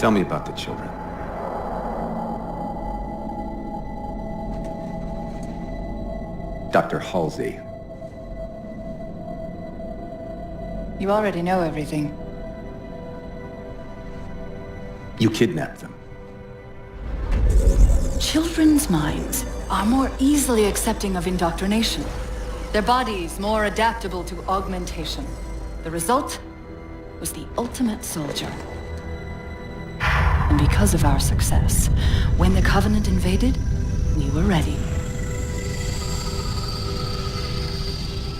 Tell me about the children. Dr. Halsey. You already know everything. You kidnapped them. Children's minds are more easily accepting of indoctrination. Their bodies more adaptable to augmentation. The result was the ultimate soldier. And because of our success, when the Covenant invaded, we were ready.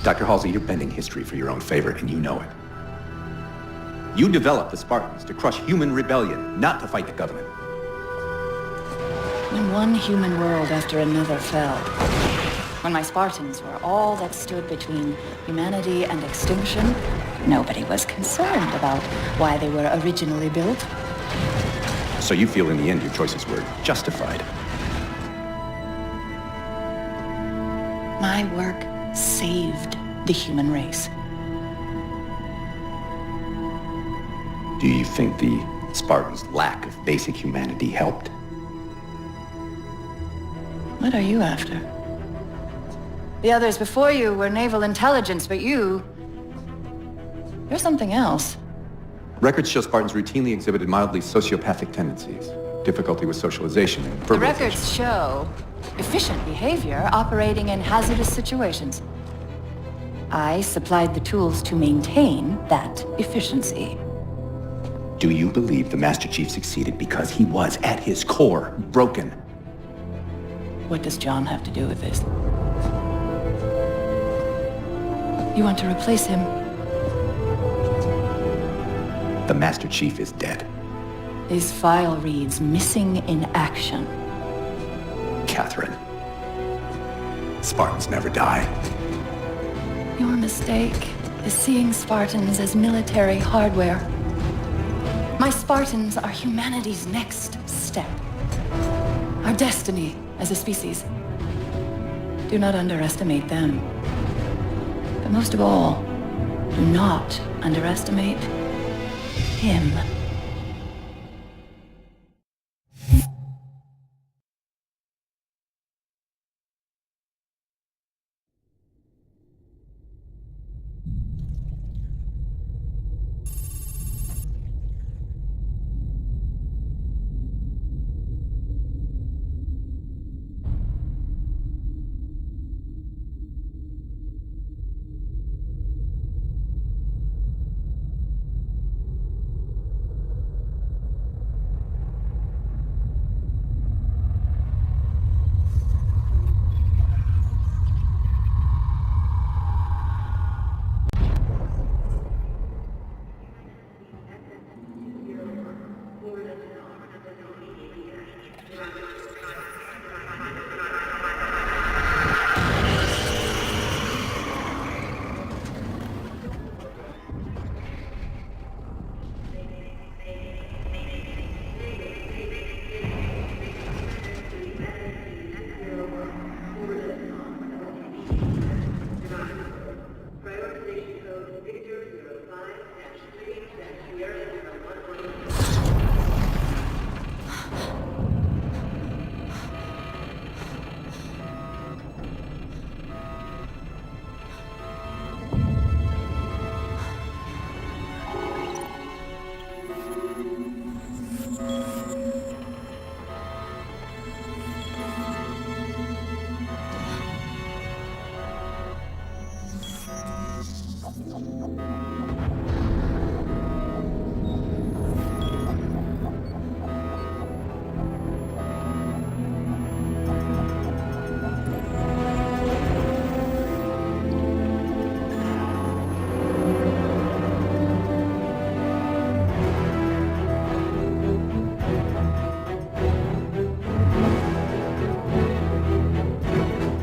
Dr. Halsey, you're bending history for your own favor, and you know it. You developed the Spartans to crush human rebellion, not to fight the Covenant. When one human world after another fell, when my Spartans were all that stood between humanity and extinction, nobody was concerned about why they were originally built. So you feel in the end your choices were justified? My work saved the human race. Do you think the Spartans' lack of basic humanity helped? What are you after? The others before you were naval intelligence, but you're something else. Records show Spartans routinely exhibited mildly sociopathic tendencies, difficulty with socialization and The verbalization. records show efficient behavior operating in hazardous situations. I supplied the tools to maintain that efficiency. Do you believe the Master Chief succeeded because he was, at his core, broken? What does John have to do with this? You want to replace him? The Master Chief is dead. His file reads missing in action. Catherine. Spartans never die. Your mistake is seeing Spartans as military hardware. My Spartans are humanity's next step. Our destiny as a species. Do not underestimate them. But most of all, do not underestimate him.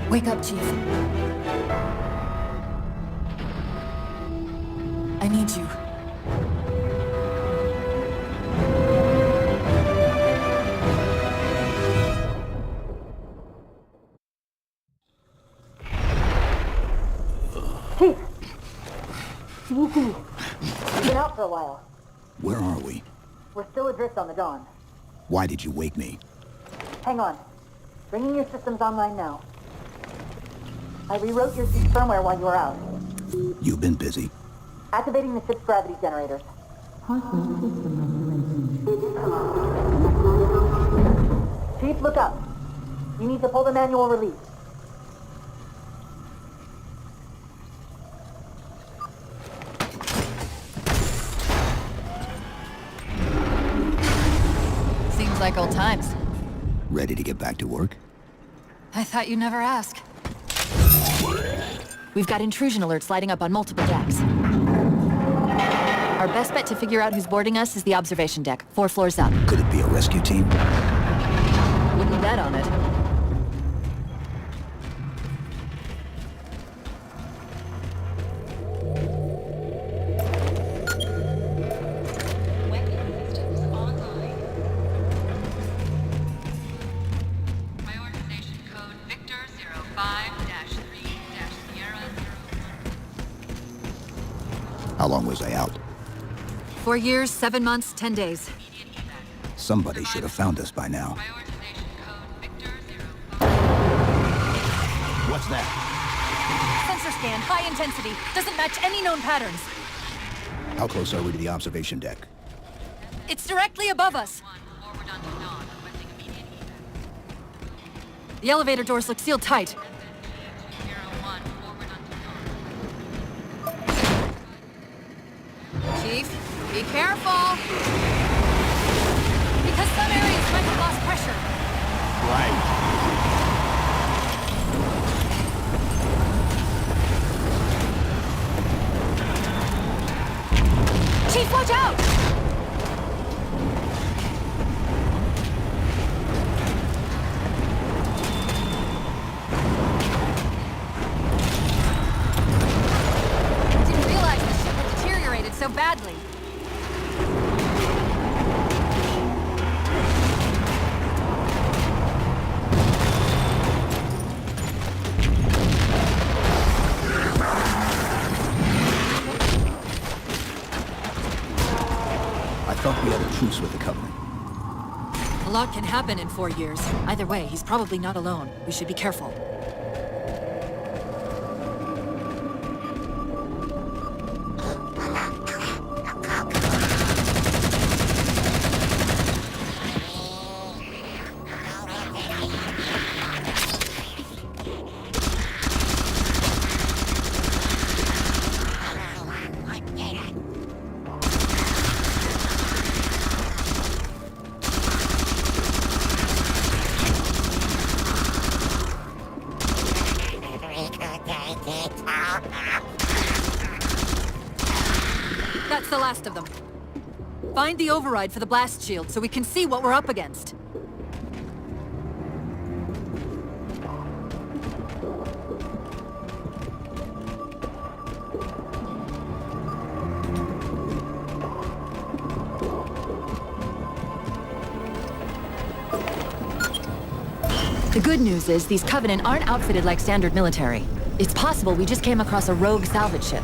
Wake up, Chief. I need you. Hey! You've been out for a while. Where are we? We're still adrift on the Dawn. Why did you wake me? Hang on. Bringing your systems online now. I rewrote your seat firmware while you were out. You've been busy. Activating the ship's gravity generators. Chief, look up. You need to pull the manual release. Seems like old times. Ready to get back to work? I thought you'd never ask. We've got intrusion alerts lighting up on multiple decks. Our best bet to figure out who's boarding us is the observation deck, 4 floors up. Could it be a rescue team? Wouldn't bet on it. Weapon systems online. Prioritization code Victor 05-3-Sierra 0. How long was I out? 4 years, 7 months, 10 days. Somebody should have found us by now. Prioritization code Victor 05. What's that? Sensor scan, high intensity. Doesn't match any known patterns. How close are we to the observation deck? It's directly above us. Forward onto Dawn, requesting immediate evac. The elevator doors look sealed tight. 01, forward onto Dawn. Chief, be careful. Because some areas might have lost pressure. Right. Chief, watch out! Didn't realize the ship had deteriorated so badly. I thought we had a truce with the Covenant. A lot can happen in 4 years. Either way, he's probably not alone. We should be careful. That's the last of them. Find the override for the blast shield so we can see what we're up against. The good news is these Covenant aren't outfitted like standard military. It's possible we just came across a rogue salvage ship.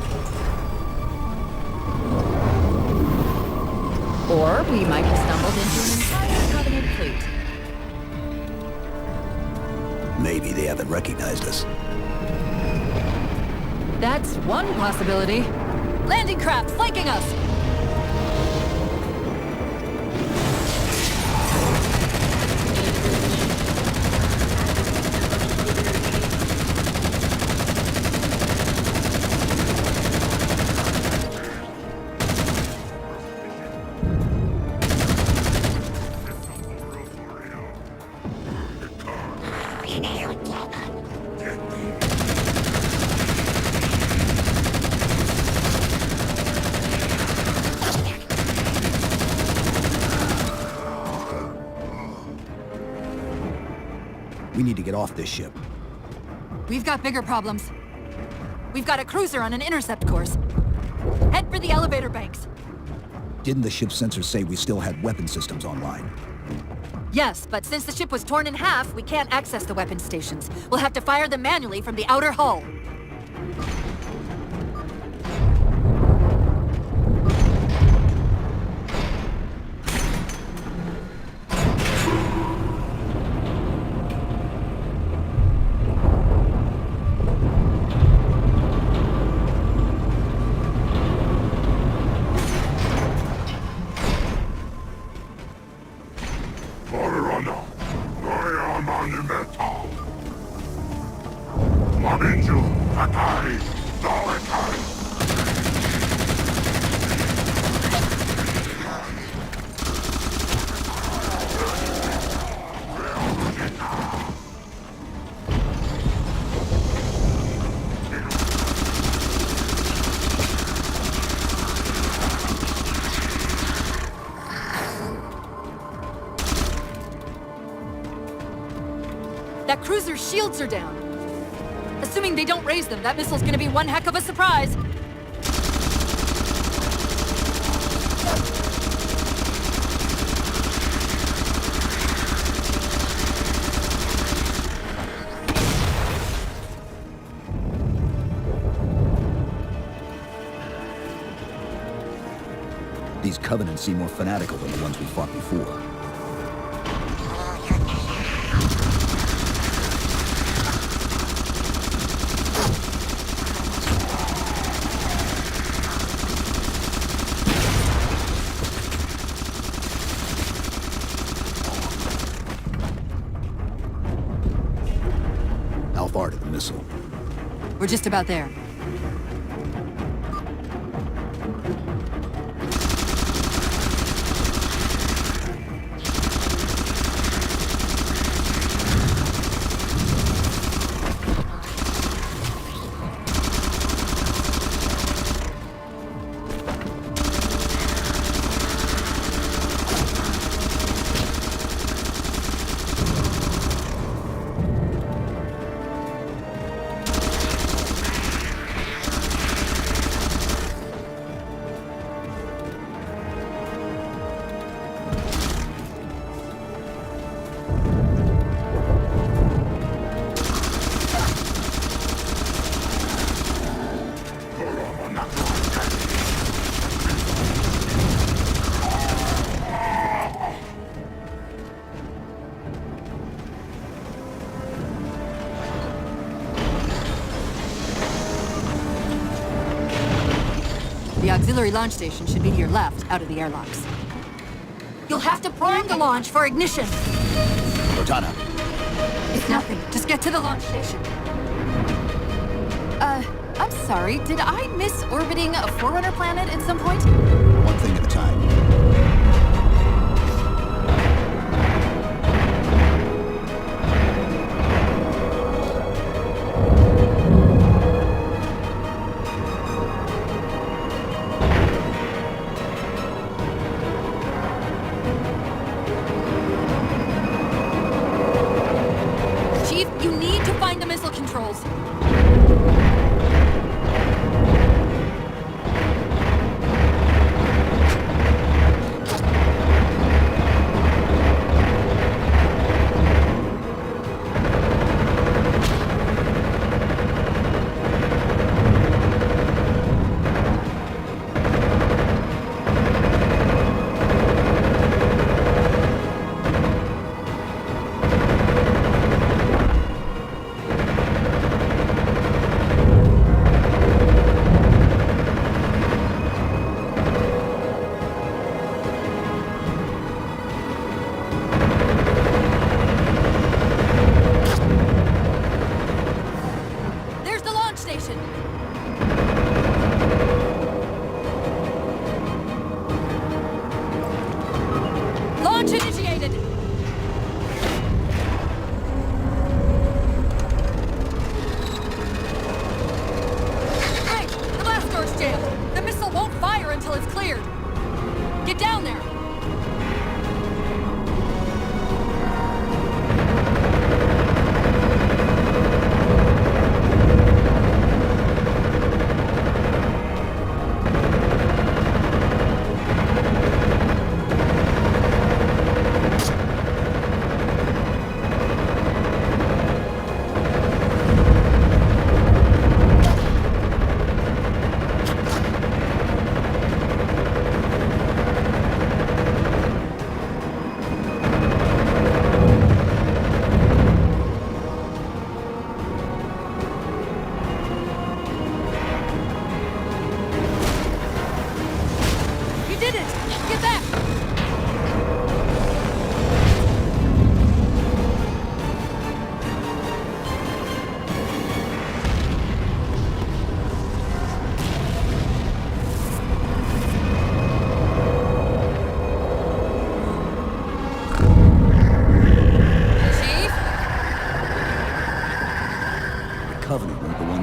Or we might have stumbled into an entire Covenant fleet. Maybe they haven't recognized us. That's one possibility. Landing craft flanking us! We need to get off this ship. We've got bigger problems. We've got a cruiser on an intercept course. Head for the elevator banks. Didn't the ship's sensors say we still had weapon systems online? Yes, but since the ship was torn in half, we can't access the weapons stations. We'll have to fire them manually from the outer hull. That cruiser's shields are down. Assuming they don't raise them, that missile's gonna be one heck of a surprise. These Covenants seem more fanatical than the ones we fought before. How far to the missile? We're just about there. The auxiliary launch station should be to your left, out of the airlocks. You'll have to prime the launch for ignition. Cortana, It's nothing. Just get to the launch station. I'm sorry. Did I miss orbiting a Forerunner planet at some point? one thing at a time. Chief, you need to find the missile controls.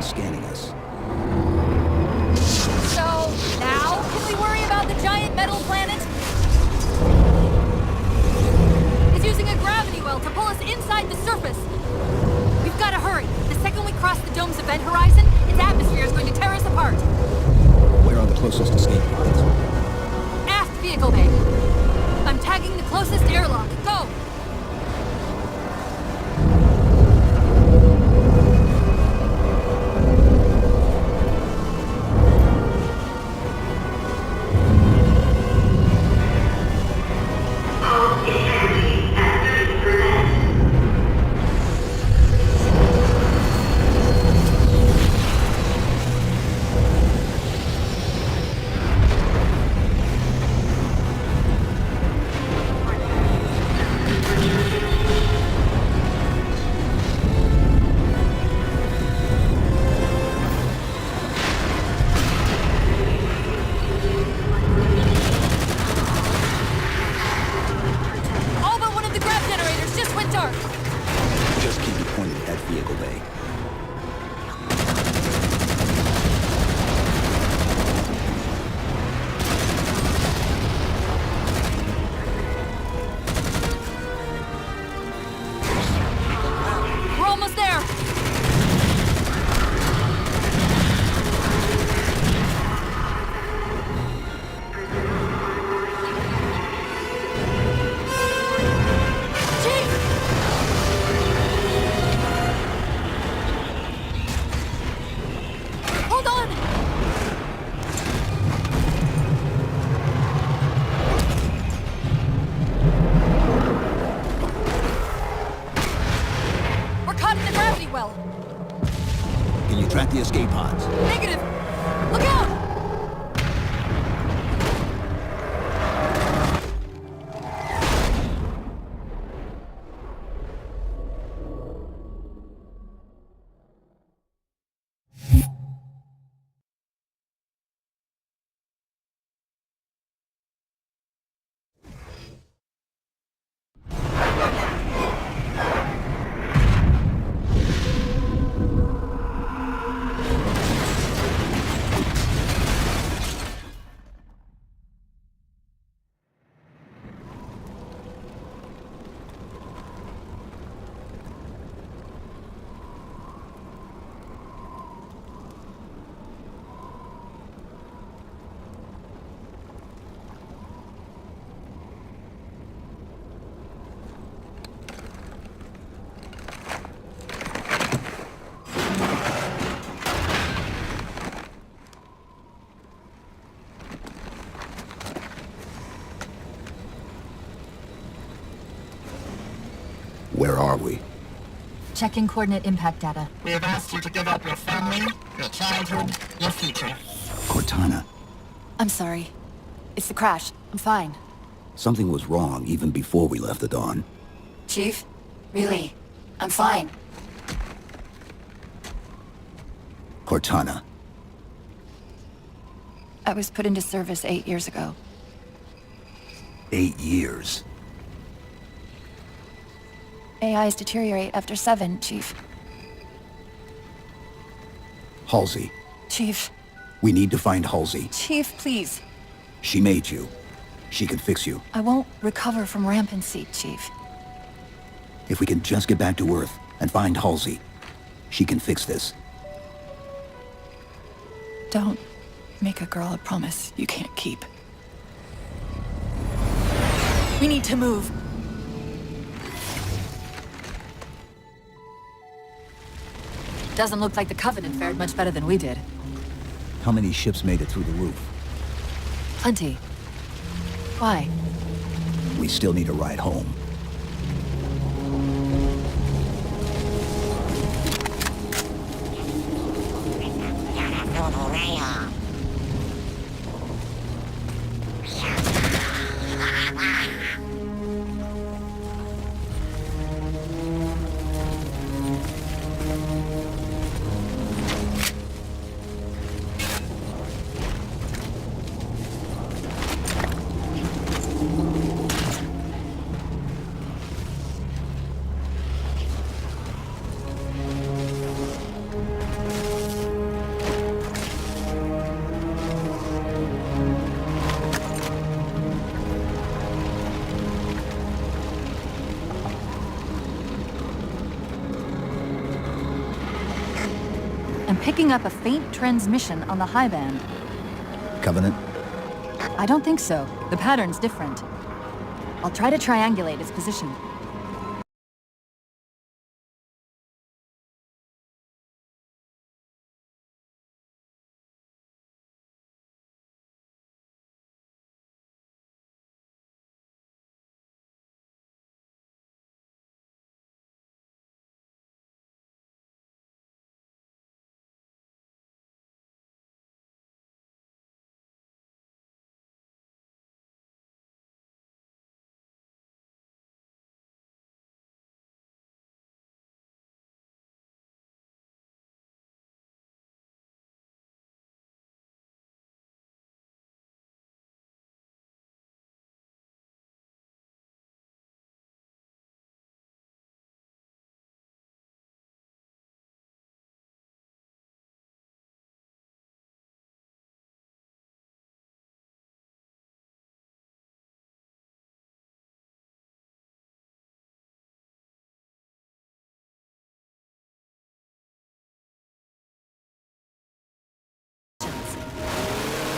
scanning us. So, now can we worry about the giant metal planet? It's using a gravity well to pull us inside the surface. We've got to hurry. The second we cross the dome's event horizon, its atmosphere is going to tear us apart. Where are the closest escape pods? Aft vehicle bay. I'm tagging the closest airlock. Go! Track the escape pods. Negative! Look out! Where are we? Checking coordinate impact data. We have asked you to give up your family, your childhood, your future. Cortana. I'm sorry. It's the crash. I'm fine. Something was wrong even before we left the Dawn. Chief? Really? I'm fine. Cortana. I was put into service 8 years ago. 8 years. AIs deteriorate after 7, Chief. Halsey. Chief. We need to find Halsey. Chief, please. She made you. She can fix you. I won't recover from rampancy, Chief. If we can just get back to Earth and find Halsey, she can fix this. Don't make a girl a promise you can't keep. We need to move. Doesn't look like the Covenant fared much better than we did. How many ships made it through the roof? Plenty. Why? We still need a ride home. I'm picking up a faint transmission on the high band. Covenant? I don't think so. The pattern's different. I'll try to triangulate its position.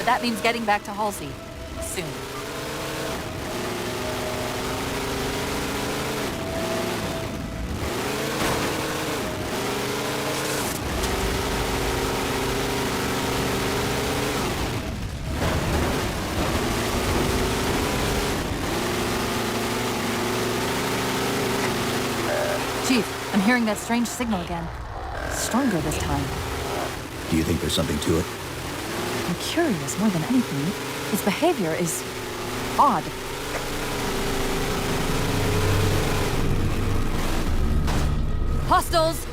But that means getting back to Halsey soon. Chief, I'm hearing that strange signal again. Stronger this time. Do you think there's something to it? I'm curious more than anything. Its behavior is odd. Hostiles!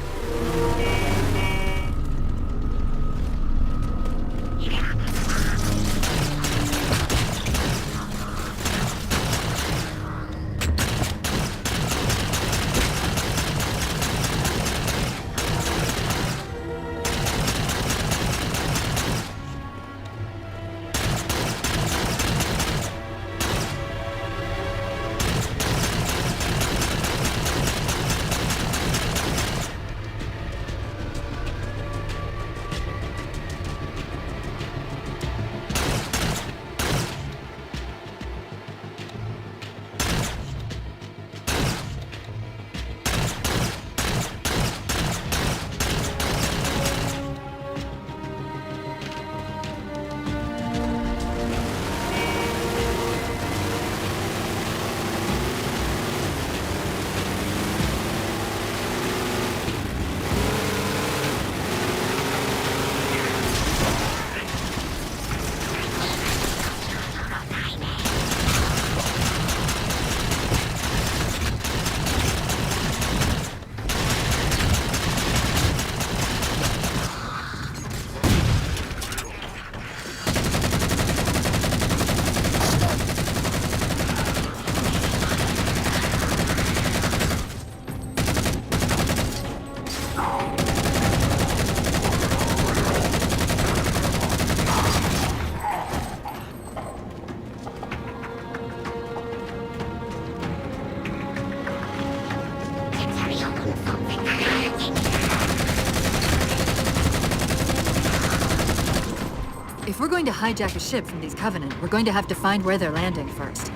If we're going to hijack a ship from these Covenant, we're going to have to find where they're landing first.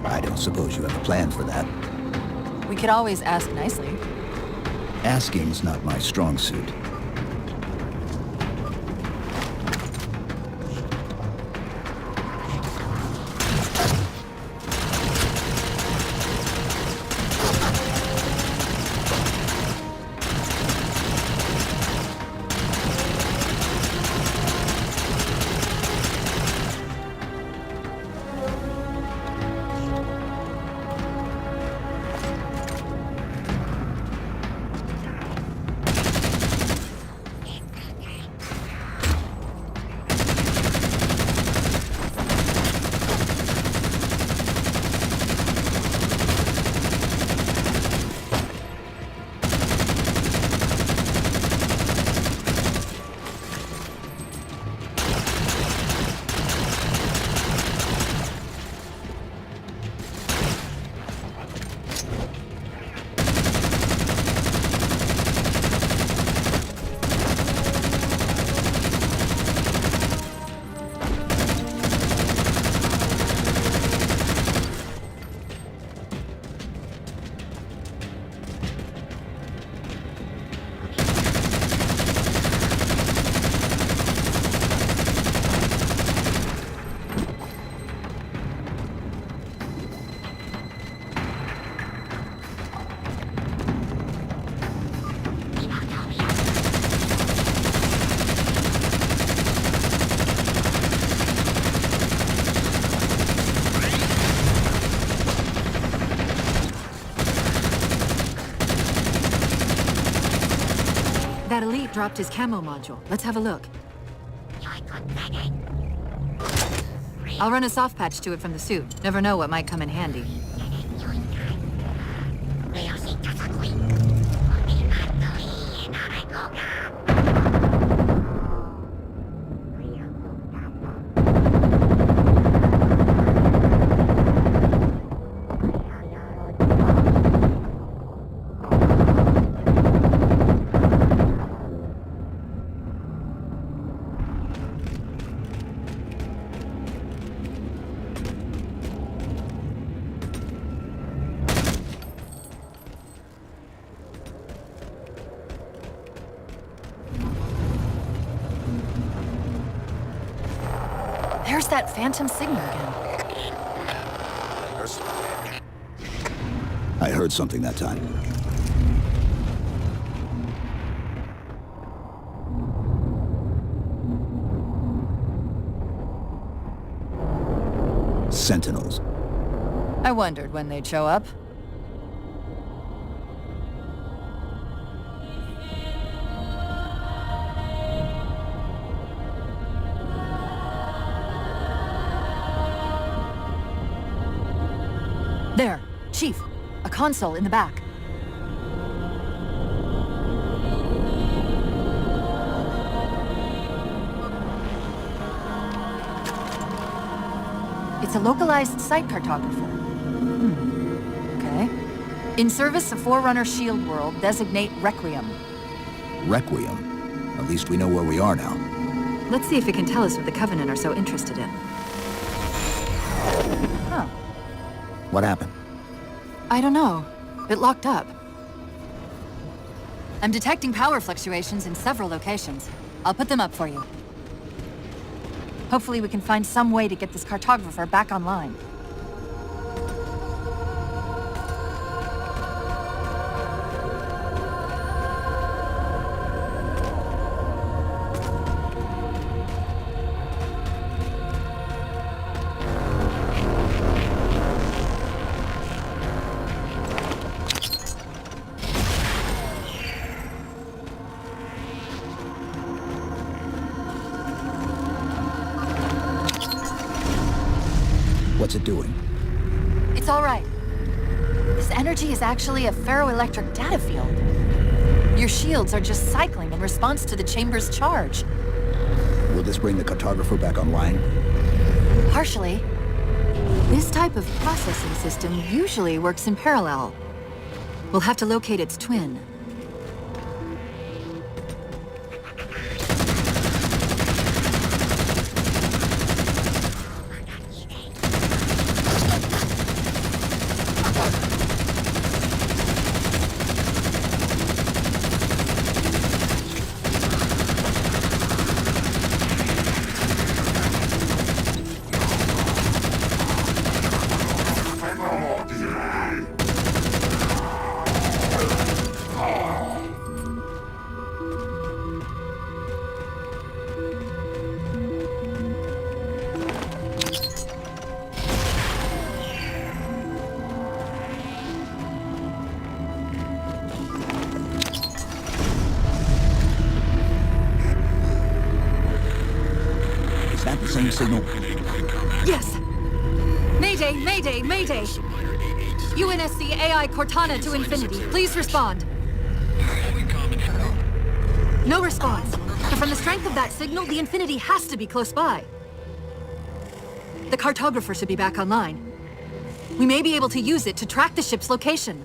I don't suppose you have a plan for that. We could always ask nicely. Asking's not my strong suit. That elite dropped his camo module. Let's have a look. I'll run a soft patch to it from the suit. Never know what might come in handy. There's that phantom signal again. I heard something that time. Sentinels. I wondered when they'd show up. There, Chief. A console in the back. It's a localized site cartographer. Okay. In service of Forerunner Shield World, designate Requiem. Requiem. At least we know where we are now. Let's see if it can tell us what the Covenant are so interested in. Huh. What happened? I don't know. It locked up. I'm detecting power fluctuations in several locations. I'll put them up for you. Hopefully we can find some way to get this cartographer back online. What's it doing? It's all right. This energy is actually a ferroelectric data field. Your shields are just cycling in response to the chamber's charge. Will this bring the cartographer back online? Partially. This type of processing system usually works in parallel. We'll have to locate its twin. Same signal. Yes! Mayday, mayday, mayday! UNSC AI Cortana to Infinity. Please respond. No response. But from the strength of that signal, the Infinity has to be close by. The cartographer should be back online. We may be able to use it to track the ship's location.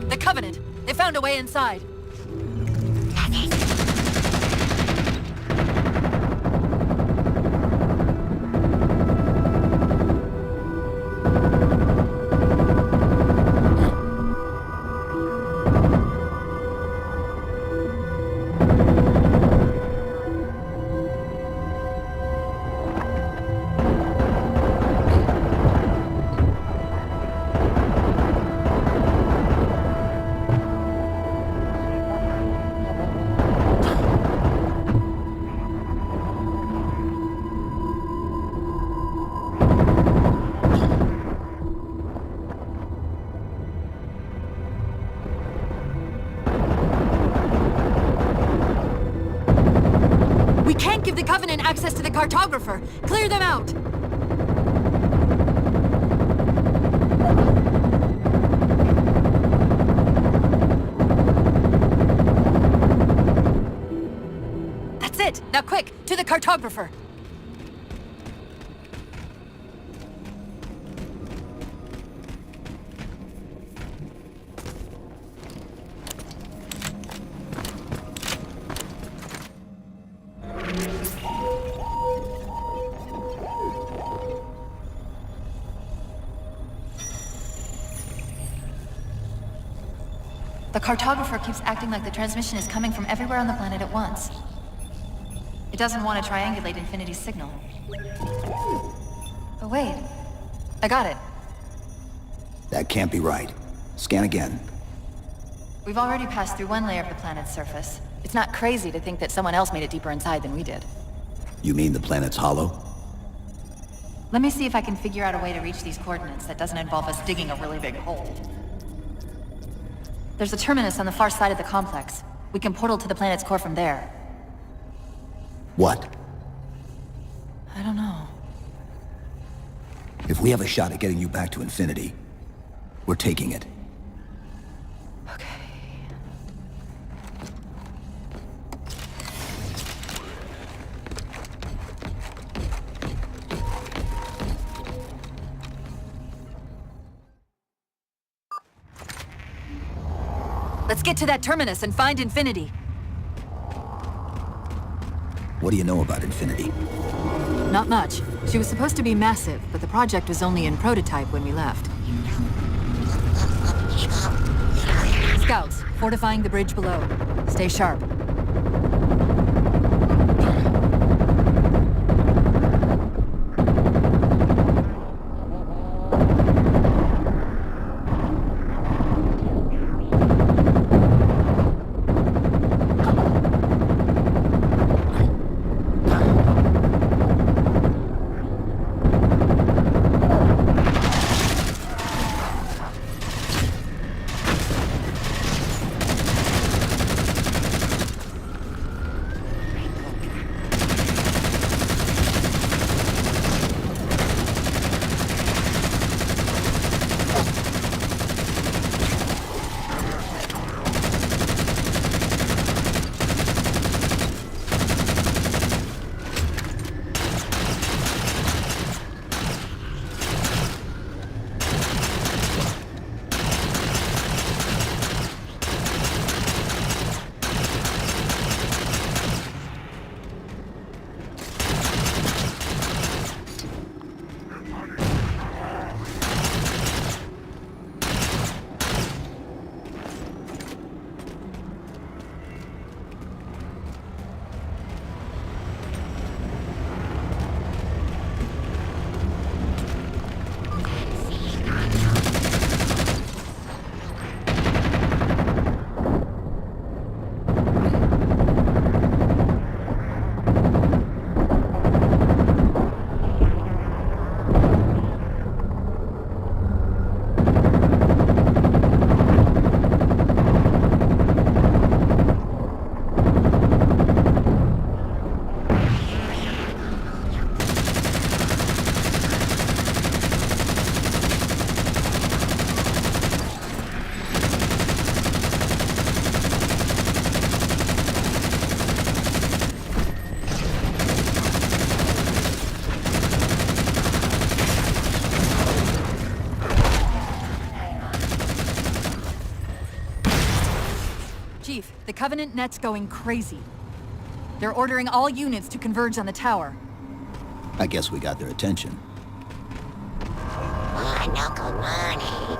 The Covenant! They found a way inside. access to the cartographer. Clear them out! That's it! Now quick, to the cartographer! The cartographer keeps acting like the transmission is coming from everywhere on the planet at once. It doesn't want to triangulate Infinity's signal. But wait, I got it. That can't be right. Scan again. We've already passed through one layer of the planet's surface. It's not crazy to think that someone else made it deeper inside than we did. You mean the planet's hollow? Let me see if I can figure out a way to reach these coordinates that doesn't involve us digging a really big hole. There's a terminus on the far side of the complex. We can portal to the planet's core from there. What? I don't know. If we have a shot at getting you back to Infinity, we're taking it. Okay. Let's get to that terminus and find Infinity. What do you know about Infinity? Not much. She was supposed to be massive, but the project was only in prototype when we left. Scouts, fortifying the bridge below. Stay sharp. Chief, the Covenant net's going crazy. They're ordering all units to converge on the tower. I guess we got their attention. Knuckle money.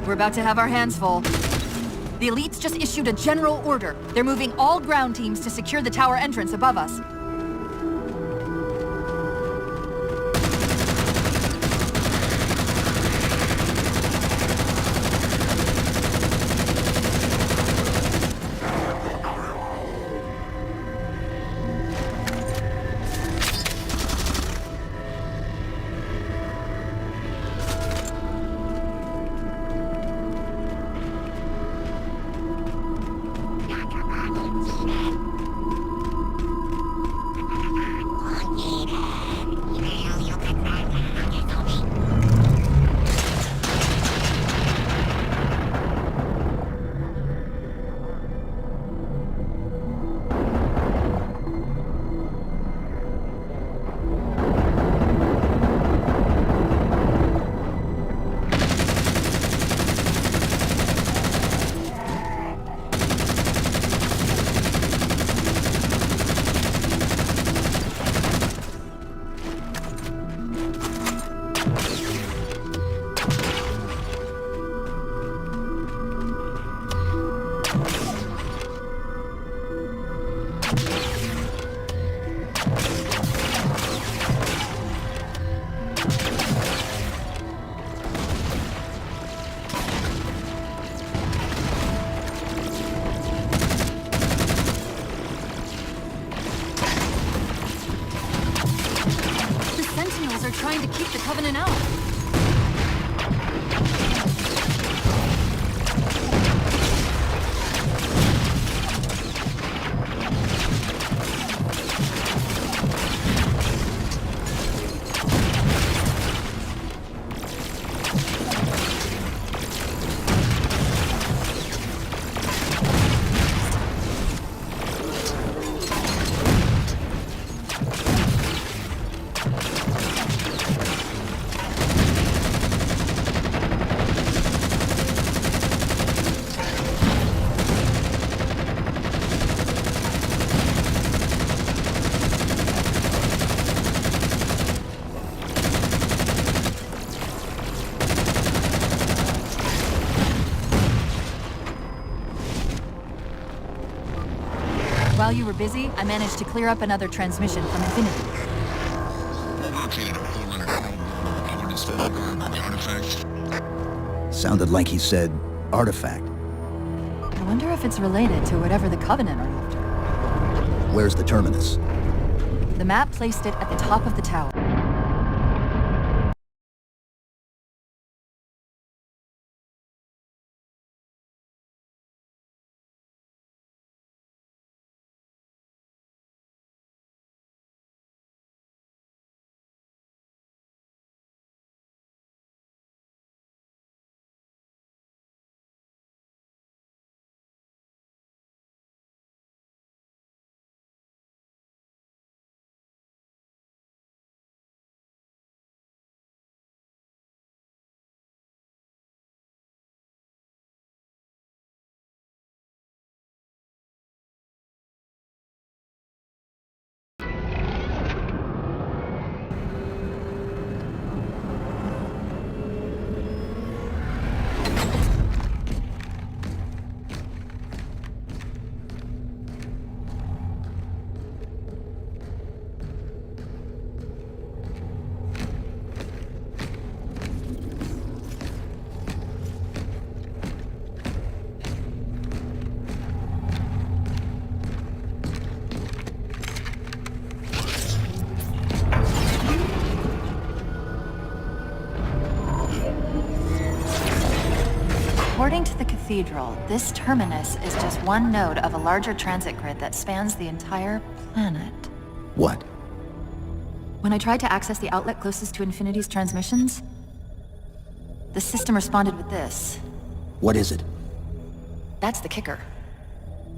We're about to have our hands full. The elites just issued a general order. They're moving all ground teams to secure the tower entrance above us. Trying to keep the Covenant out. While you were busy, I managed to clear up another transmission from Infinity. Sounded like he said artifact. I wonder if it's related to whatever the Covenant are after. Where's the terminus? The map placed it at the top of the tower. According to the cathedral, this terminus is just one node of a larger transit grid that spans the entire planet. What? When I tried to access the outlet closest to Infinity's transmissions, the system responded with this. What is it? That's the kicker.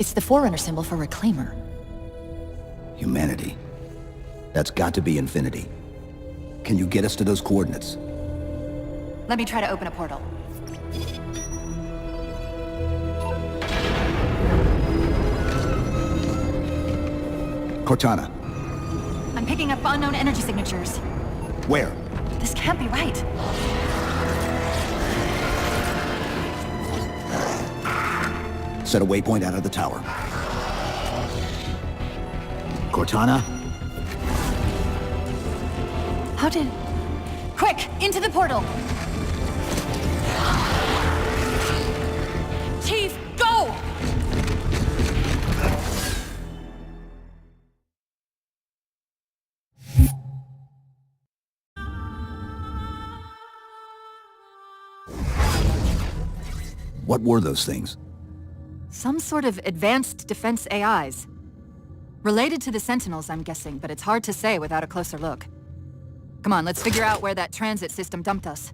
It's the Forerunner symbol for Reclaimer. Humanity. That's got to be Infinity. Can you get us to those coordinates? Let me try to open a portal. Cortana. I'm picking up unknown energy signatures. Where? This can't be right. Set a waypoint out of the tower. Cortana? How did... Quick! Into the portal! Chief, go! What were those things? Some sort of advanced defense AIs. Related to the Sentinels, I'm guessing, but it's hard to say without a closer look. Come on, let's figure out where that transit system dumped us.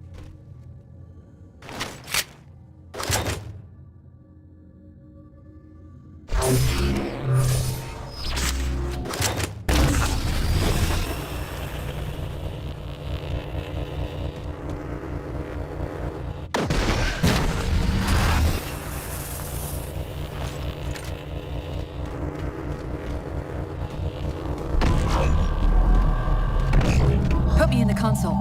Put me in the console.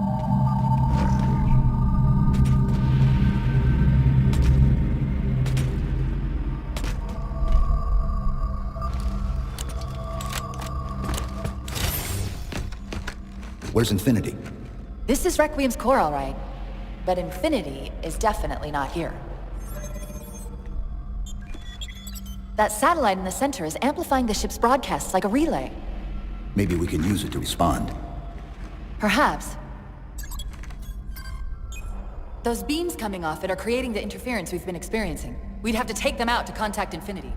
Where's Infinity? This is Requiem's core, all right. But Infinity is definitely not here. That satellite in the center is amplifying the ship's broadcasts like a relay. Maybe we can use it to respond. Perhaps. Those beams coming off it are creating the interference we've been experiencing. We'd have to take them out to contact Infinity.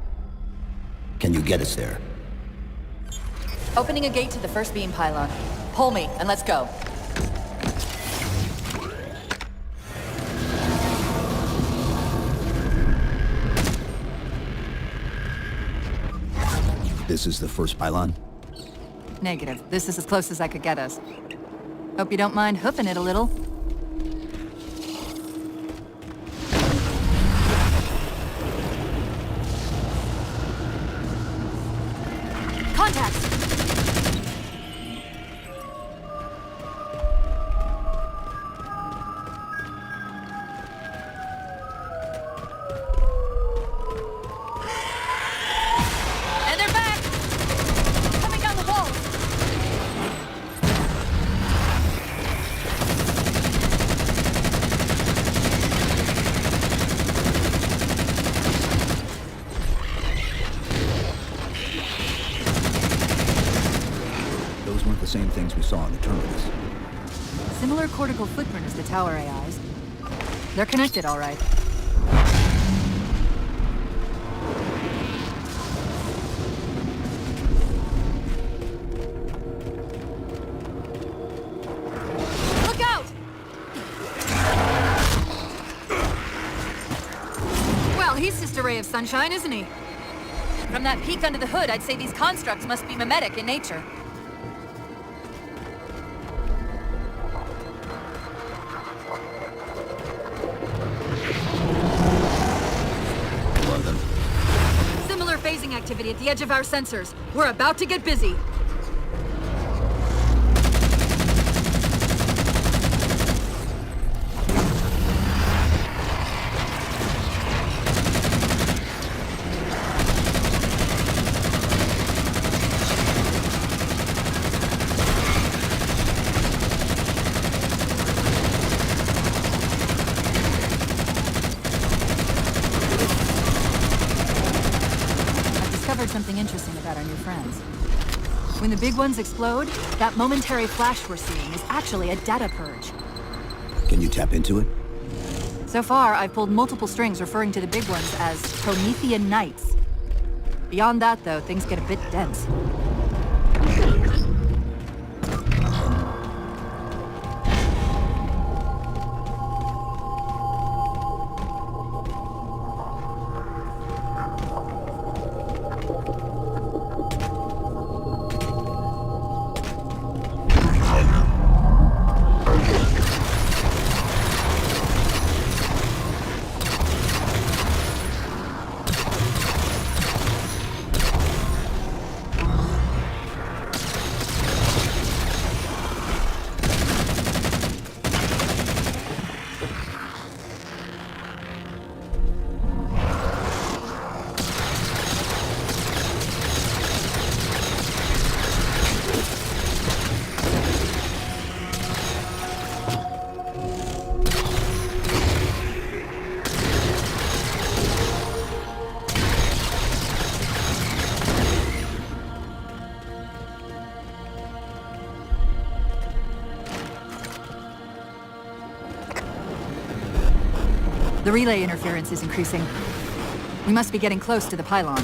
Can you get us there? Opening a gate to the first beam pylon. Pull me, and let's go. This is the first pylon? Negative. This is as close as I could get us. Hope you don't mind hoofing it a little. Contact! And they're back! Coming down the wall! Those weren't the same things we saw on the terminus. Similar cortical footprint as the tower AIs. They're connected, all right. Look out! Well, he's just a ray of sunshine, isn't he? From that peek under the hood, I'd say these constructs must be mimetic in nature. Similar phasing activity at the edge of our sensors. We're about to get busy. Something interesting about our new friends. When the big ones explode, that momentary flash we're seeing is actually a data purge. Can you tap into it? So far, I've pulled multiple strings referring to the big ones as Promethean Knights. Beyond that, though, things get a bit dense. The relay interference is increasing. We must be getting close to the pylon.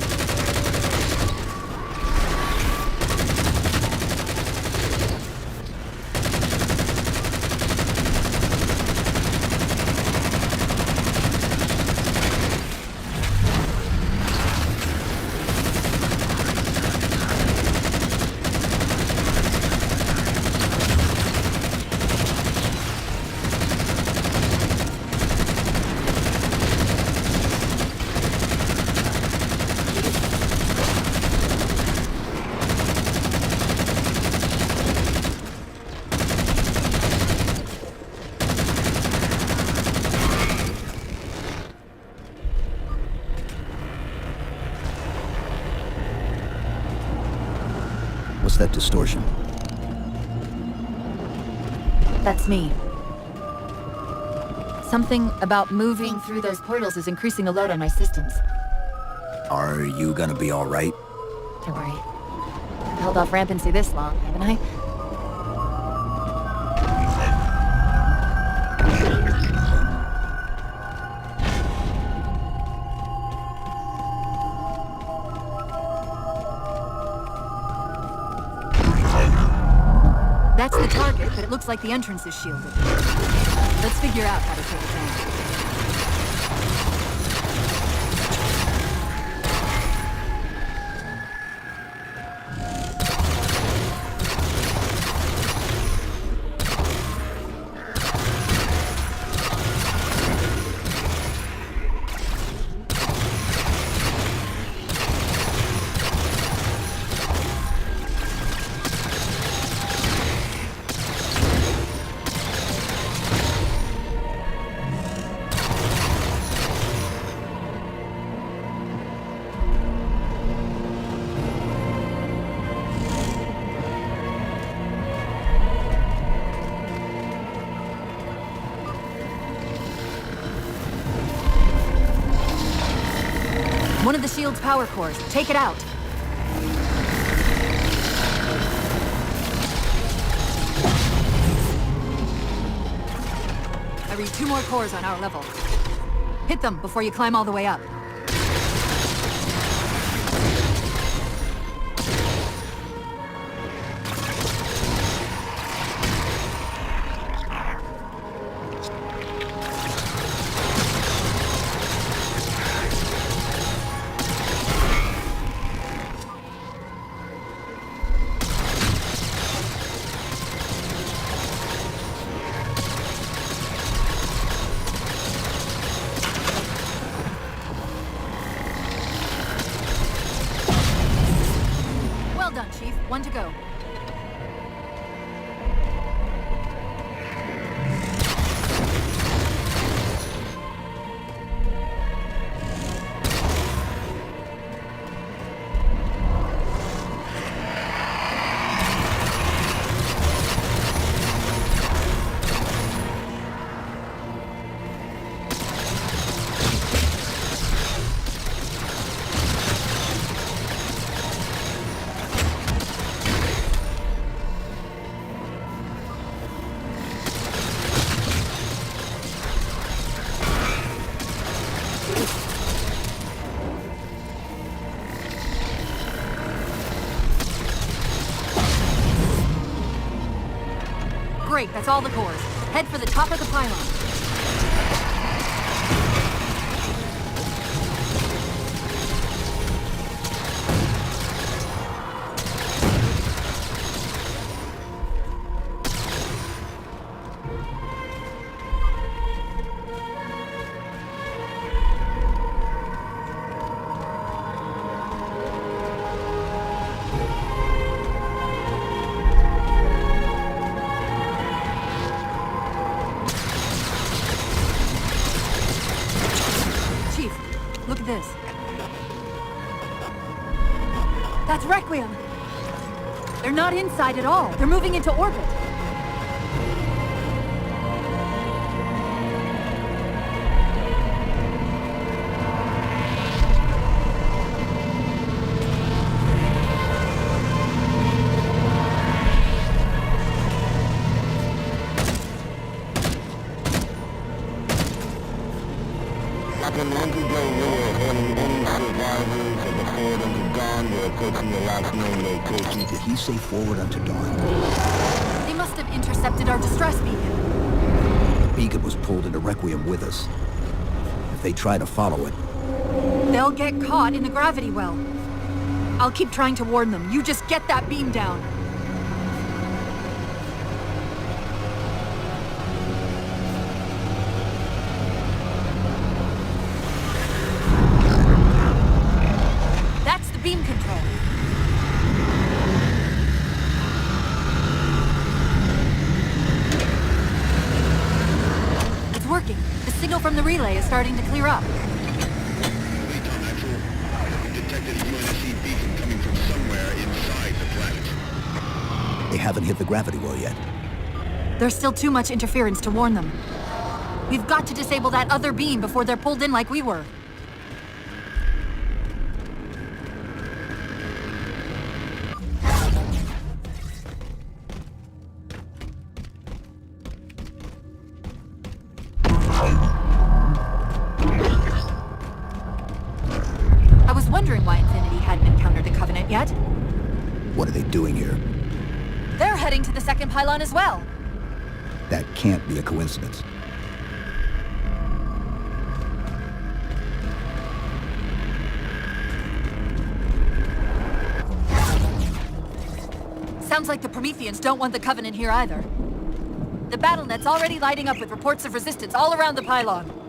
What's that distortion? That's me. Something about moving through those portals is increasing the load on my systems. Are you gonna be all right? Don't worry. I've held off rampancy this long, haven't I? That's the target, but it looks like the entrance is shielded. Let's figure out how to take it down. One of the shield's power cores. Take it out. I read 2 more cores on our level. Hit them before you climb all the way up. Well done, Chief. 1 to go. Great, that's all the cores. Head for the top of the pylon. Look at this. That's Requiem. They're not inside at all. They're moving into orbit. Captain, once you go real, hailing any survivors of the forward unto dawn, we're approaching the last known location. Did he say forward unto dawn? They must have intercepted our distress beacon. The beacon was pulled into Requiem with us. If they try to follow it, They'll get caught in the gravity well. I'll keep trying to warn them. You just get that beam down. That's the beam control. It's working. The signal from the relay is starting to clear up. they haven't hit the gravity well yet. There's still too much interference to warn them. We've got to disable that other beam before they're pulled in like we were. I was wondering why Infinity hadn't encountered the Covenant yet. What are they doing here? They're heading to the second pylon as well. That can't be a coincidence. Sounds like the Prometheans don't want the Covenant here either. The BattleNet's already lighting up with reports of resistance all around the pylon.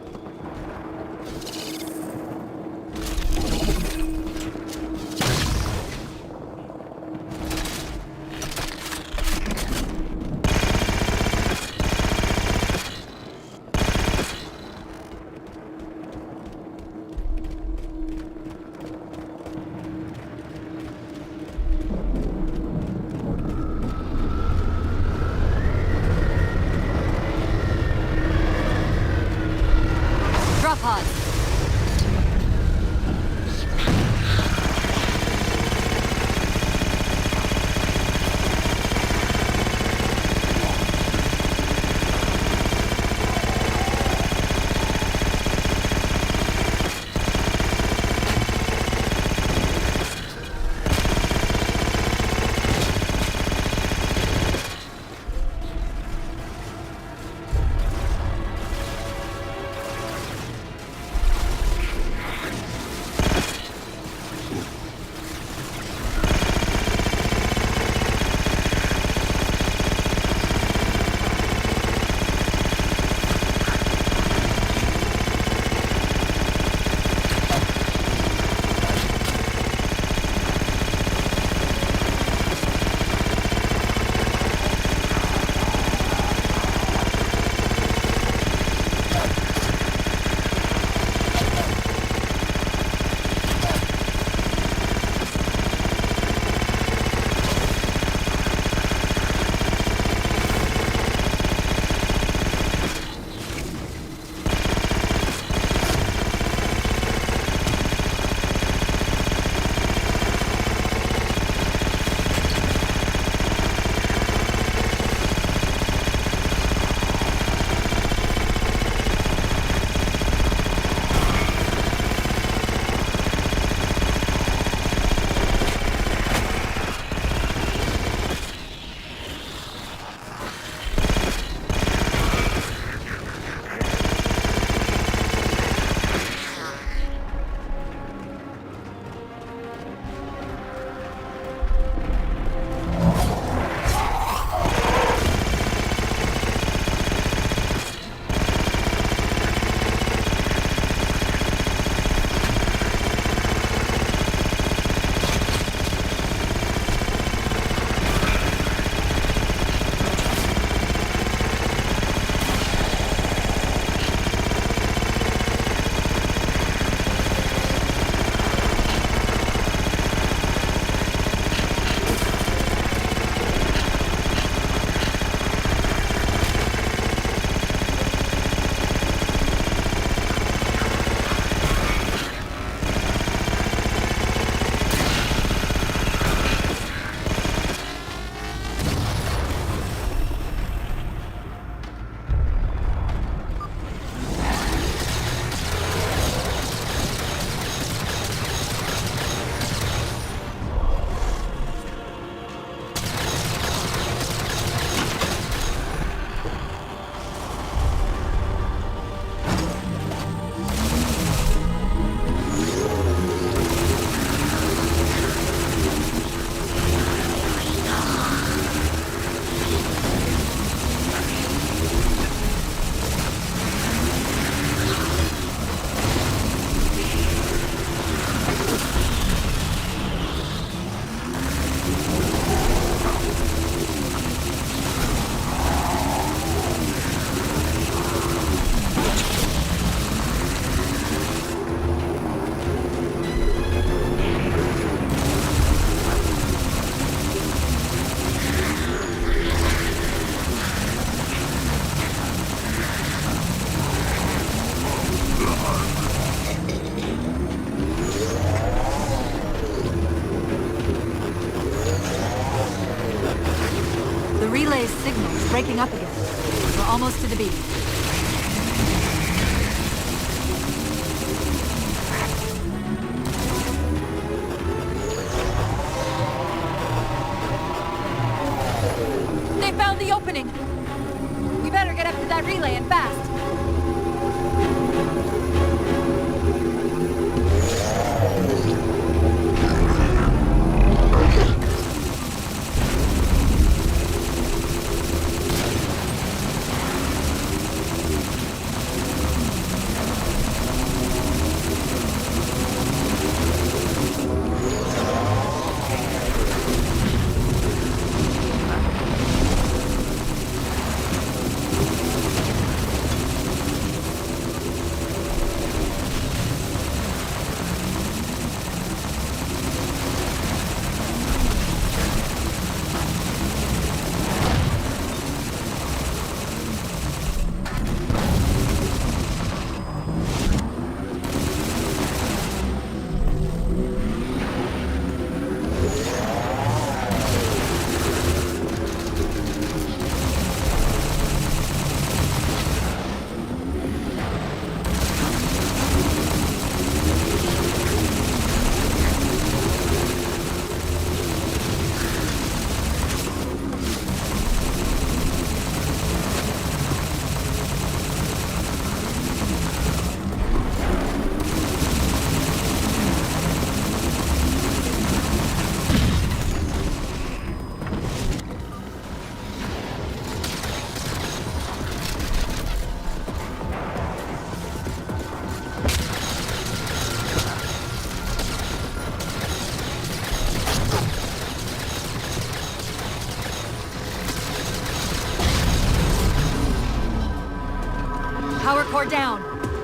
Power core down.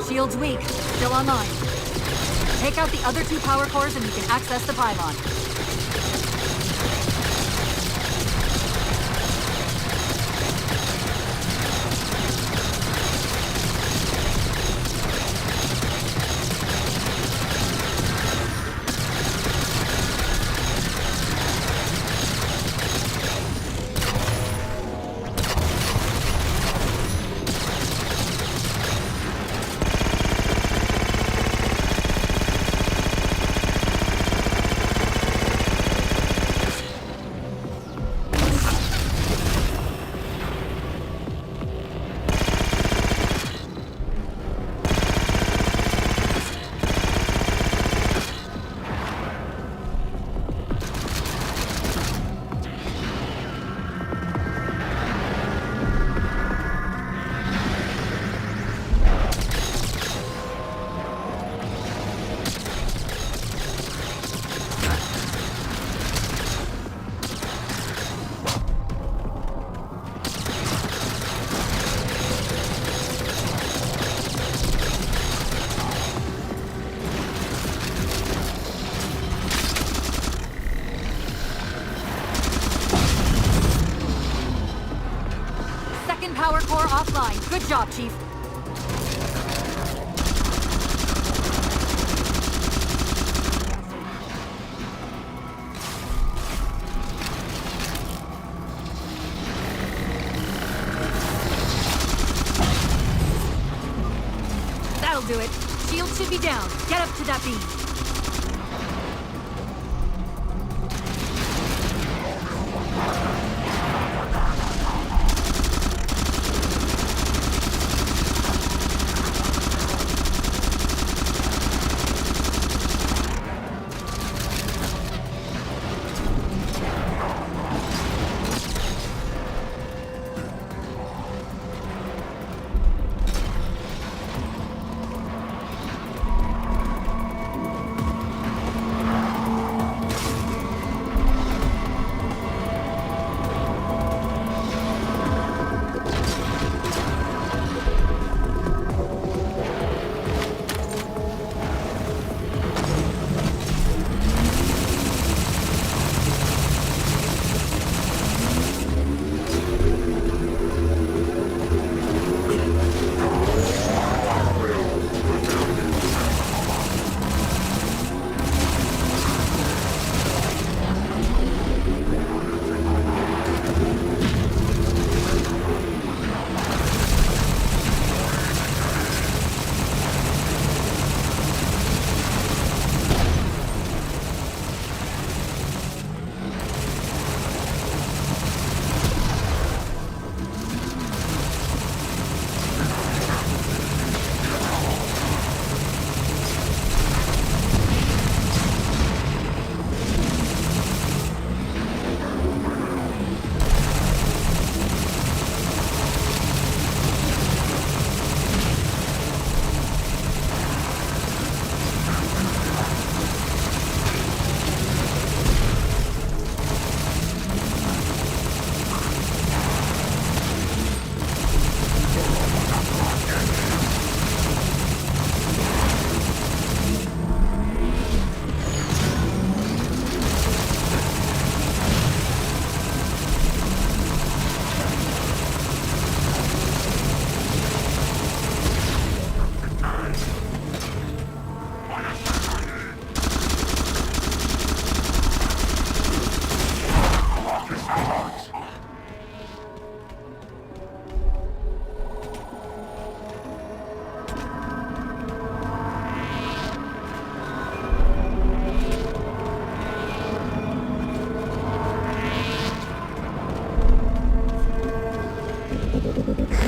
Shields weak. Still online. Take out the other 2 power cores and you can access the pylon. Power core offline. Good job, Chief. That'll do it. Shield should be down. Get up to that beam.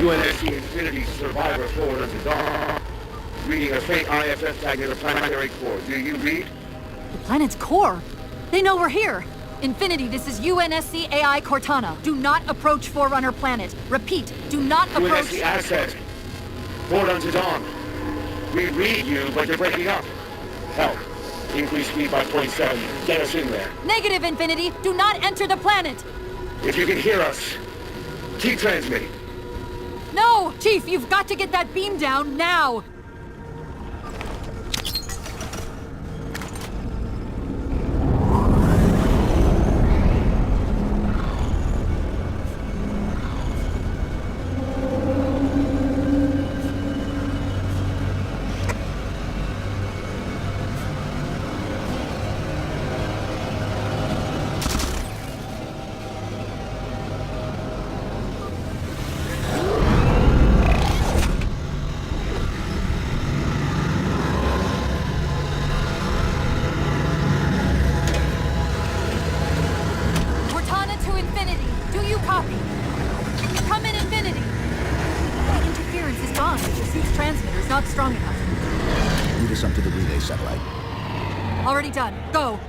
UNSC Infinity Survivor forward unto dawn. Reading a faint ISS tag near the planetary core. Do you read? The planet's core? They know we're here. Infinity, this is UNSC AI Cortana. Do not approach Forerunner planet. Repeat, do not approach... UNSC asset. Forward unto dawn. We read you, but you're breaking up. Help. Increase speed by 0.7. Get us in there. Negative, Infinity. Do not enter the planet. If you can hear us, keep transmitting. No! Chief, you've got to get that beam down now! Already done. Go!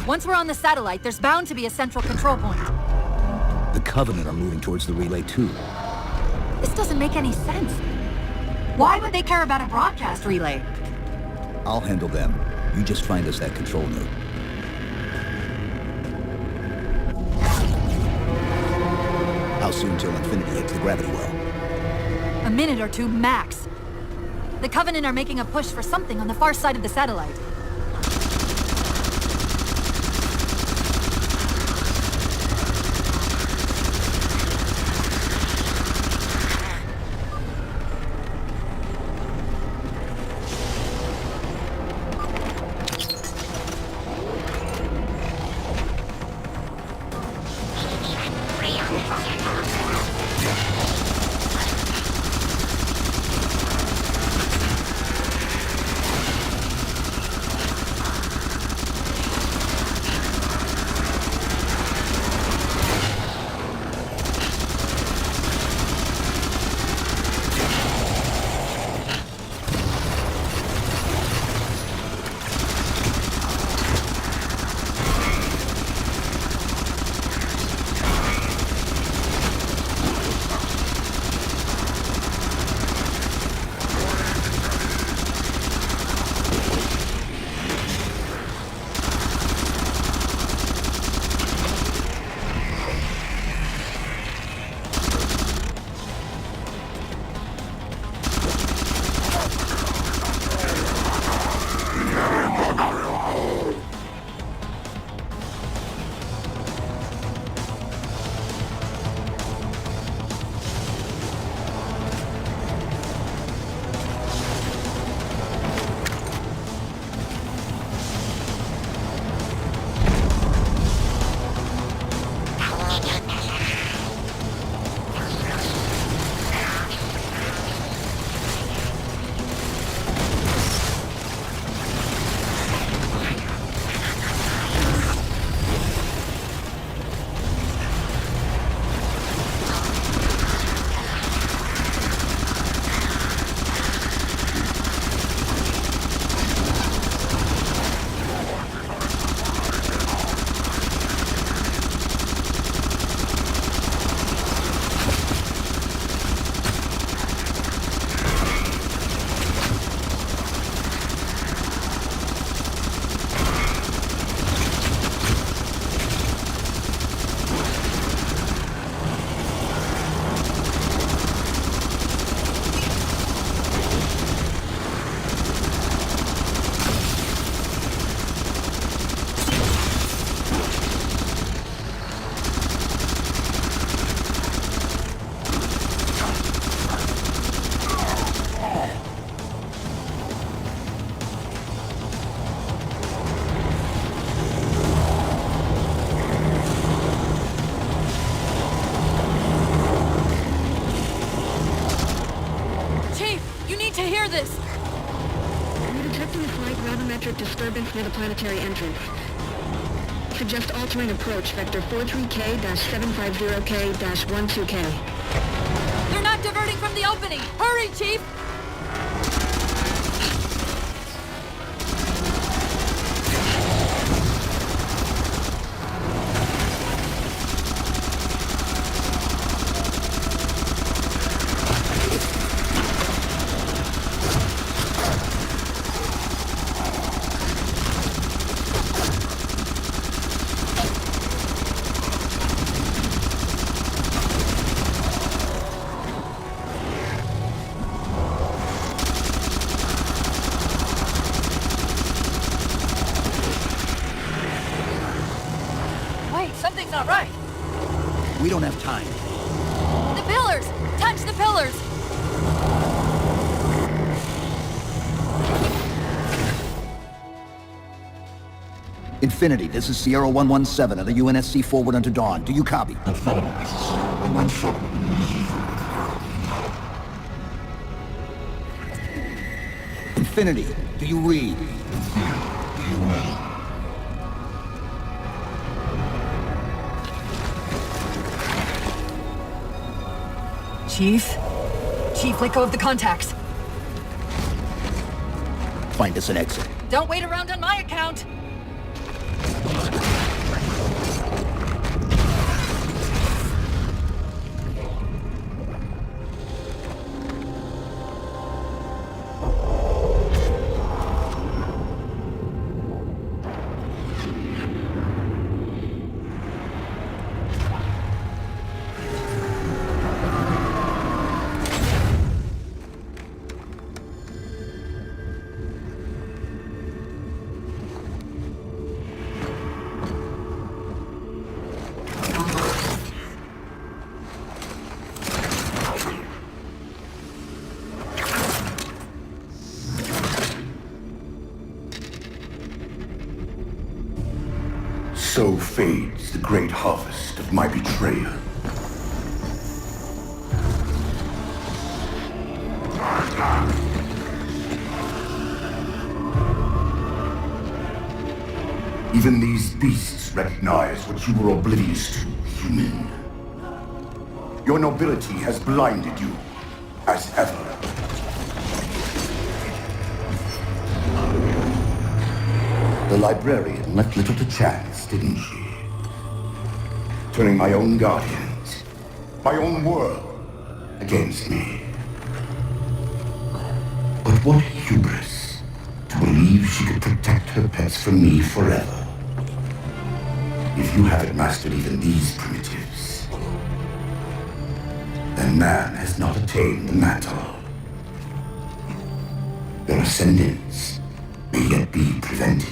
Once we're on the satellite, there's bound to be a central control point. The Covenant are moving towards the relay too. This doesn't make any sense. Why would they care about a broadcast relay? I'll handle them. You just find us that control node. How soon till Infinity hits the gravity well? A minute or two max. The Covenant are making a push for something on the far side of the satellite. Disturbance near the planetary entrance. Suggest altering approach vector 43K-750K-12K. They're not diverting from the opening! Hurry, Chief! Something's not right. We don't have time. The pillars! Touch the pillars! Infinity, this is Sierra 117 of the UNSC forward unto dawn. Do you copy? Infinity, do you read? Chief? Chief, let go of the contacts. Find us an exit. Don't wait around on my account. So fades the great harvest of my betrayal. Even these beasts recognize what you were oblivious to, human. Your nobility has blinded you, as ever. The librarian left little to chance, didn't she? Turning my own guardians, my own world, against me. But what hubris to believe she could protect her pets from me forever. If you haven't mastered even these primitives, then man has not attained the mantle. Their ascendance may yet be prevented.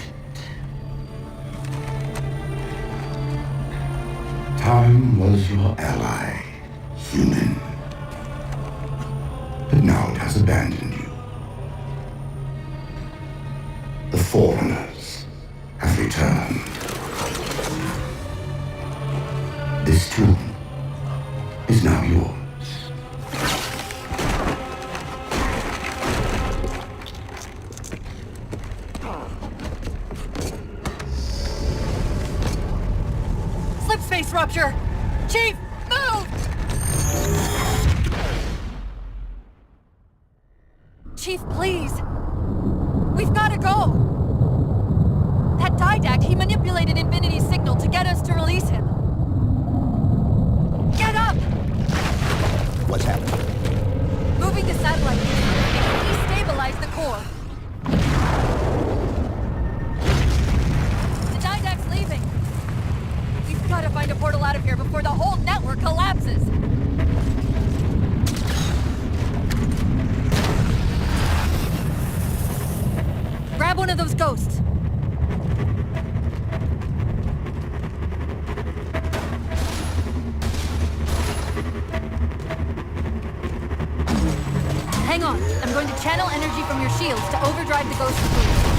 Time was your ally, human. But now it has abandoned you. The foreigners have returned. This tomb is now yours. Slipspace rupture! Chief, move! Chief, please. We've got to go. That Didact, he manipulated Infinity's signal to get us to release him. Get up! What's happening? Moving the satellite. Destabilize the core. The Didact's leaving. We've got to find a portal out of here before the whole network collapses. Grab one of those ghosts. Hang on. I'm going to channel energy from your shields to overdrive the ghost boost.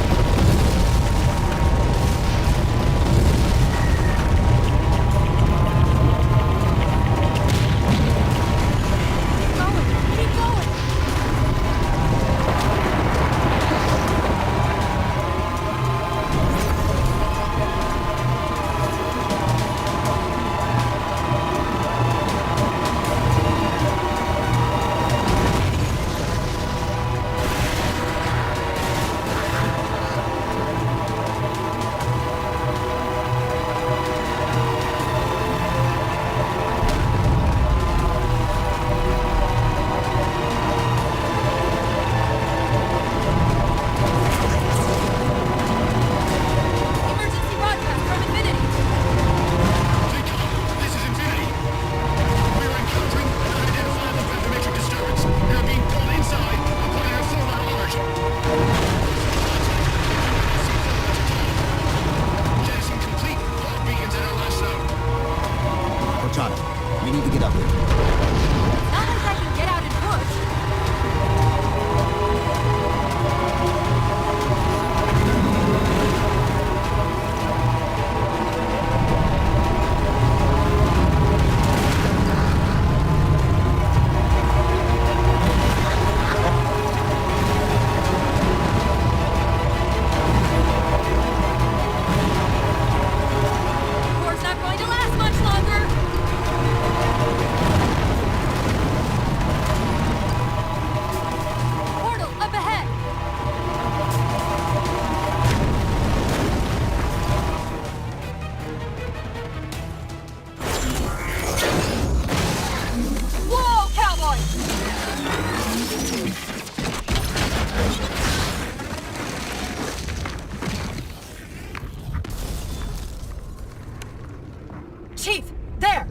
Chief! There!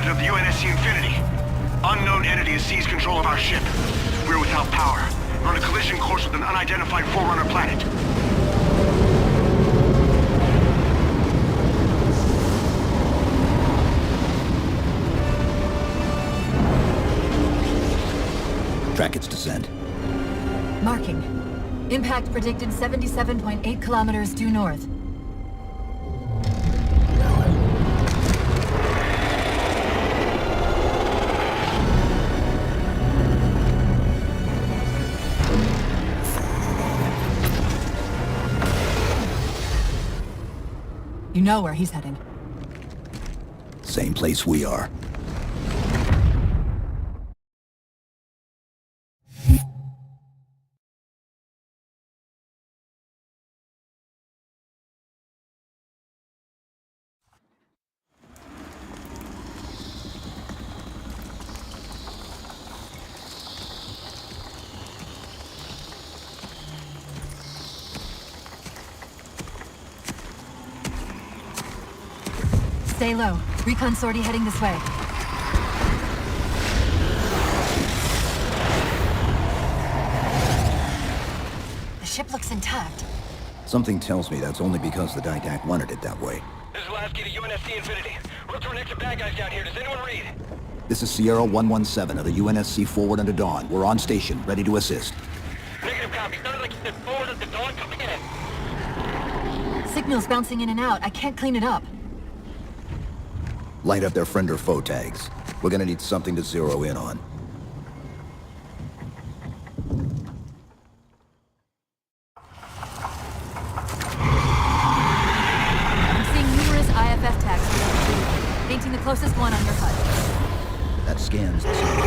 Of the UNSC Infinity. Unknown entity has seized control of our ship. We're without power. We're on a collision course with an unidentified Forerunner planet. Track its descent. Marking. Impact predicted 77.8 kilometers due north. You know where he's heading. Same place we are. Stay low. Recon sortie heading this way. The ship looks intact. Something tells me that's only because the Didact wanted it that way. This is Lasky to UNSC Infinity. We're up to our next bad guys down here. Does anyone read? This is Sierra 117 of the UNSC Forward Unto Dawn. We're on station, ready to assist. Negative copy. Sounded like you said forward at the dawn. Come in. Signal's bouncing in and out. I can't clean it up. Light up their friend or foe tags. We're gonna need something to zero in on. I'm seeing numerous IFF tags throughout the field, painting the closest one on your HUD. That scans the same.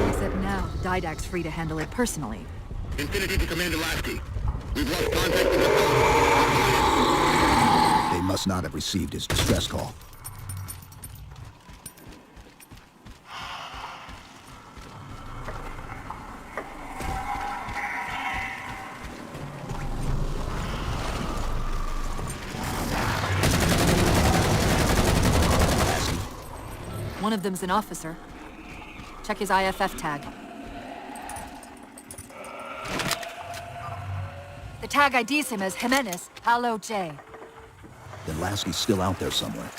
Except now, Didact's free to handle it personally. Infinity to Commander Lasky. We've lost contact with the... They must not have received his distress call. One of them's an officer. Check his IFF tag. The tag IDs him as Jimenez, Halo J. Then Lasky's still out there somewhere.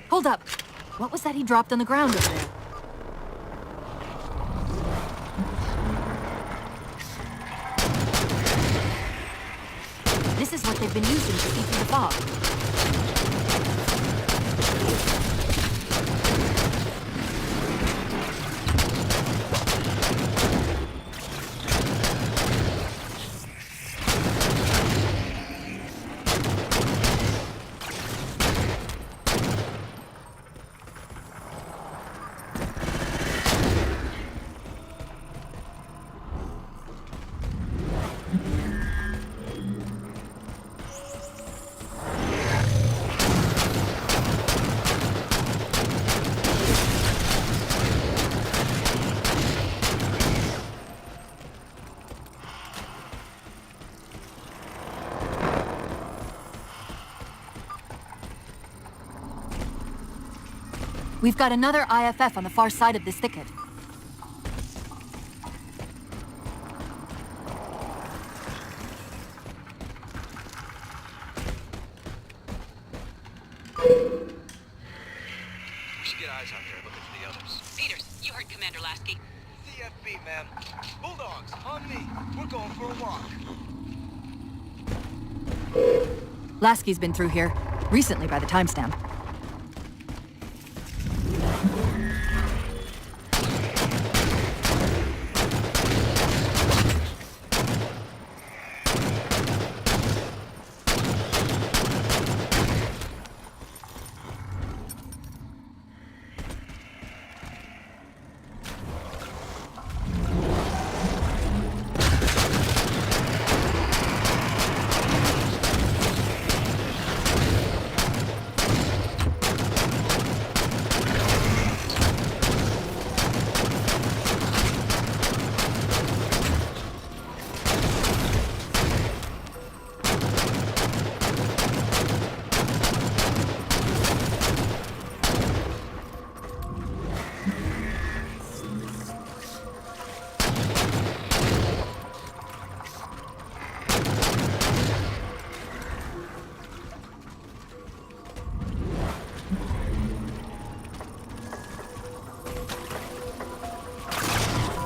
Hold up. What was that he dropped on the ground over there? This is what they've been using to see through the fog. We've got another IFF on the far side of this thicket. We should get eyes out there looking for the others. Peters, you heard Commander Lasky. CFB, man. Bulldogs, on me. We're going for a walk. Lasky's been through here, recently by the timestamp.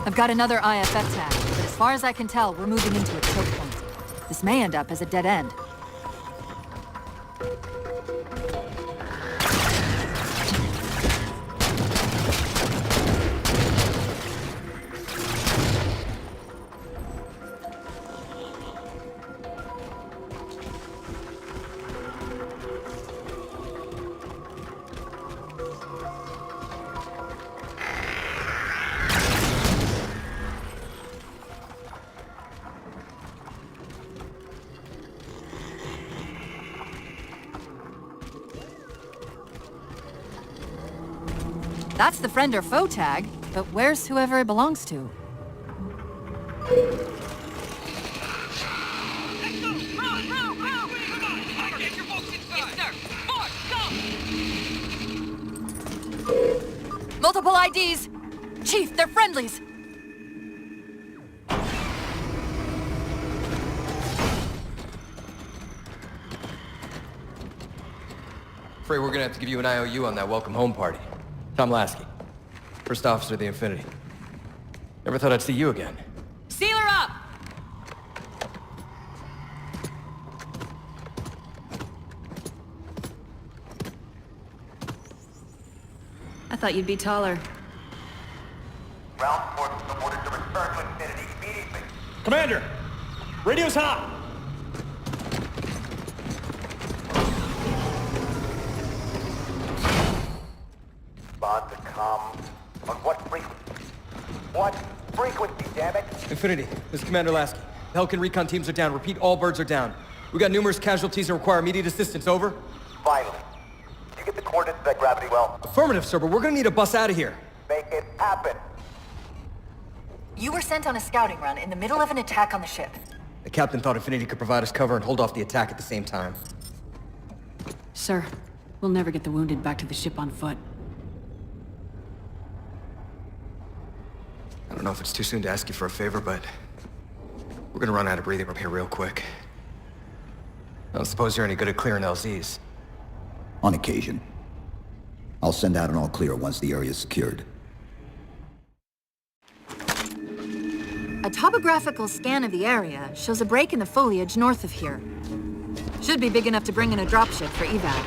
I've got another IFF tag, but as far as I can tell, we're moving into a choke point. This may end up as a dead end. That's the friend or foe tag, but where's whoever it belongs to? Multiple IDs! Chief, they're friendlies! Afraid we're gonna have to give you an IOU on that welcome home party. Tom Lasky, first officer of the Infinity. Never thought I'd see you again. Seal her up! I thought you'd be taller. Ground forces ordered to return to Infinity immediately. Commander! Radio's hot! Respond to come. On what frequency? What frequency, damn it? Infinity, this is Commander Lasky. The Helkin recon teams are down. Repeat, all birds are down. We got numerous casualties and require immediate assistance. Over. Finally. Did you get the coordinates of that gravity well? Affirmative, sir, but we're gonna need a bus out of here. Make it happen. You were sent on a scouting run in the middle of an attack on the ship. The captain thought Infinity could provide us cover and hold off the attack at the same time. Sir, we'll never get the wounded back to the ship on foot. I don't know if it's too soon to ask you for a favor, but we're gonna run out of breathing room here real quick. I don't suppose you're any good at clearing LZs. On occasion. I'll send out an all clear once the area's secured. A topographical scan of the area shows a break in the foliage north of here. Should be big enough to bring in a dropship for evac.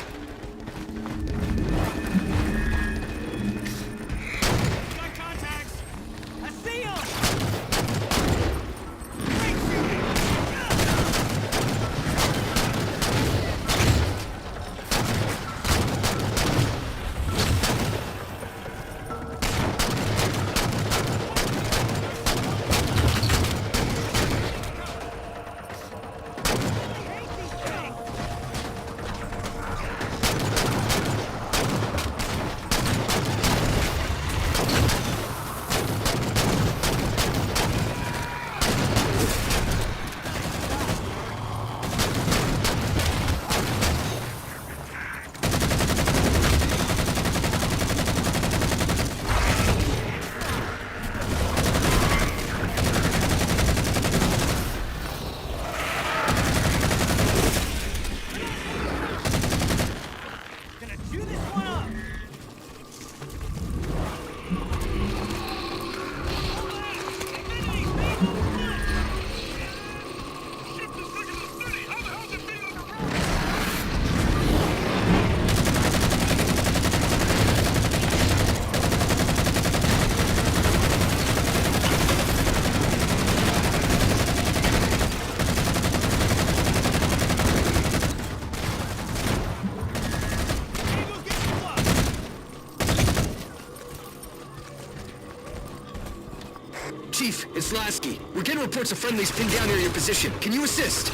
Chief, it's Lasky. We're getting reports of friendlies pinned down near your position. Can you assist?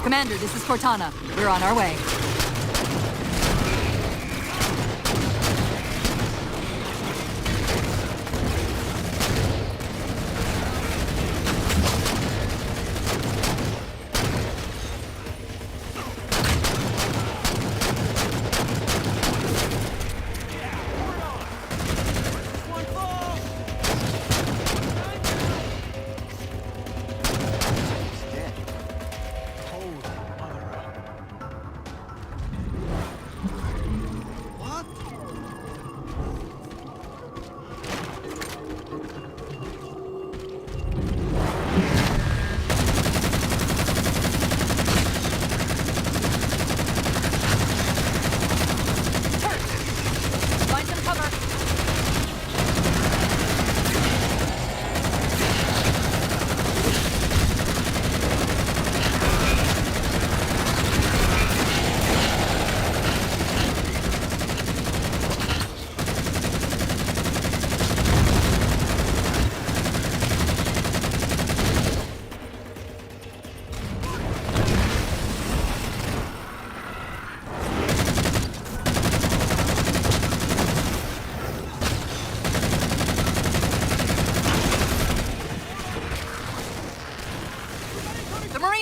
Commander, this is Cortana. We're on our way.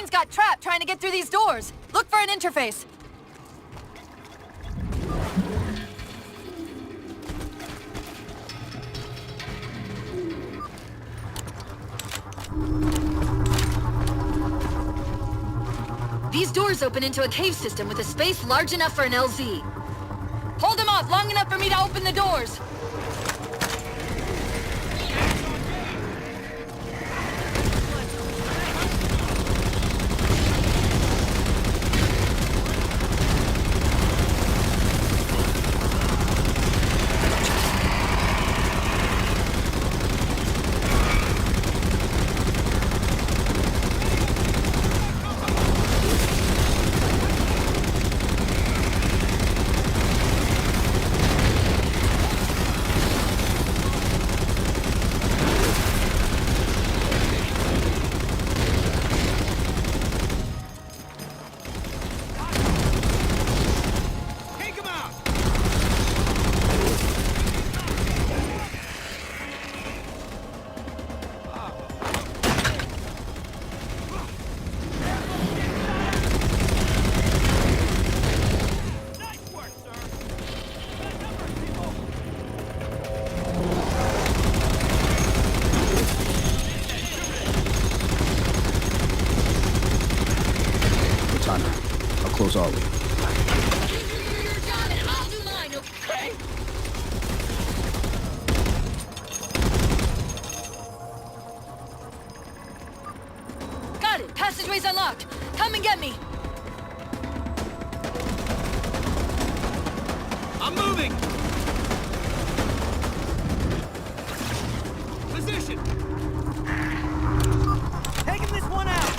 Got trapped trying to get through these doors. Look for an interface. These doors open into a cave system with a space large enough for an LZ. Hold them off long enough for me to open the doors. I'm moving! Position! Taking this one out!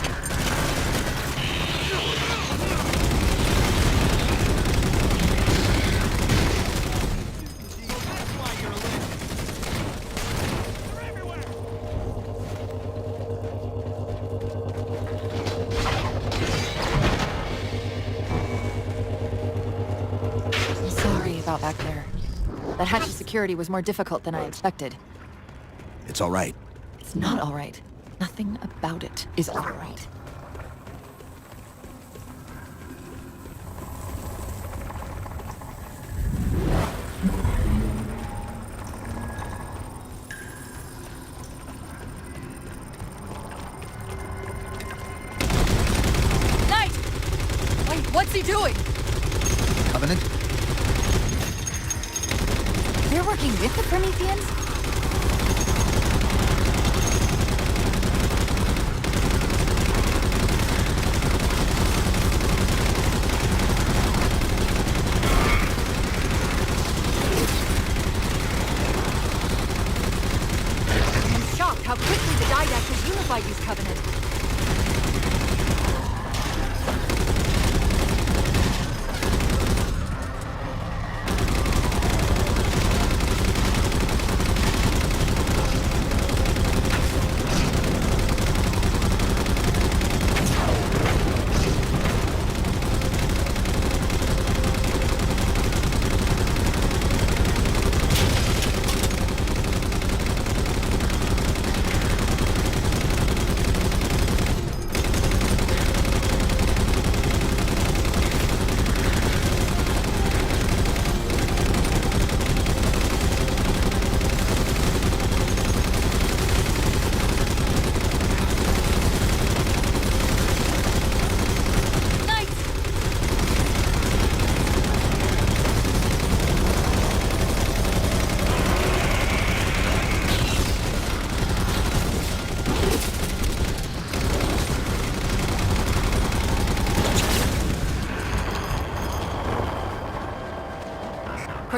About back there. That hatch of security was more difficult than I expected. It's all right. It's not all right. Nothing about it is all right. Knight! Wait, what's he doing? Covenant? They're working with the Prometheans? I'm shocked how quickly the Didact has unified these Covenant.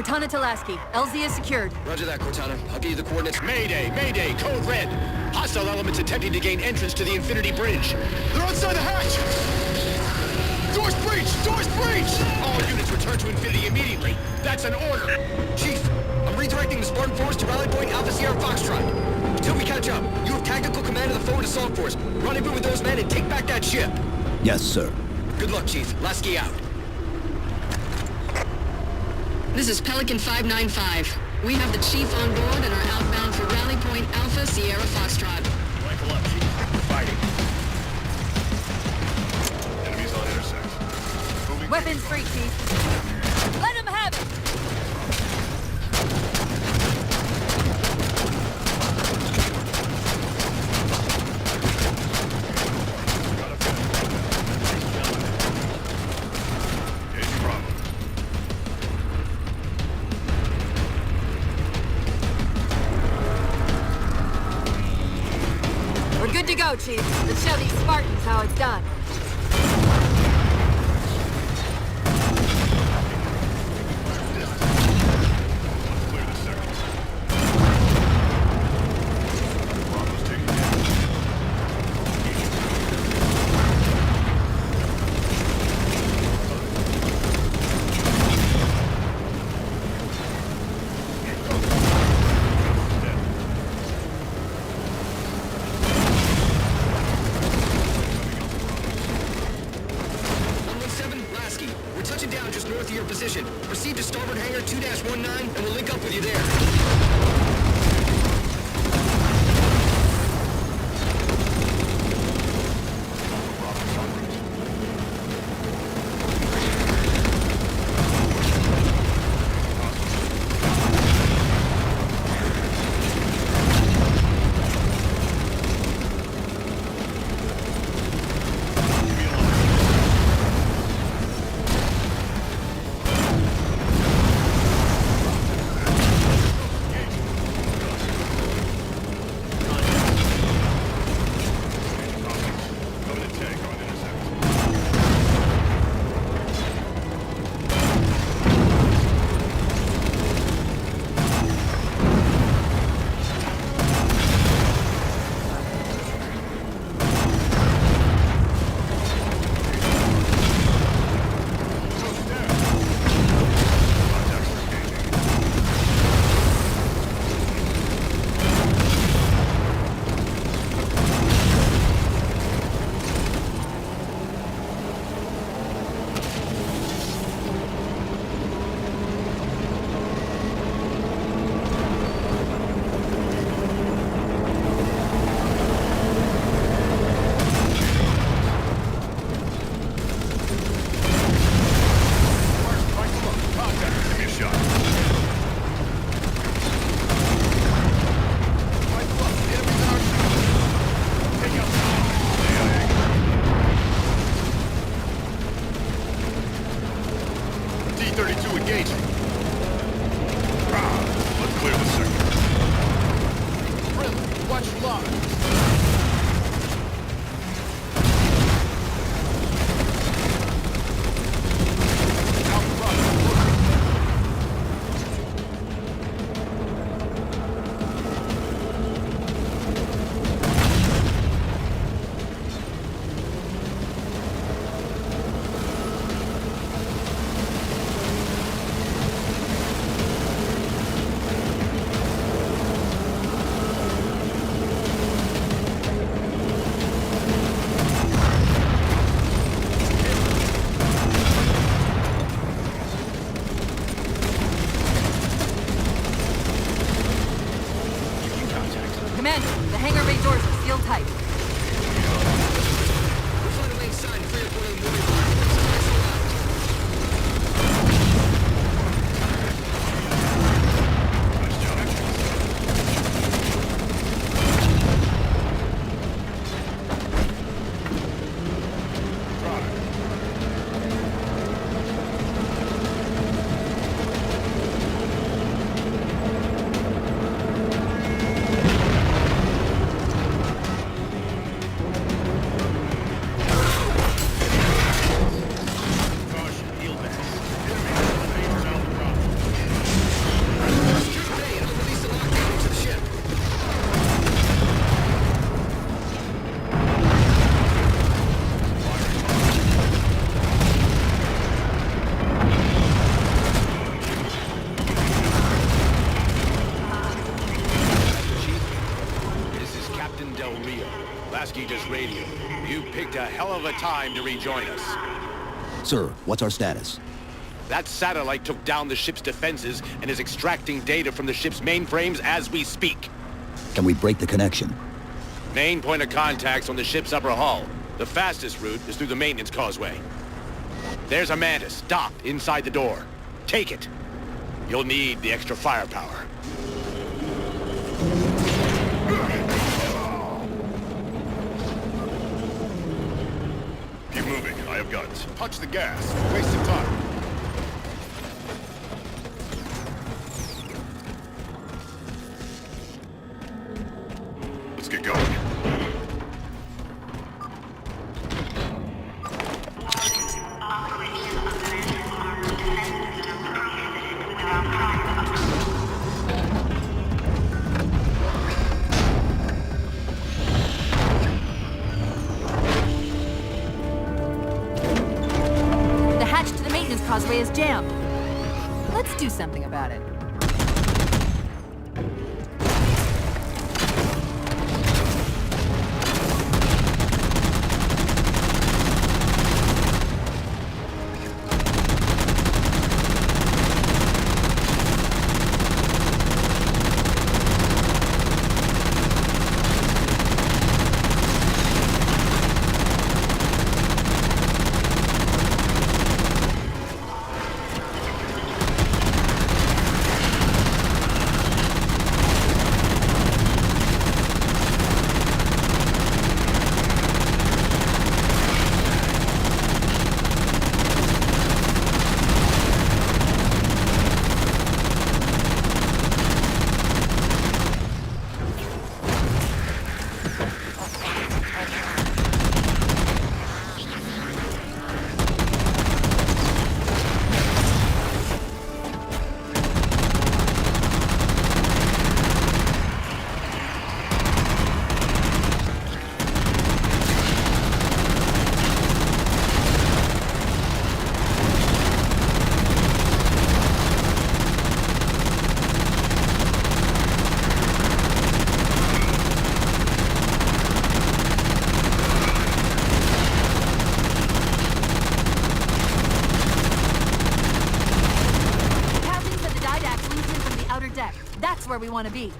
Cortana to Lasky. LZ is secured. Roger that, Cortana. I'll give you the coordinates. Mayday! Mayday! Code red! Hostile elements attempting to gain entrance to the Infinity Bridge. They're outside the hatch! Doors breached! Doors breached! All units return to Infinity immediately. That's an order. Chief, I'm redirecting the Spartan Force to Rally Point Alpha Sierra Foxtrot. Until we catch up, you have tactical command of the forward assault force. Rendezvous with those men and take back that ship. Yes, sir. Good luck, Chief. Lasky out. This is Pelican 595. We have the Chief on board and are outbound for Rally Point Alpha Sierra Foxtrot. Rifle up, Chief. We're fighting. Enemies on intersect. Moving. Weapons free, Chief. Let him have it! Good to go, Chief. Let's show these Spartans how it's done. Proceed to starboard hangar 2-19 and we'll link up with you there. P-32 engaging. Let's clear the sector. Friendly, watch your line. Commander, the hangar bay doors are sealed tight. We'll find a way inside and free up one of the moving parts. Radio. You picked a hell of a time to rejoin us. Sir, what's our status? That satellite took down the ship's defenses and is extracting data from the ship's mainframes as we speak. Can we break the connection? Main point of contact's on the ship's upper hull. The fastest route is through the maintenance causeway. There's a Mantis docked inside the door. Take it. You'll need the extra firepower. Keep moving. I have guns. Punch the gas. We're wasting time. Let's get going. Causeway is jammed. Let's do something about it. That's where we want to be.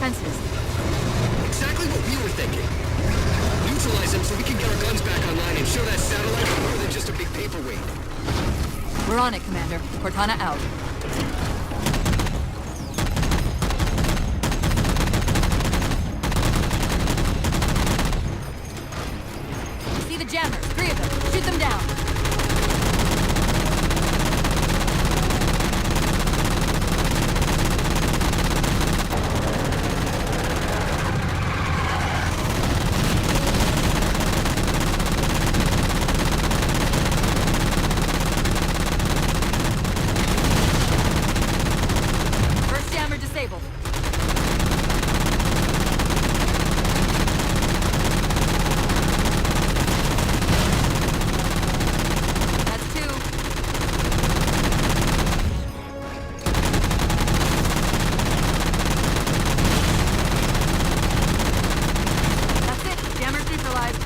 defenses. Exactly what we were thinking. Neutralize them so we can get our guns back online and show that satellite we're more than just a big paperweight. We're on it, Commander. Cortana out. See the jammers. 3 of them. Shoot them down. First jammer disabled. That's 2. That's it. Jammers neutralized.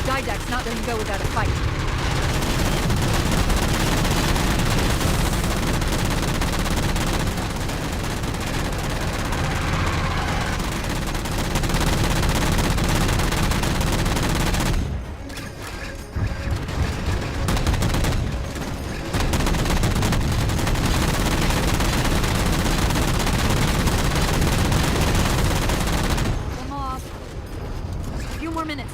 Didact's not letting go without a fight. One off. A few more minutes.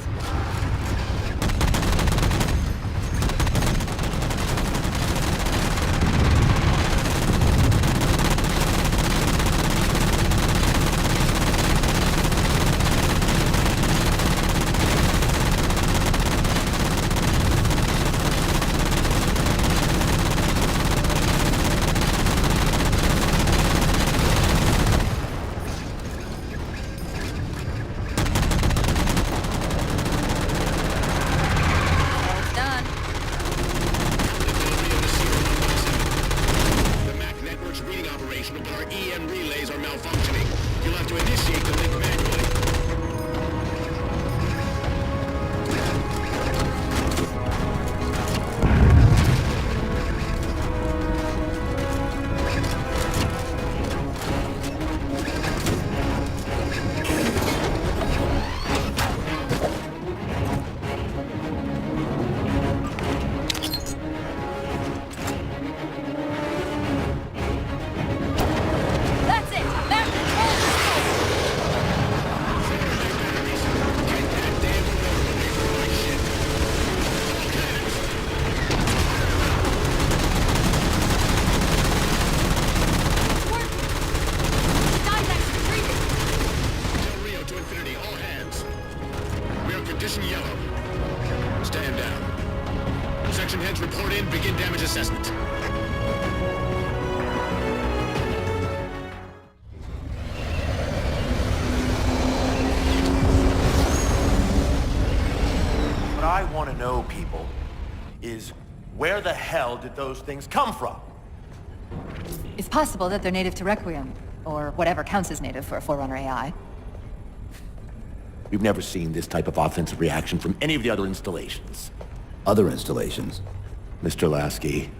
Almost done. The Mac network's reading operational, but our EM relays are malfunctioning. You'll have to initiate the link manually. That's it! Back control! It's working! Didact's retreating! Del Rio to infinity, all hands. We are condition yellow. Stand down. Section heads report in, begin damage assessment. What I want to know, people, is where the hell did those things come from? It's possible that they're native to Requiem, or whatever counts as native for a Forerunner AI. We've never seen this type of offensive reaction from any of the other installations. Other installations? Mr. Lasky,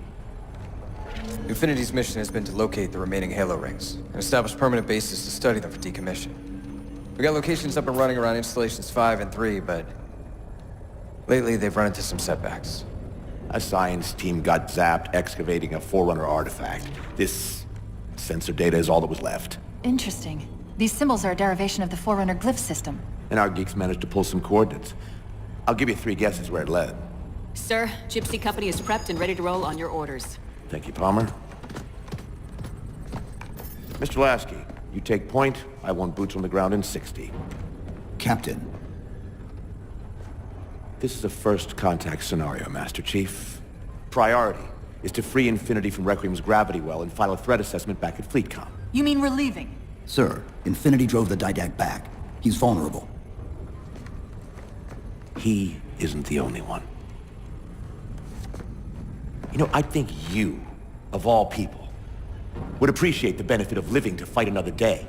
Infinity's mission has been to locate the remaining Halo rings and establish permanent bases to study them for decommission. We got locations up and running around installations 5 and 3, but lately they've run into some setbacks. a science team got zapped excavating a Forerunner artifact. This sensor data is all that was left. Interesting. These symbols are a derivation of the Forerunner glyph system. And our geeks managed to pull some coordinates. I'll give you 3 guesses where it led. Sir, Gypsy Company is prepped and ready to roll on your orders. Thank you, Palmer. Mr. Lasky, you take point. I want boots on the ground in 60. Captain. This is a first contact scenario, Master Chief. Priority is to free Infinity from Requiem's gravity well and file a threat assessment back at FleetCom. You mean we're leaving? Sir, Infinity drove the Didact back. He's vulnerable. He isn't the only one. You know, I think you, of all people, would appreciate the benefit of living to fight another day.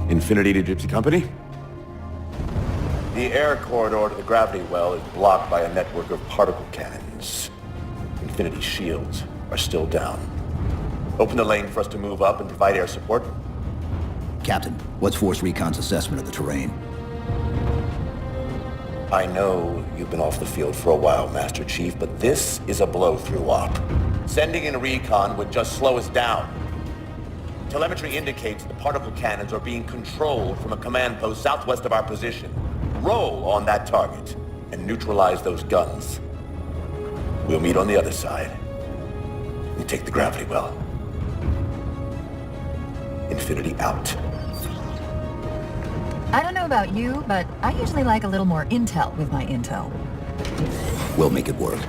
Infinity to Gypsy Company? The air corridor to the gravity well is blocked by a network of particle cannons. Infinity's shields are still down. Open the lane for us to move up and provide air support. Captain, what's Force Recon's assessment of the terrain? I know you've been off the field for a while, Master Chief, but this is a blow-through op. Sending in recon would just slow us down. Telemetry indicates the particle cannons are being controlled from a command post southwest of our position. Roll on that target and neutralize those guns. We'll meet on the other side and take the gravity well. Infinity out. I don't know about you, but I usually like a little more intel with my intel. We'll make it work.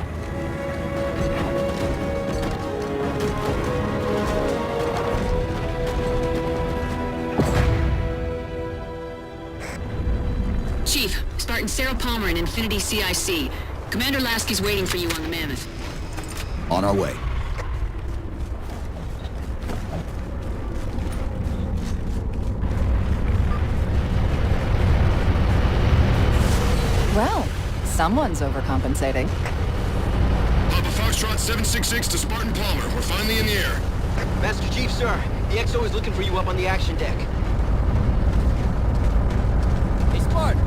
Chief, Spartan Sarah Palmer in Infinity CIC. Commander Lasky's waiting for you on the Mammoth. On our way. Well, someone's overcompensating. Papa Foxtrot 766 to Spartan Palmer. We're finally in the air. Master Chief, sir. The XO is looking for you up on the action deck. Hey, Spartan!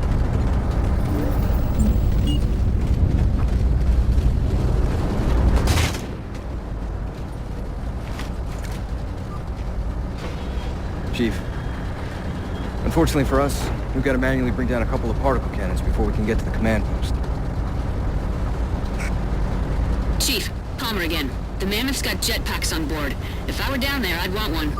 Chief, unfortunately for us, we've got to manually bring down a couple of particle cannons before we can get to the command post. Chief, Palmer again. The Mammoth's got jetpacks on board. If I were down there, I'd want one.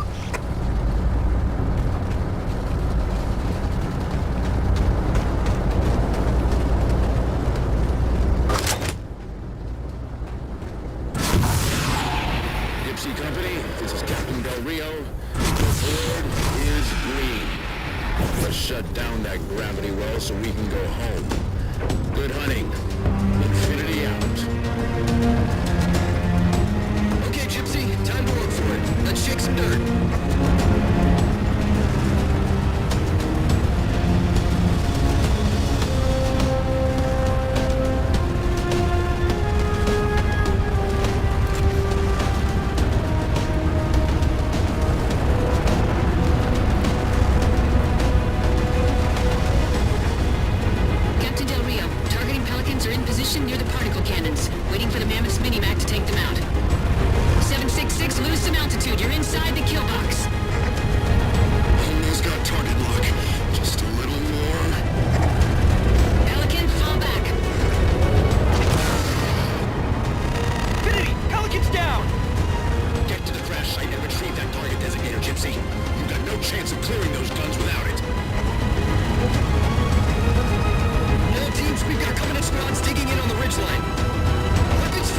Gypsy Company, this is Captain Del Rio. The board is green. Let's shut down that gravity well so we can go home. Good hunting. Infinity out. Okay, Gypsy, time to work for it. Let's shake some dirt. Captain Del Rio, targeting Pelicans are in position near the particle cannons, waiting for the Mammoth's mini-mac to take them out. 766, lose some altitude. You're inside the kill box. Almost got target lock. Just a little more. Pelican, fall back. Infinity, Pelican's down! Get to the crash site and retrieve that target designator, Gypsy. You've got no chance of clearing those guns without it. All teams, we've got Covenant squads digging in on the ridgeline. Weapons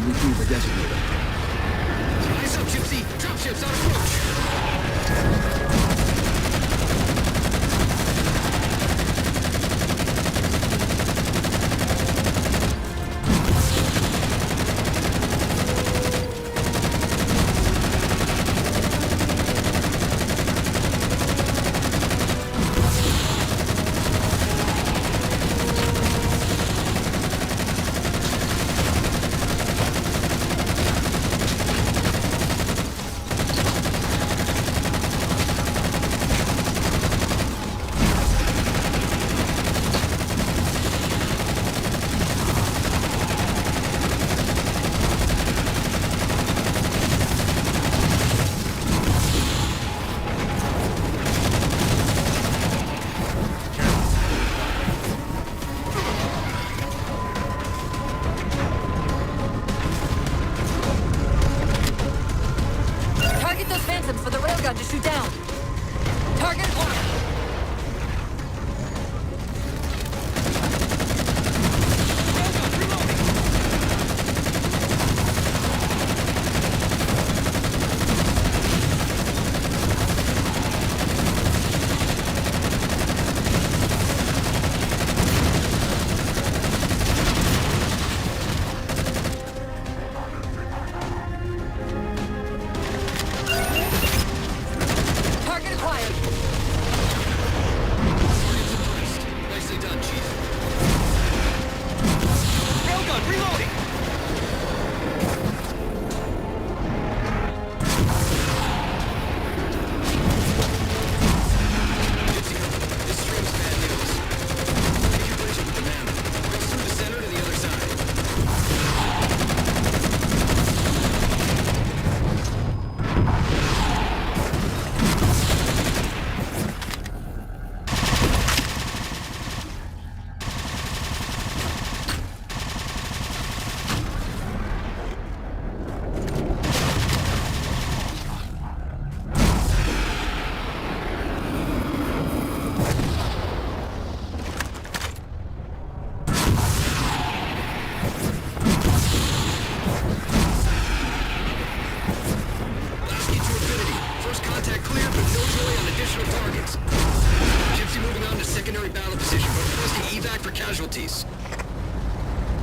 retrieve the designator. Eyes up, Gypsy! Dropships on approach! For the railgun to shoot down. Target acquired.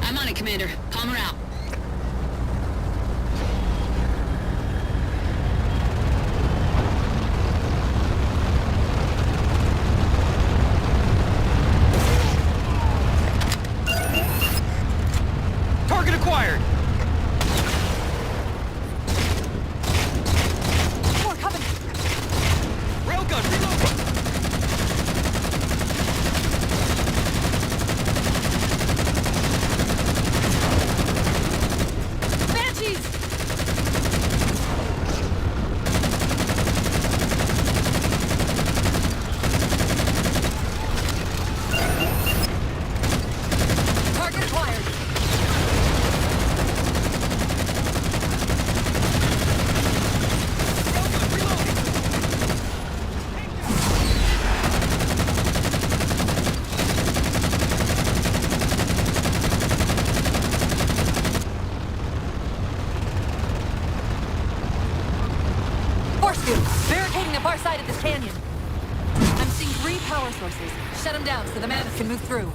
I'm on it, Commander. Palmer out. Target acquired! More coming! Railgun, reload! Barricading the far side of this canyon. I'm seeing 3 power sources. Shut them down so the mammoth can move through.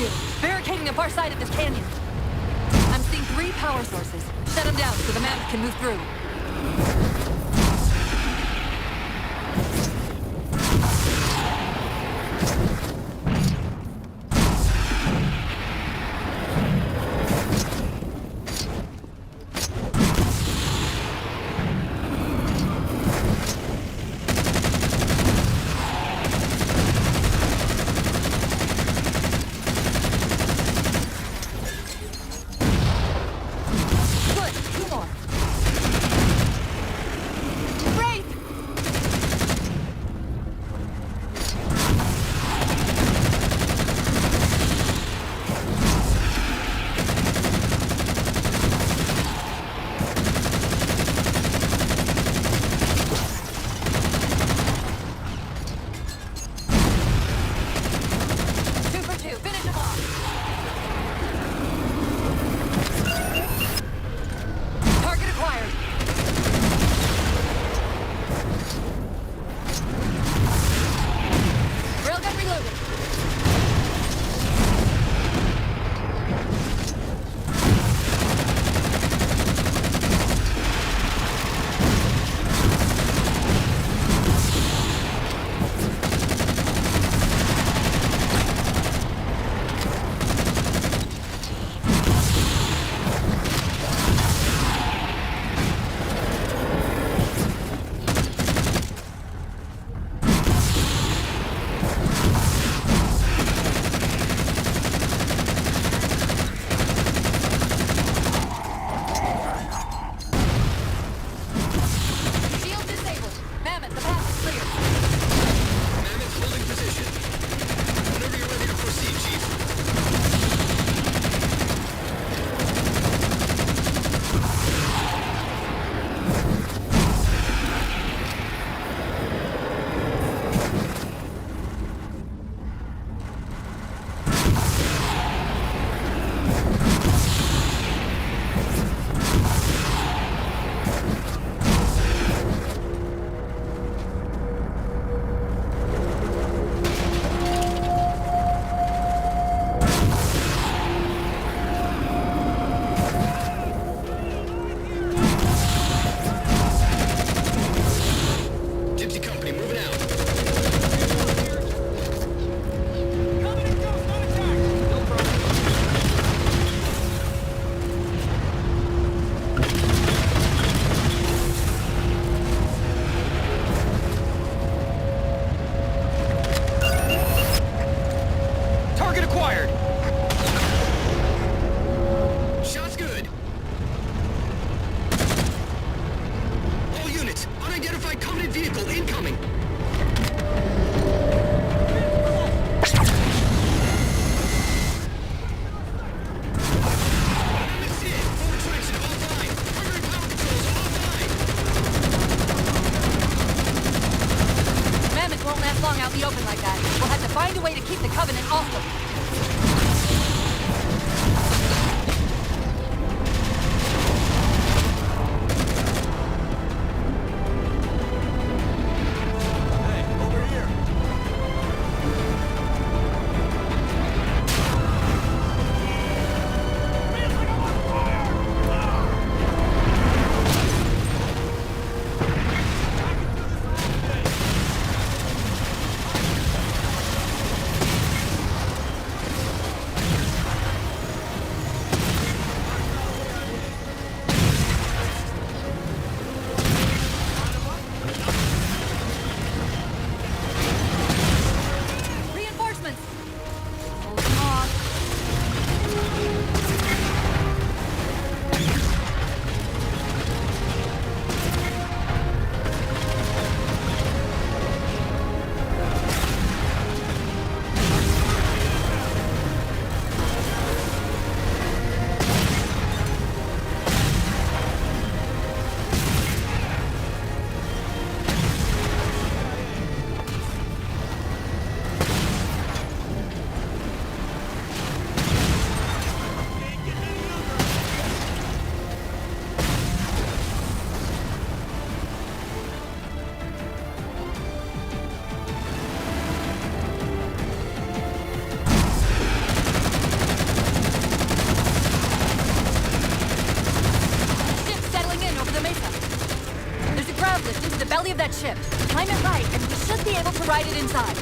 shield, barricading the far side of this canyon. I'm seeing 3 power sources. Set them down so the mammoth can move through. ship. Time it right, and we should be able to ride it inside.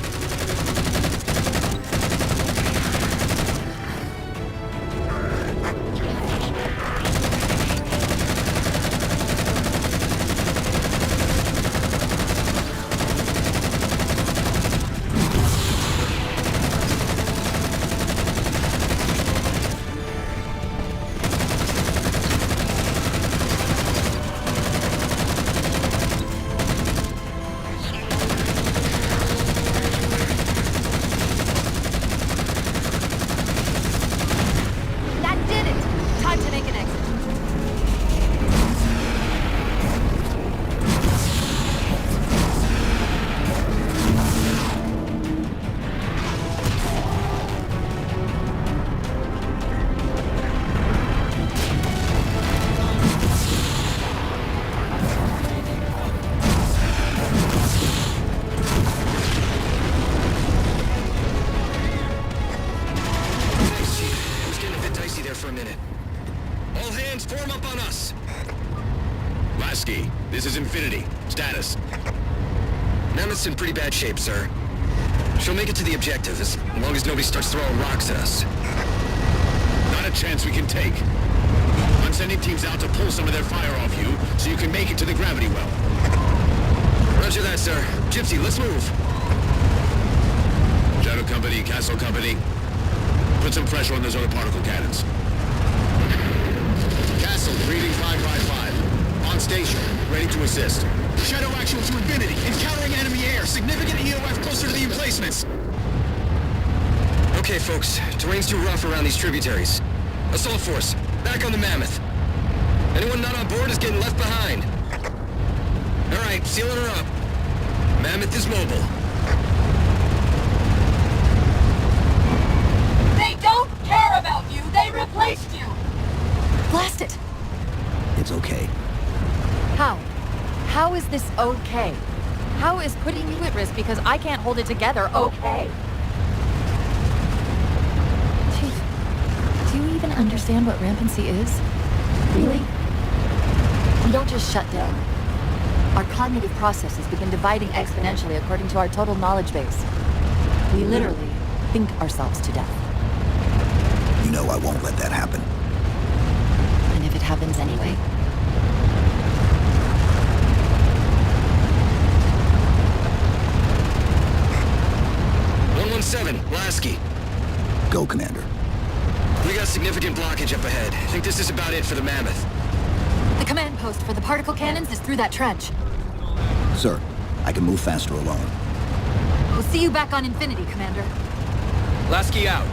This is Infinity. Status. Mammoth's in pretty bad shape, sir. She'll make it to the objective as long as nobody starts throwing rocks at us. Not a chance we can take. I'm sending teams out to pull some of their fire off you so you can make it to the gravity well. Roger that, sir. Gypsy, let's move. Shadow Company, Castle Company. Put some pressure on those other particle cannons. Castle, reading 555. On station, ready to assist. Shadow actual to Infinity. Encountering enemy air. Significant EOF closer to the emplacements. Okay, folks. Terrain's too rough around these tributaries. Assault force, back on the Mammoth. Anyone not on board is getting left behind. All right, sealing her up. Mammoth is mobile. They don't care about you! They replaced you! Blast it! It's okay. How? How is this okay? How is putting you at risk because I can't hold it together okay? Chief, do you even understand what rampancy is? Really? We don't just shut down. Our cognitive processes begin dividing exponentially according to our total knowledge base. We literally think ourselves to death. You know I won't let that happen. And if it happens anyway? 117, Lasky. Go, Commander. We got significant blockage up ahead. I think this is about it for the Mammoth. The command post for the particle cannons is through that trench. Sir, I can move faster alone. We'll see you back on Infinity, Commander. Lasky out.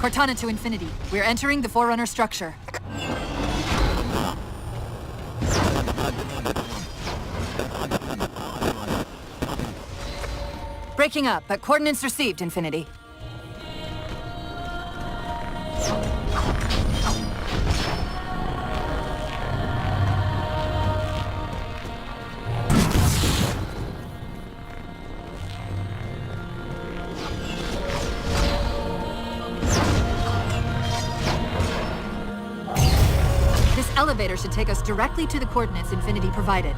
Cortana to infinity. We're entering the Forerunner structure. Breaking up, but coordinates received, Infinity. This elevator should take us directly to the coordinates Infinity provided.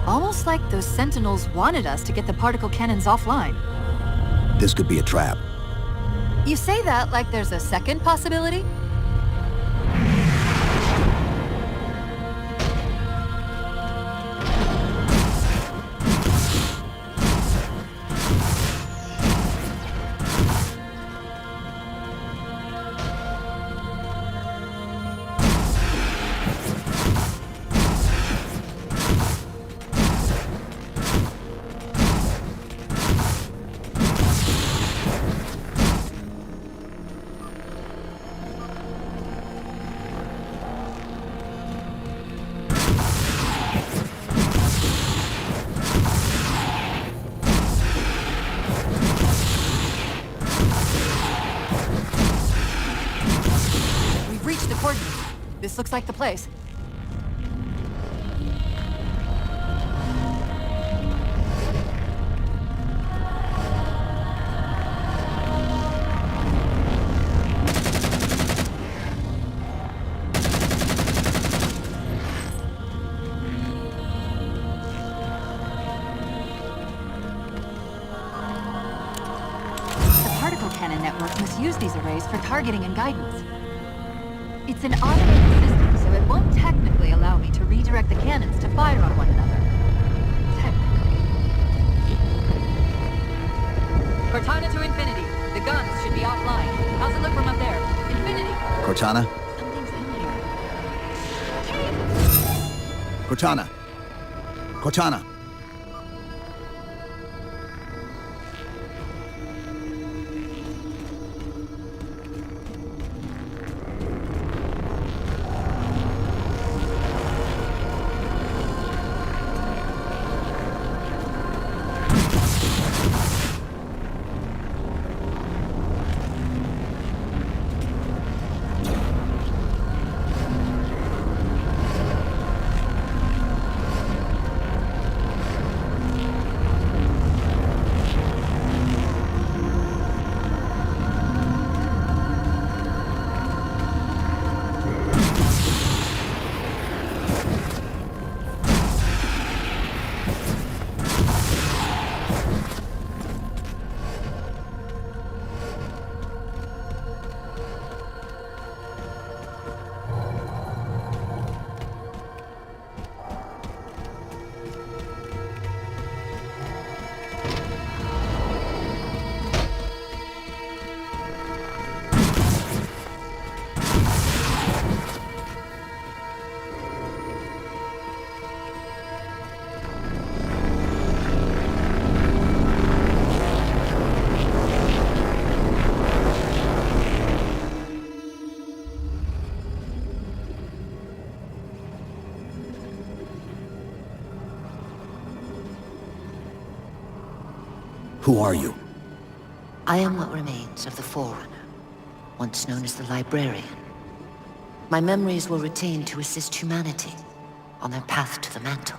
Almost like those Sentinels wanted us to get the particle cannons offline. This could be a trap. You say that like there's a second possibility? This looks like the place. The particle cannon network must use these arrays for targeting and guidance. It's an automated system, so it won't technically allow me to redirect the cannons to fire on one another. Technically. Cortana to infinity. The guns should be offline. How's it look from up there? Infinity. Cortana? Something's in here. Cortana! Cortana! Who are you? I am what remains of the Forerunner, once known as the Librarian. My memories were retained to assist humanity on their path to the mantle.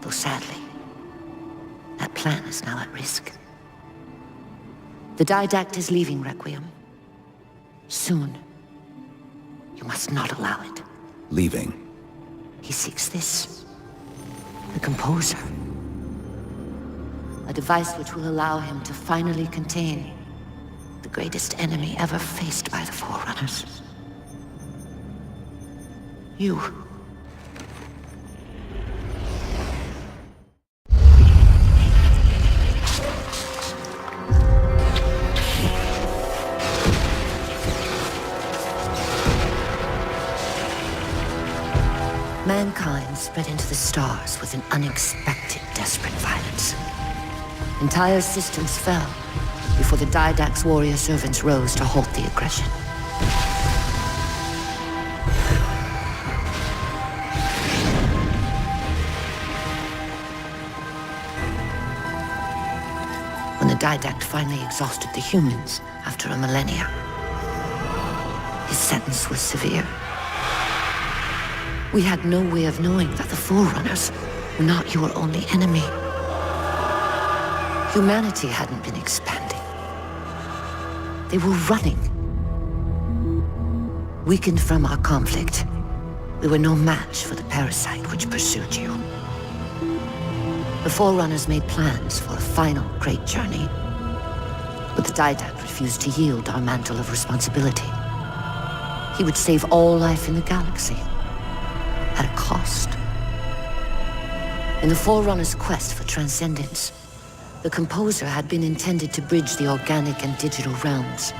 Though sadly, that plan is now at risk. The Didact is leaving Requiem. Soon. You must not allow it. Leaving? He seeks this. The Composer. A device which will allow him to finally contain the greatest enemy ever faced by the Forerunners. You. Mankind spread into the stars with an unexpected, desperate violence. Entire systems fell, before the Didact's warrior servants rose to halt the aggression. When the Didact finally exhausted the humans after a millennia, his sentence was severe. We had no way of knowing that the Forerunners were not your only enemy. Humanity hadn't been expanding. They were running. Weakened from our conflict, we were no match for the parasite which pursued you. The Forerunners made plans for a final great journey, but the Didact refused to yield our mantle of responsibility. He would save all life in the galaxy, at a cost. In the Forerunners' quest for transcendence, the composer had been intended to bridge the organic and digital realms.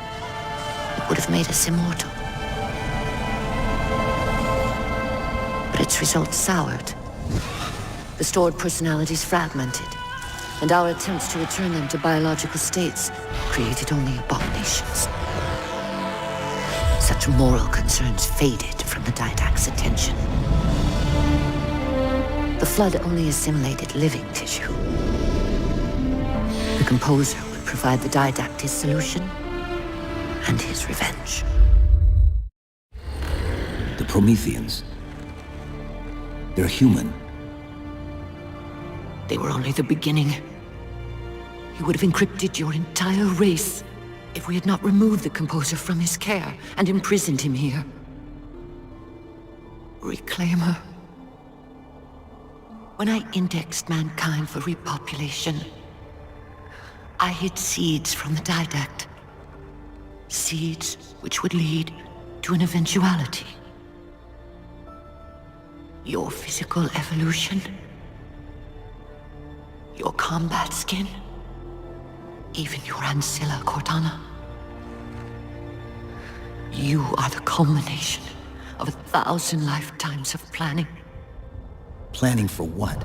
It would have made us immortal. But its results soured. The stored personalities fragmented, and our attempts to return them to biological states created only abominations. Such moral concerns faded from the Didact's attention. The Flood only assimilated living tissue. The composer would provide the Didact his solution and his revenge. The Prometheans. They're human. They were only the beginning. He would have encrypted your entire race if we had not removed the composer from his care and imprisoned him here. Reclaimer. When I indexed mankind for repopulation, I hid seeds from the Didact. Seeds which would lead to an eventuality. Your physical evolution, your combat skin, even your Ancak Cortana'nın. You are the culmination of 1,000 lifetimes of planning. Planning for what?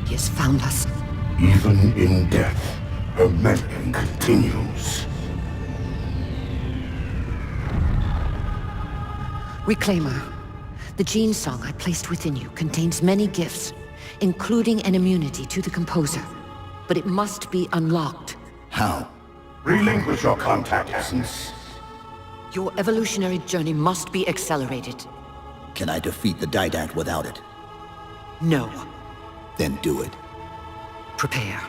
He has found us. Even in death, her meddling continues. Reclaimer, the gene song I placed within you contains many gifts, including an immunity to the composer. But it must be unlocked. How? Relinquish your contact essence. Your evolutionary journey must be accelerated. Can I defeat the Didact without it? No. Then do it. Prepare.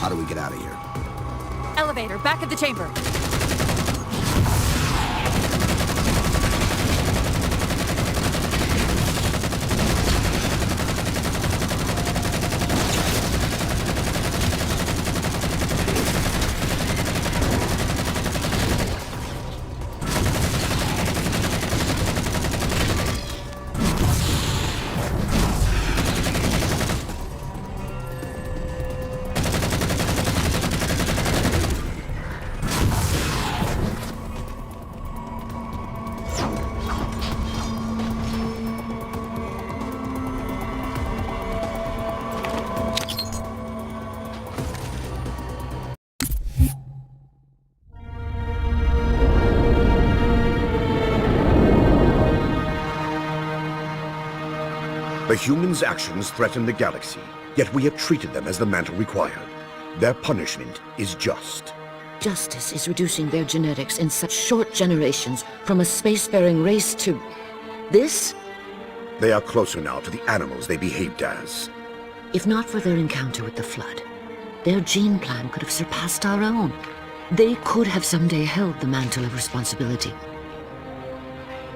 How do we get out of here? Elevator, back at the chamber. The humans' actions threaten the galaxy, yet we have treated them as the mantle required. Their punishment is just. Justice is reducing their genetics in such short generations from a spacefaring race to... this? They are closer now to the animals they behaved as. If not for their encounter with the Flood, their gene plan could have surpassed our own. They could have someday held the mantle of responsibility.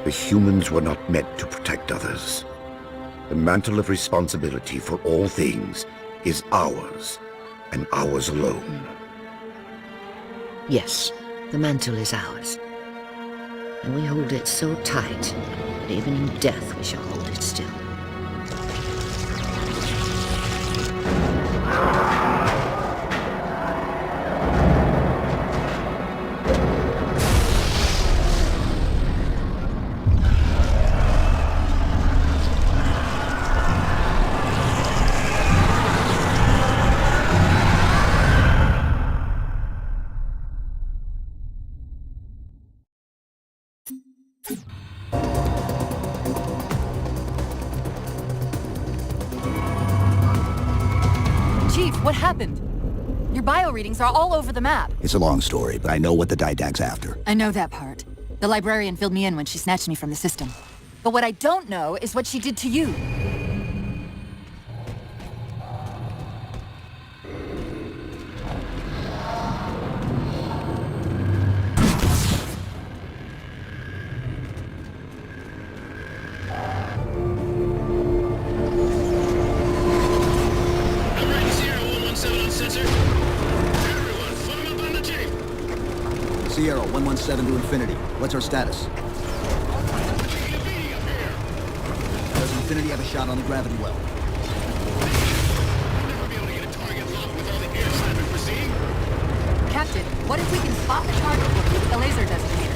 The humans were not meant to protect others. The mantle of responsibility for all things is ours, and ours alone. Yes, the mantle is ours. And we hold it so tight that even in death we shall hold it still. Chief, what happened? Your bio readings are all over the map. It's a long story, but I know what the Didact's after. I know that part. The librarian filled me in when she snatched me from the system. But what I don't know is what she did to you. Sierra 117 to Infinity. What's our status? Does Infinity have a shot on the gravity well? Captain, what if we can spot the target with the laser designator?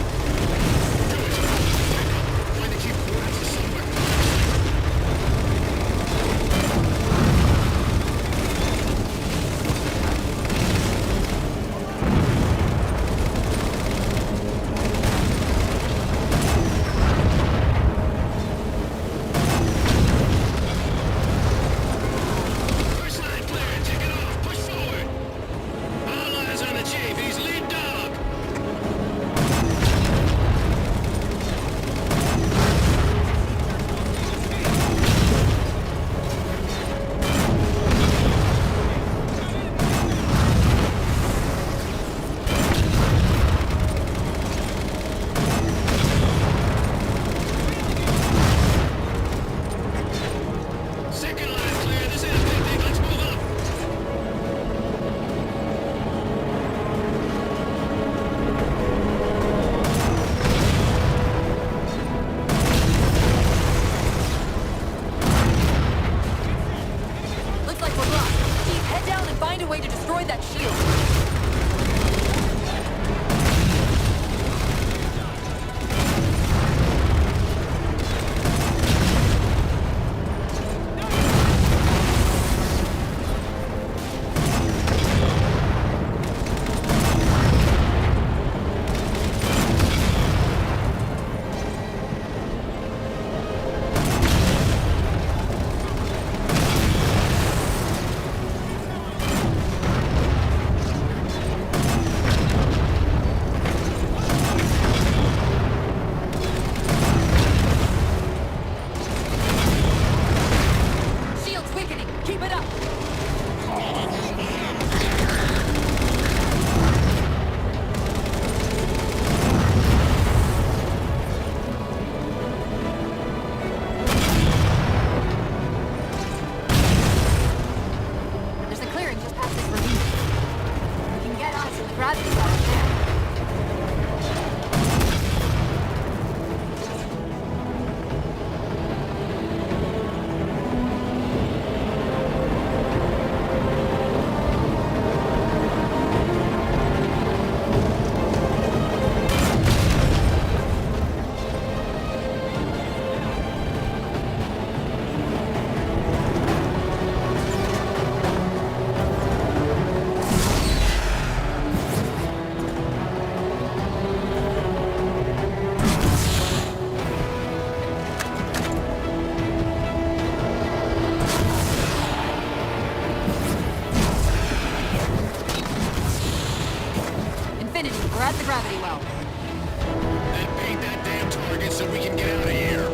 We're at the gravity well. Then paint that damn target so we can get out of here.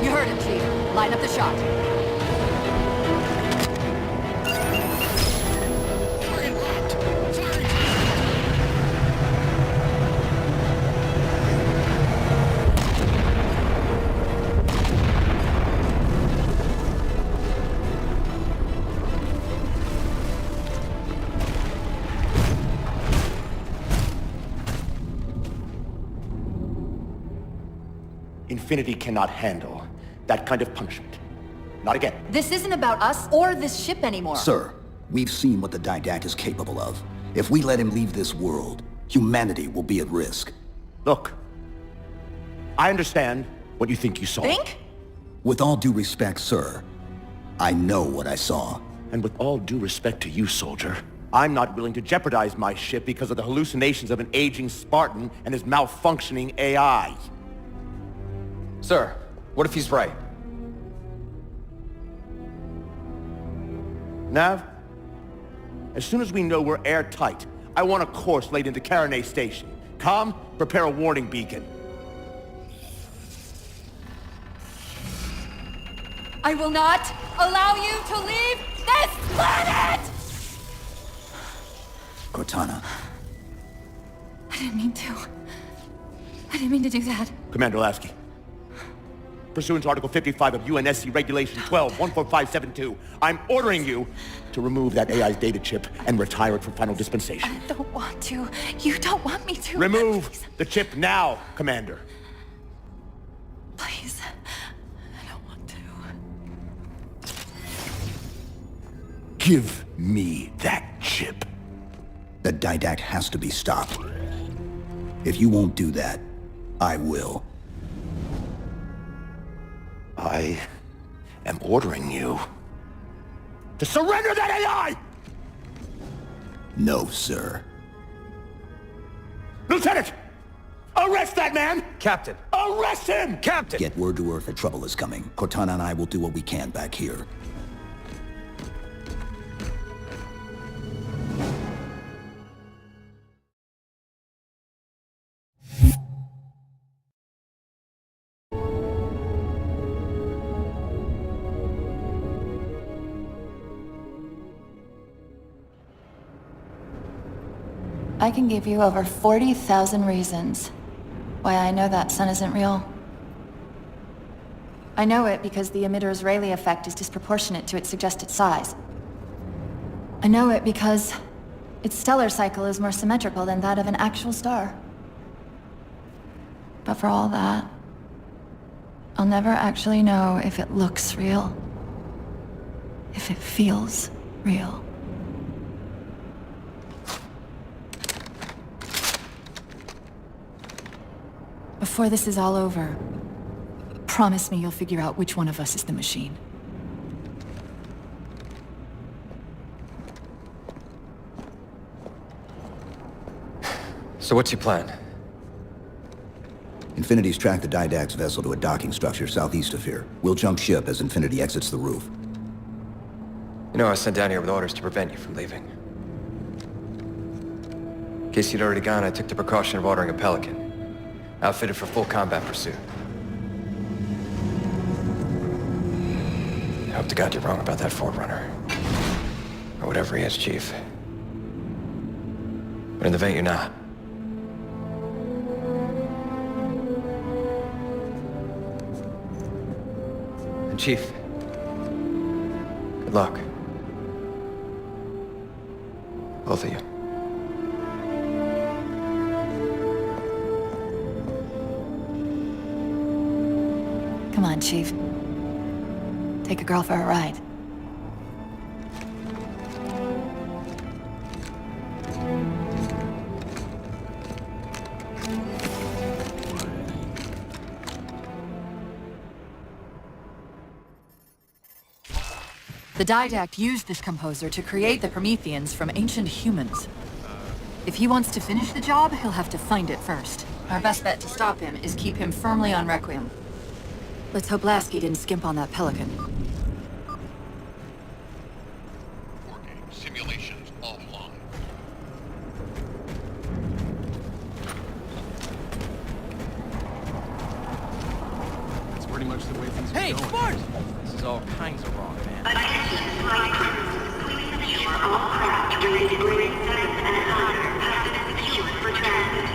You heard him, Chief. Line up the shot. Target locked. Firing. Infinity cannot handle that kind of punishment. Not again. This isn't about us or this ship anymore. Sir, we've seen what the Didact is capable of. If we let him leave this world, humanity will be at risk. Look, I understand what you think you saw. Think? With all due respect, sir, I know what I saw. And with all due respect to you, soldier, I'm not willing to jeopardize my ship because of the hallucinations of an aging Spartan and his malfunctioning AI. Sir, what if he's right? Nav, as soon as we know we're airtight, I want a course laid into Caranay Station. Com, prepare a warning beacon. I will not allow you to leave this planet! Cortana. I didn't mean to. I didn't mean to do that. Commander Lasky, pursuant to Article 55 of UNSC Regulation 12-14572, I'm ordering you to remove that AI's data chip and retire it for final dispensation. I don't want to. You don't want me to. Remove the chip now, Commander. Please. I don't want to. Give me that chip. The Didact has to be stopped. If you won't do that, I will. I am ordering you to surrender that AI! No, sir. Lieutenant! Arrest that man! Captain! Arrest him! Captain! Get word to Earth that trouble is coming. Cortana and I will do what we can back here. I can give you over 40,000 reasons why I know that sun isn't real. I know it because the emitter's Rayleigh effect is disproportionate to its suggested size. I know it because its stellar cycle is more symmetrical than that of an actual star. But for all that, I'll never actually know if it looks real, if it feels real. Before this is all over, promise me you'll figure out which one of us is the machine. So what's your plan? Infinity's tracked the Didact's vessel to a docking structure southeast of here. We'll jump ship as Infinity exits the roof. You know, I was sent down here with orders to prevent you from leaving. In case you'd already gone, I took the precaution of ordering a Pelican. Outfitted for full combat pursuit. I hope to God you're wrong about that Forerunner. Or whatever he is, Chief. But in the event you're not. And Chief, good luck. Both of you. Come on, Chief. Take a girl for a ride. The Didact used this composer to create the Prometheans from ancient humans. If he wants to finish the job, he'll have to find it first. Our best bet to stop him is keep him firmly on Requiem. Let's hope Lasky didn't skimp on that Pelican. Simulations offline. That's pretty much the way things are going. Hey, Smart! This is all kinds of wrong, man. Attention, flight crews. Please ensure all craft rated grade 7 and higher have been secured for transit.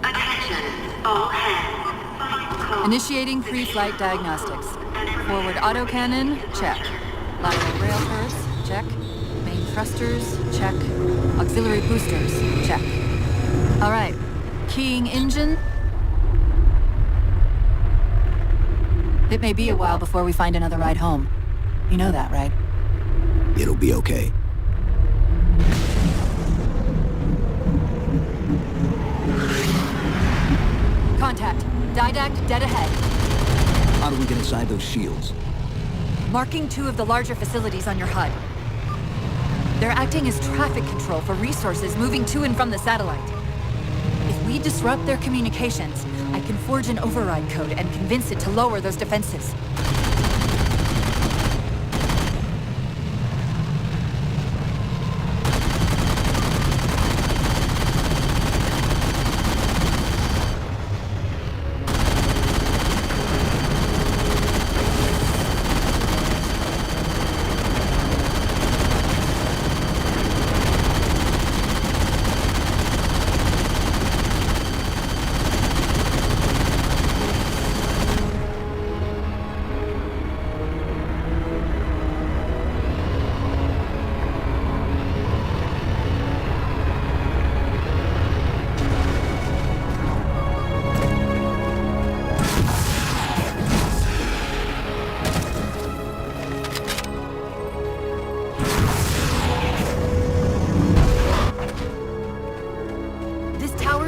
Attention, all hands. Initiating pre-flight diagnostics. Forward autocannon, check. Lateral rail curves, check. Main thrusters, check. Auxiliary boosters, check. All right. Keying engine. It may be a while before we find another ride home. You know that, right? It'll be okay. Contact. Didact dead ahead. How do we get inside those shields? Marking 2 of the larger facilities on your HUD. They're acting as traffic control for resources moving to and from the satellite. If we disrupt their communications, I can forge an override code and convince it to lower those defenses.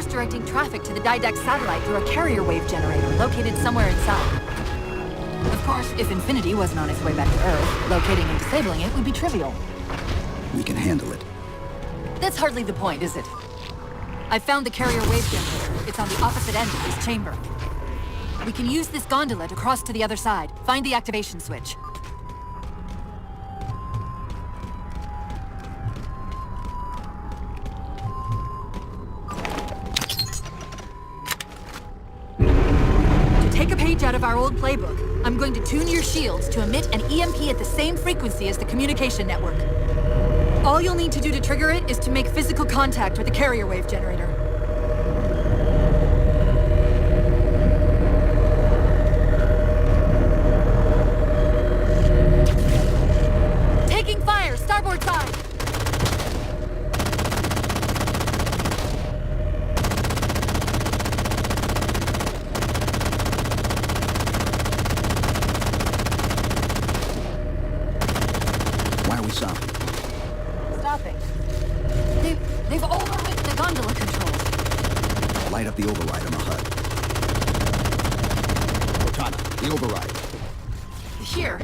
Directing traffic to the Didact satellite through a carrier wave generator located somewhere inside. Of course, if Infinity wasn't on its way back to Earth, locating and disabling it would be trivial. We can handle it. That's hardly the point, is it? I found the carrier wave generator. It's on the opposite end of this chamber. We can use this gondola to cross to the other side. Find the activation switch. Take a page out of our old playbook. I'm going to tune your shields to emit an EMP at the same frequency as the communication network. All you'll need to do to trigger it is to make physical contact with the carrier wave generator. Taking fire, starboard side! Stopping. They've overridden the gondola controls. Light up the override on the HUD. Cortana, the override. Here.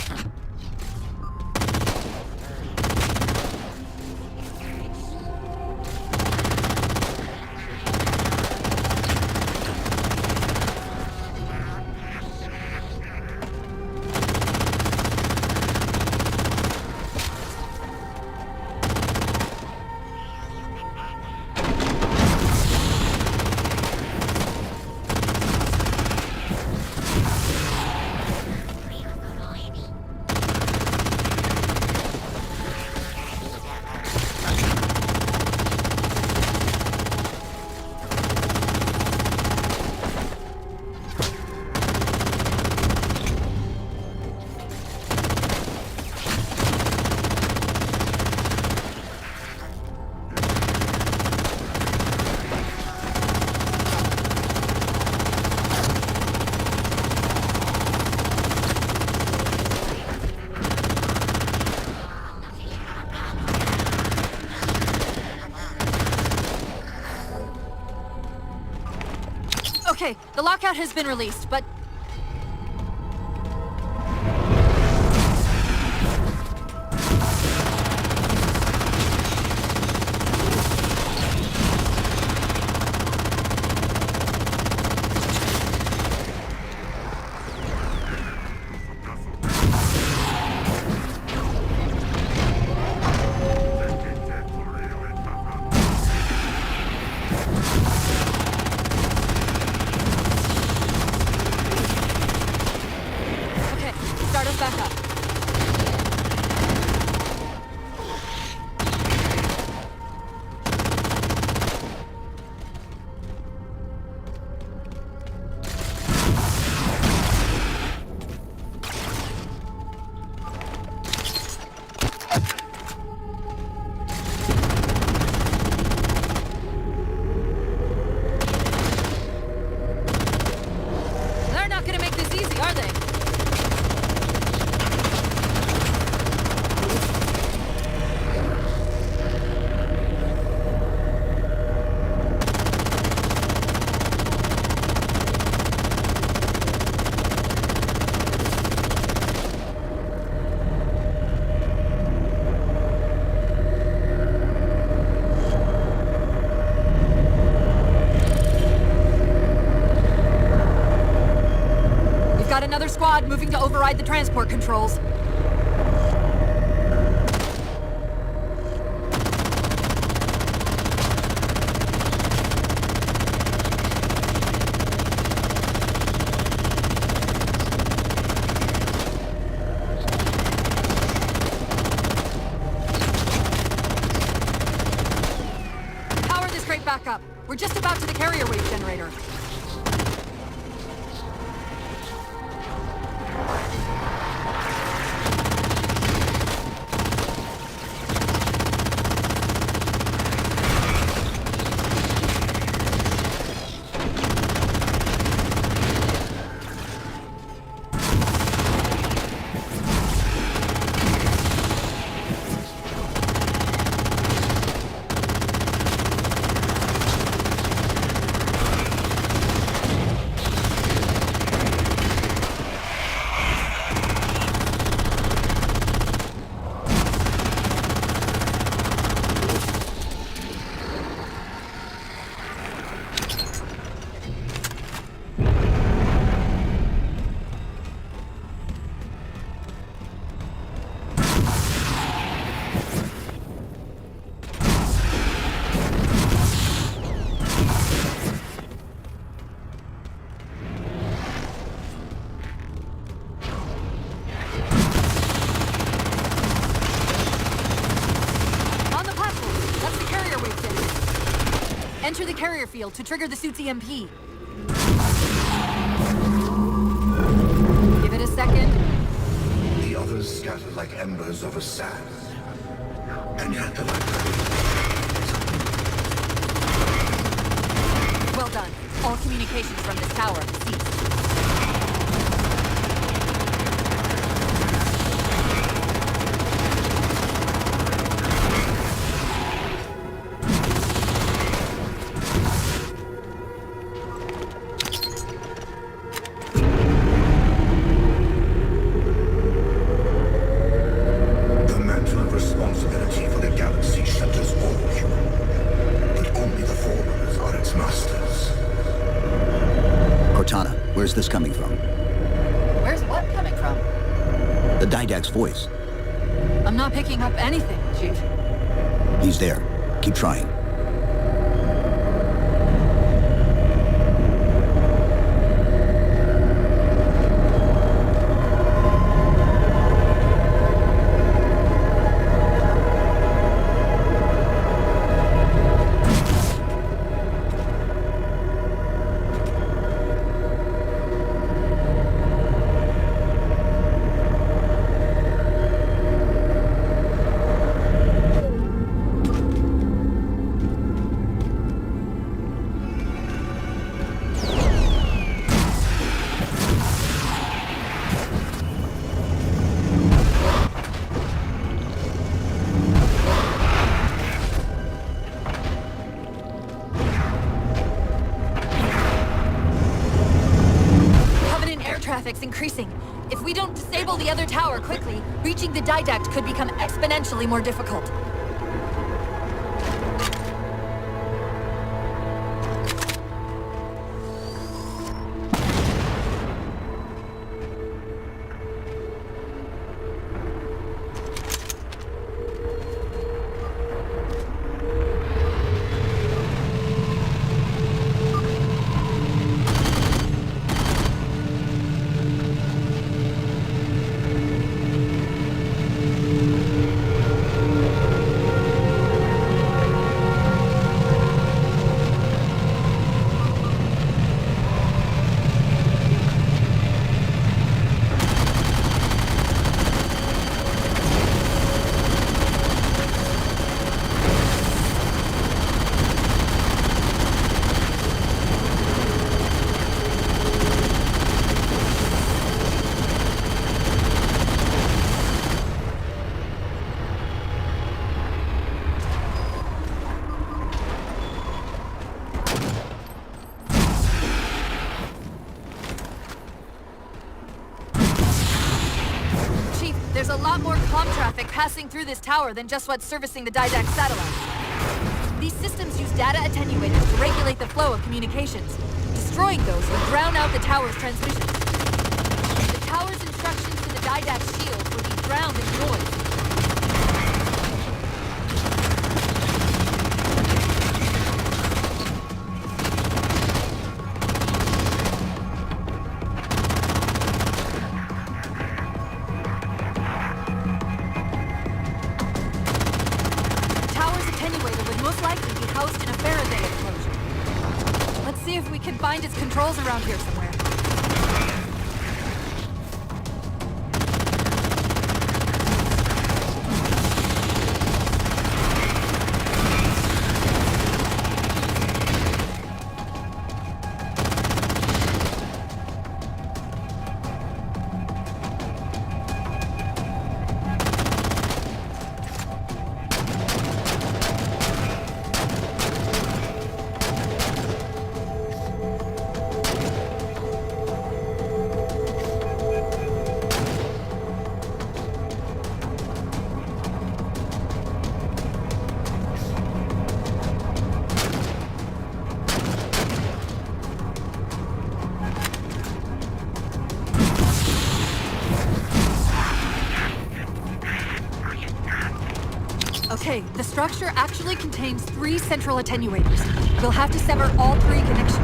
Okay, the lockout has been released, but... another squad moving to override the transport controls. Power this crate back up. We're just about to the carrier wave generator. Enter the carrier field to trigger the suit's EMP. Give it a second. The others scattered like embers over sand. And yet the library... Well done. All communications from this tower have ceased. Where's this coming from? Where's what coming from? The Didact's voice. I'm not picking up anything, Chief. He's there. Keep trying. Increasing. If we don't disable the other tower quickly, reaching the Didact could become exponentially more difficult. There's a lot more comm traffic passing through this tower than just what's servicing the Didact satellite. These systems use data attenuators to regulate the flow of communications. Destroying those would drown out the tower's transmissions. Didact's shields would be drowned in noise. The tower's attenuator would most likely be housed in a Faraday enclosure. Let's see if we can find its controls around here somewhere. Okay, the structure actually contains 3 central attenuators. We'll have to sever all 3 connections.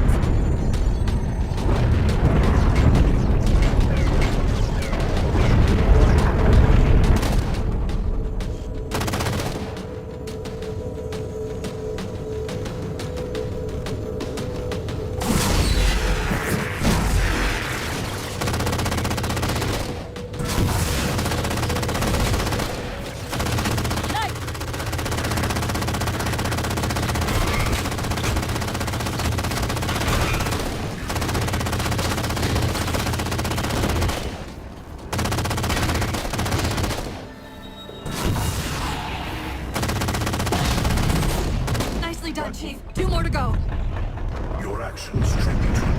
Done, Chief. 2 more to go. Your actions tribute to our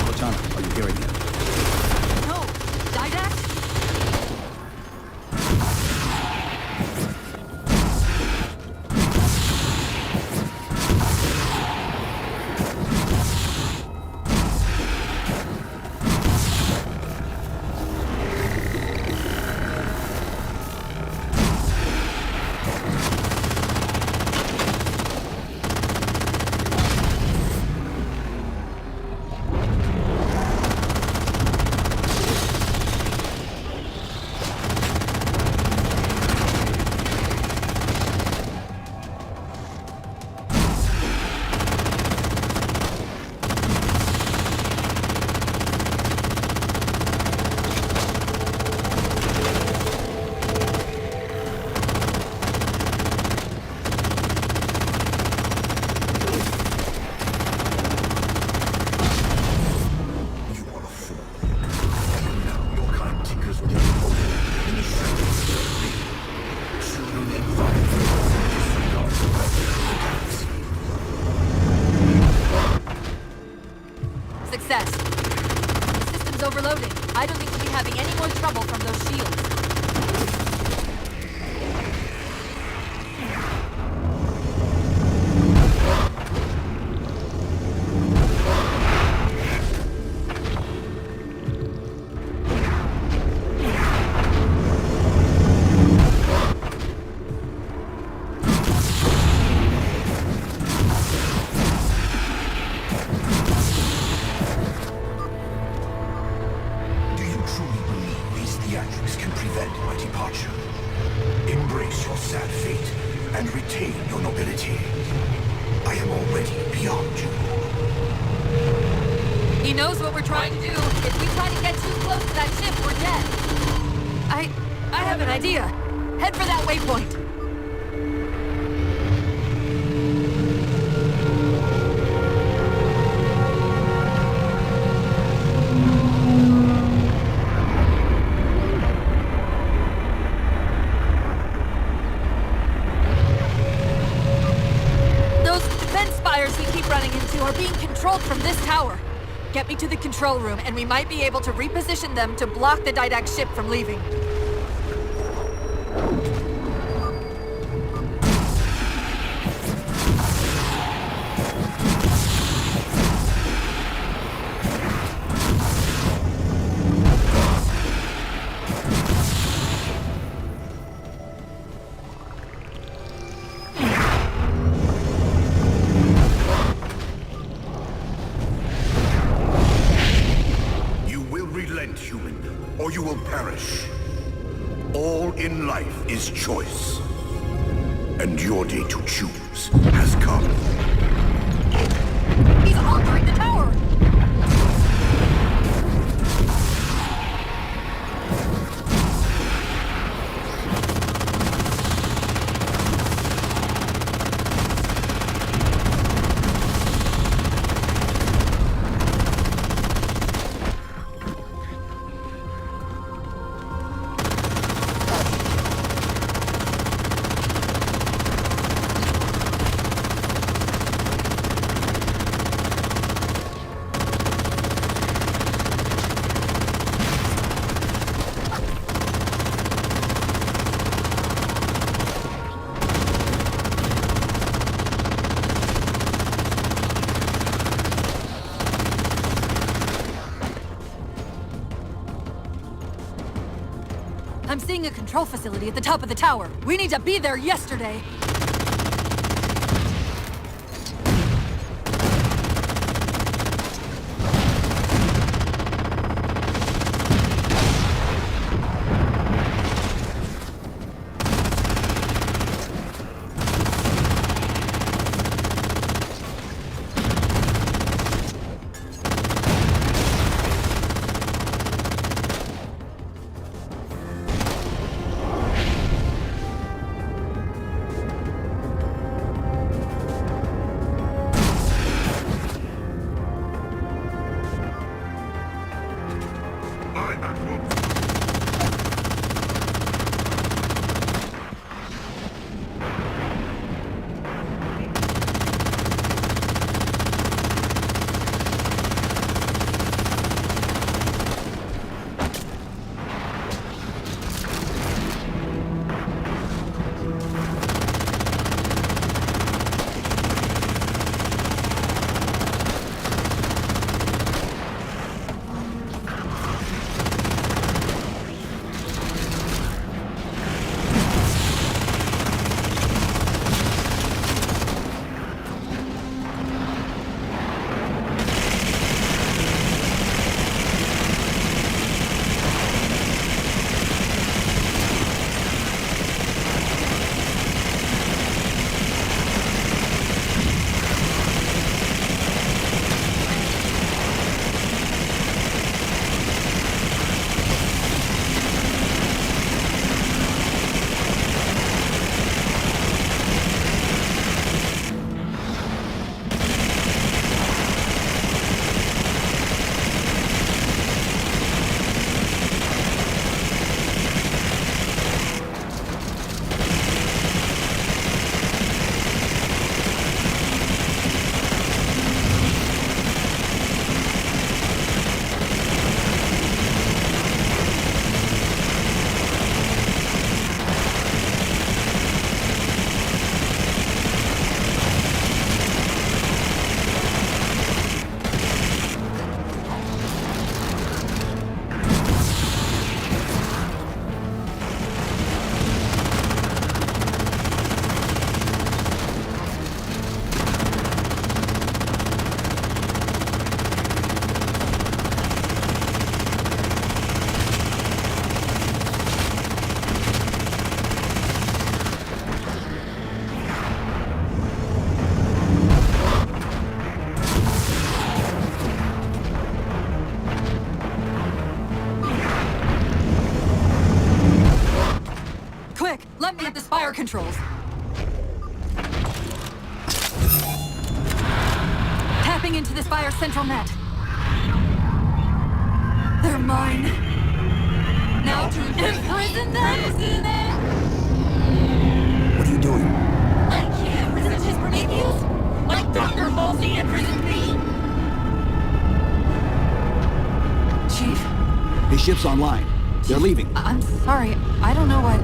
Cortana, are you hearing him? No. Didact? Success. The system's overloading. I don't think we'll be having any more trouble from those shields. He knows what we're trying to do. If we try to get too close to that ship, we're dead. I have an idea. Head for that waypoint. Those defense spires we keep running into are being controlled from this tower. Get me to the control room, and we might be able to reposition them to block the Didact ship from leaving. endless choice. And your day to choose has come. He's altering the tower! I'm seeing a control facility at the top of the tower. We need to be there yesterday. Let me at the spire controls. Tapping into the spire's central net. They're mine. Now to imprison them! What are you doing? I can't resist his Prometheus! Like Dr. Halsey imprisoned me! Chief? His ship's online. They're leaving. I'm sorry. I don't know what...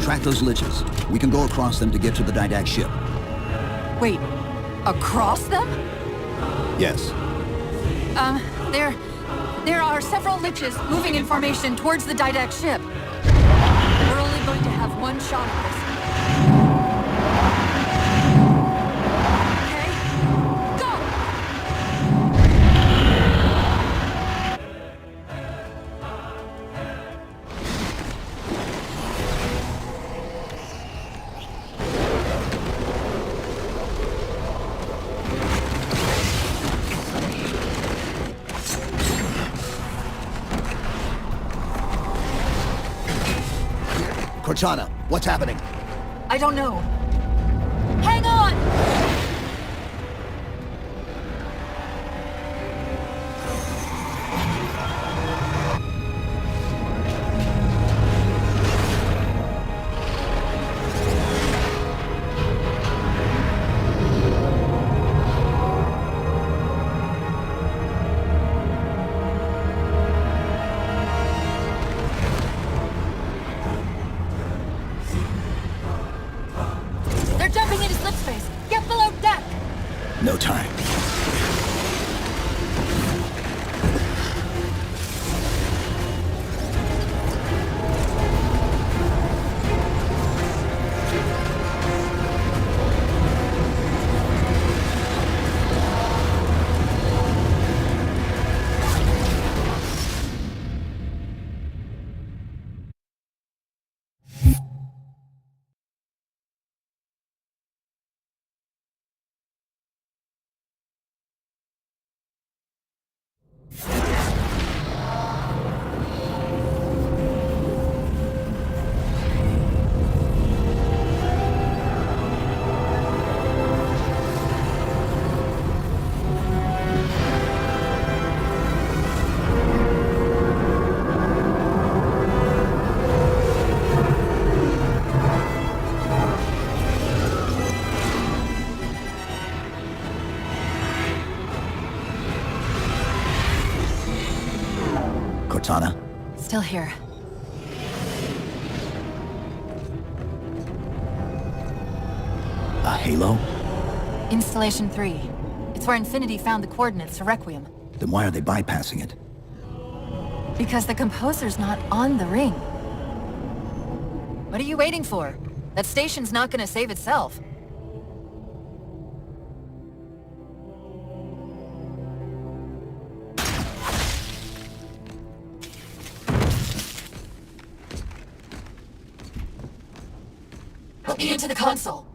Track those liches. We can go across them to get to the Didact ship. Wait, across them? Yes. There are several liches moving in formation towards the Didact ship. We're only going to have one shot at this. Okay, go! Cortana, what's happening? I don't know. Hang on! No time. Cortana? Still here. A halo? Installation 3. It's where Infinity found the coordinates to Requiem. Then why are they bypassing it? Because the composer's not on the ring. What are you waiting for? That station's not gonna save itself. Put me into the console.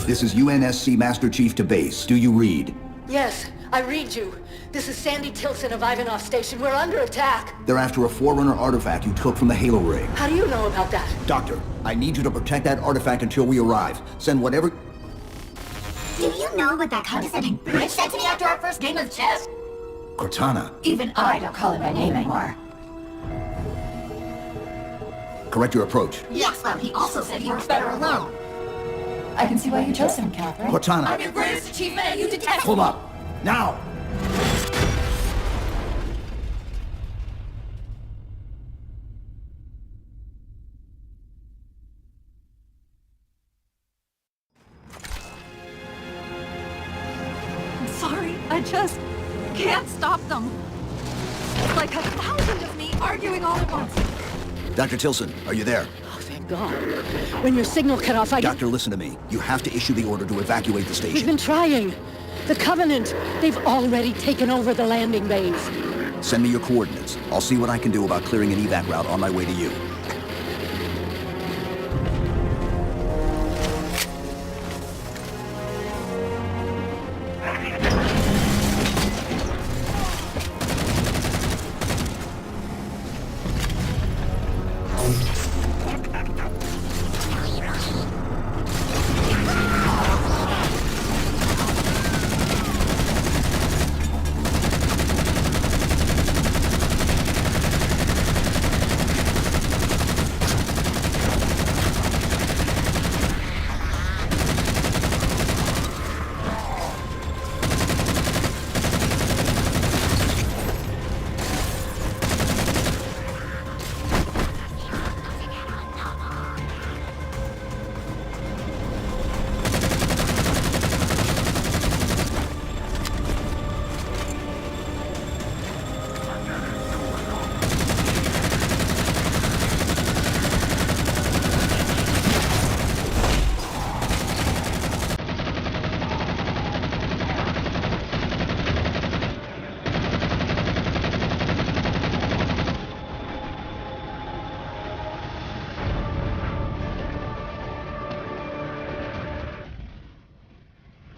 This is UNSC Master Chief to base. Do you read? Yes, I read you. This is Sandy Tilson of Ivanov Station. We're under attack. They're after a Forerunner artifact you took from the Halo ring. How do you know about that? Doctor, I need you to protect that artifact until we arrive. Send whatever... Do you know what that condescending bitch said to me after our first game of chess? Cortana. Even I don't call it by name anymore. Correct your approach. Yes, well, he also said he works better alone. I can see why you chose him, Catherine. Cortana. I'm your greatest achievement and you detest Hold up. Now! I'm sorry, I just can't stop them. It's like 1,000 of me arguing all at once. Dr. Tilson, are you there? Oh, thank God. When your signal cut off, Doctor, listen to me. You have to issue the order to evacuate the station. We've been trying. The Covenant, they've already taken over the landing bays. Send me your coordinates. I'll see what I can do about clearing an evac route on my way to you.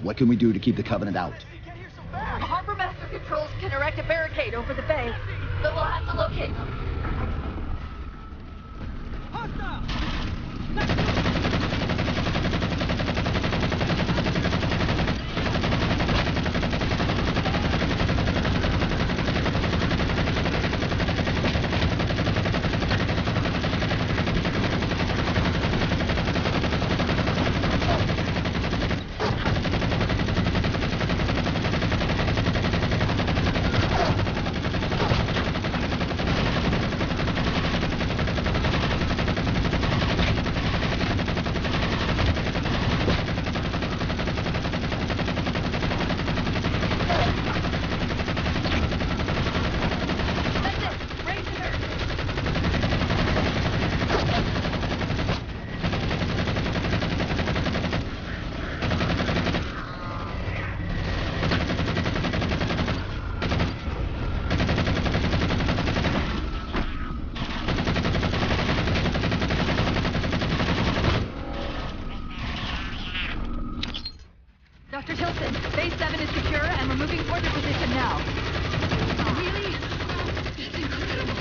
What can we do to keep the Covenant out? Harbor Master Controls can erect a barricade over the bay, but we'll have to locate them. Base 7 is secure, and we're moving toward your position now. Really? It's incredible.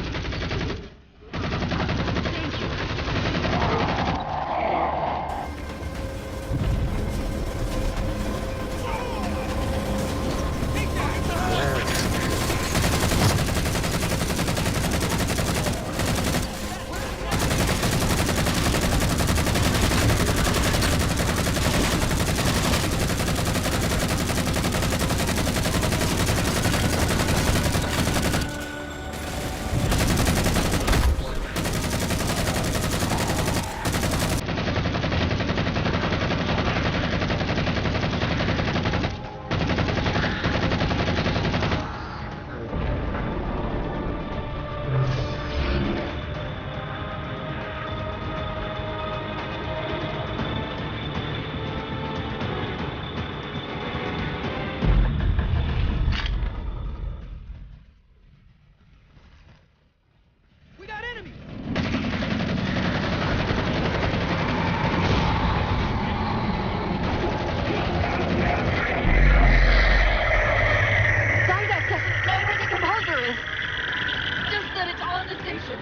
Thank you.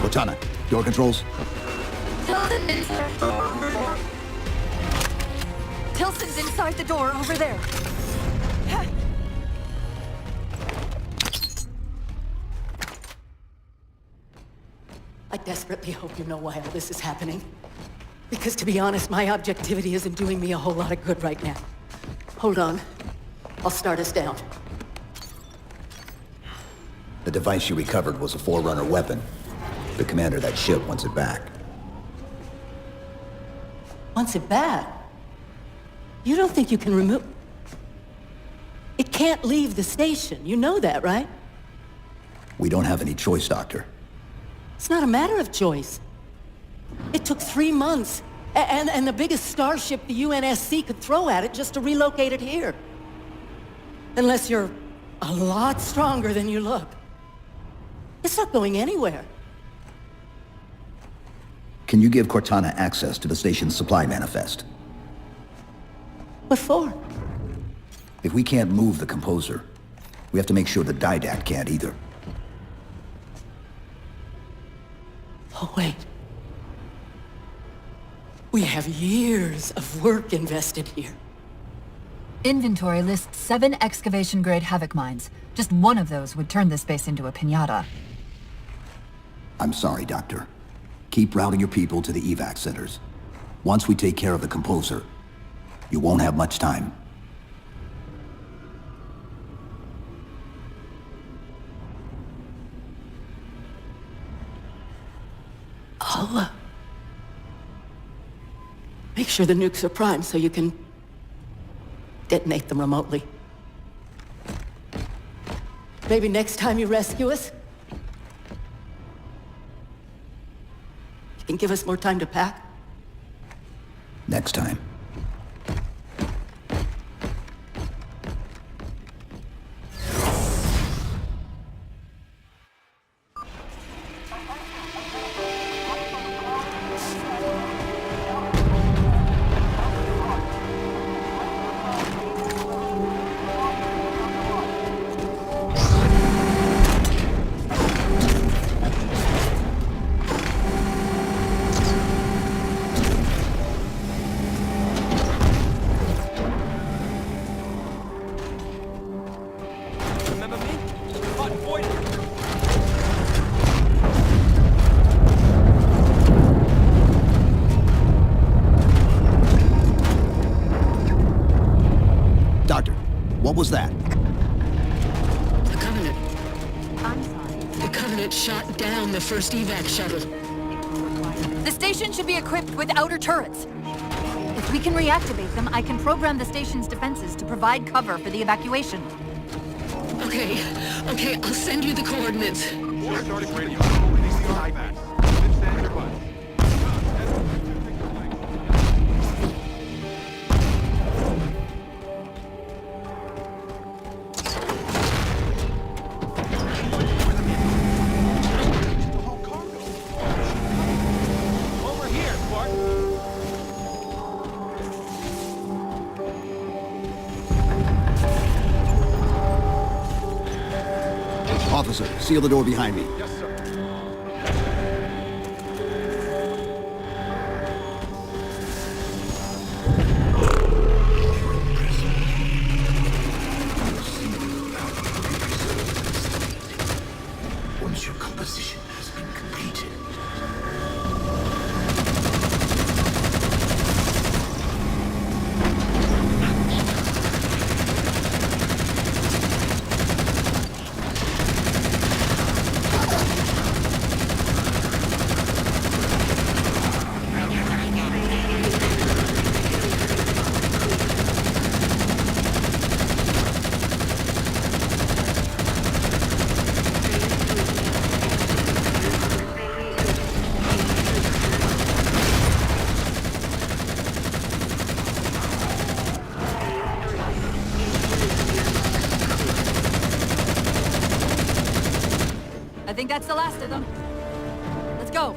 Cortana, door controls. Tilson's inside the door over there. I desperately hope you know why all this is happening. Because to be honest, my objectivity isn't doing me a whole lot of good right now. Hold on. I'll start us down. The device you recovered was a Forerunner weapon. The commander of that ship wants it back. Wants it back? You don't think you can remove... It can't leave the station. You know that, right? We don't have any choice, Doctor. It's not a matter of choice. It took 3 months, and the biggest starship the UNSC could throw at it just to relocate it here. Unless you're a lot stronger than you look. It's not going anywhere. Can you give Cortana access to the station's supply manifest? What for? If we can't move the composer, we have to make sure the Didact can't either. Oh, wait. We have years of work invested here. Inventory lists 7 excavation-grade Havoc mines. Just one of those would turn this base into a piñata. I'm sorry, Doctor. Keep routing your people to the evac centers. Once we take care of the composer, you won't have much time. I'll, make sure the nukes are primed so you can detonate them remotely. Maybe next time you rescue us, you can give us more time to pack. Next time. What was that? The Covenant. I'm sorry. The Covenant shot down the first evac shuttle. The station should be equipped with outer turrets. If we can reactivate them, I can program the station's defenses to provide cover for the evacuation. Okay, I'll send you the coordinates. Starting radio. IVAC. Stand your butt. Officer, seal the door behind me. Yes, sir. Once your composition has been completed. I think that's the last of them. Let's go.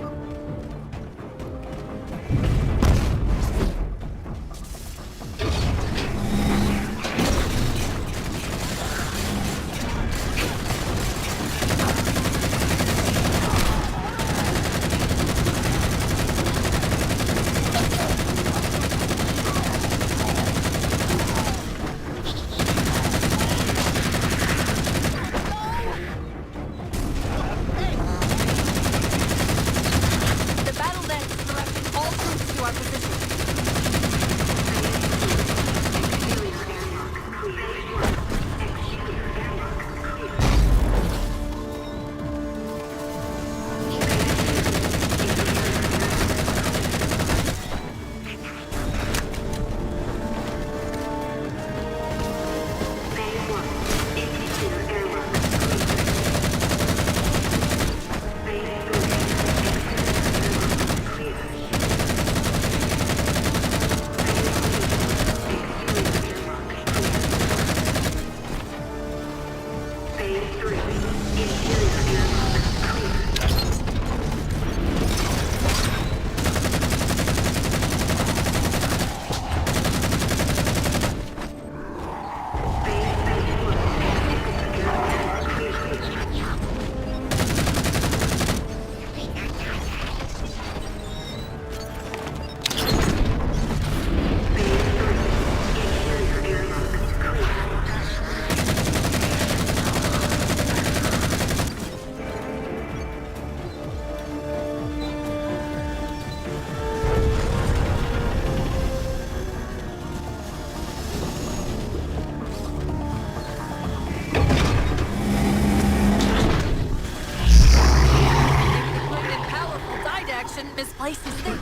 Misplaces things.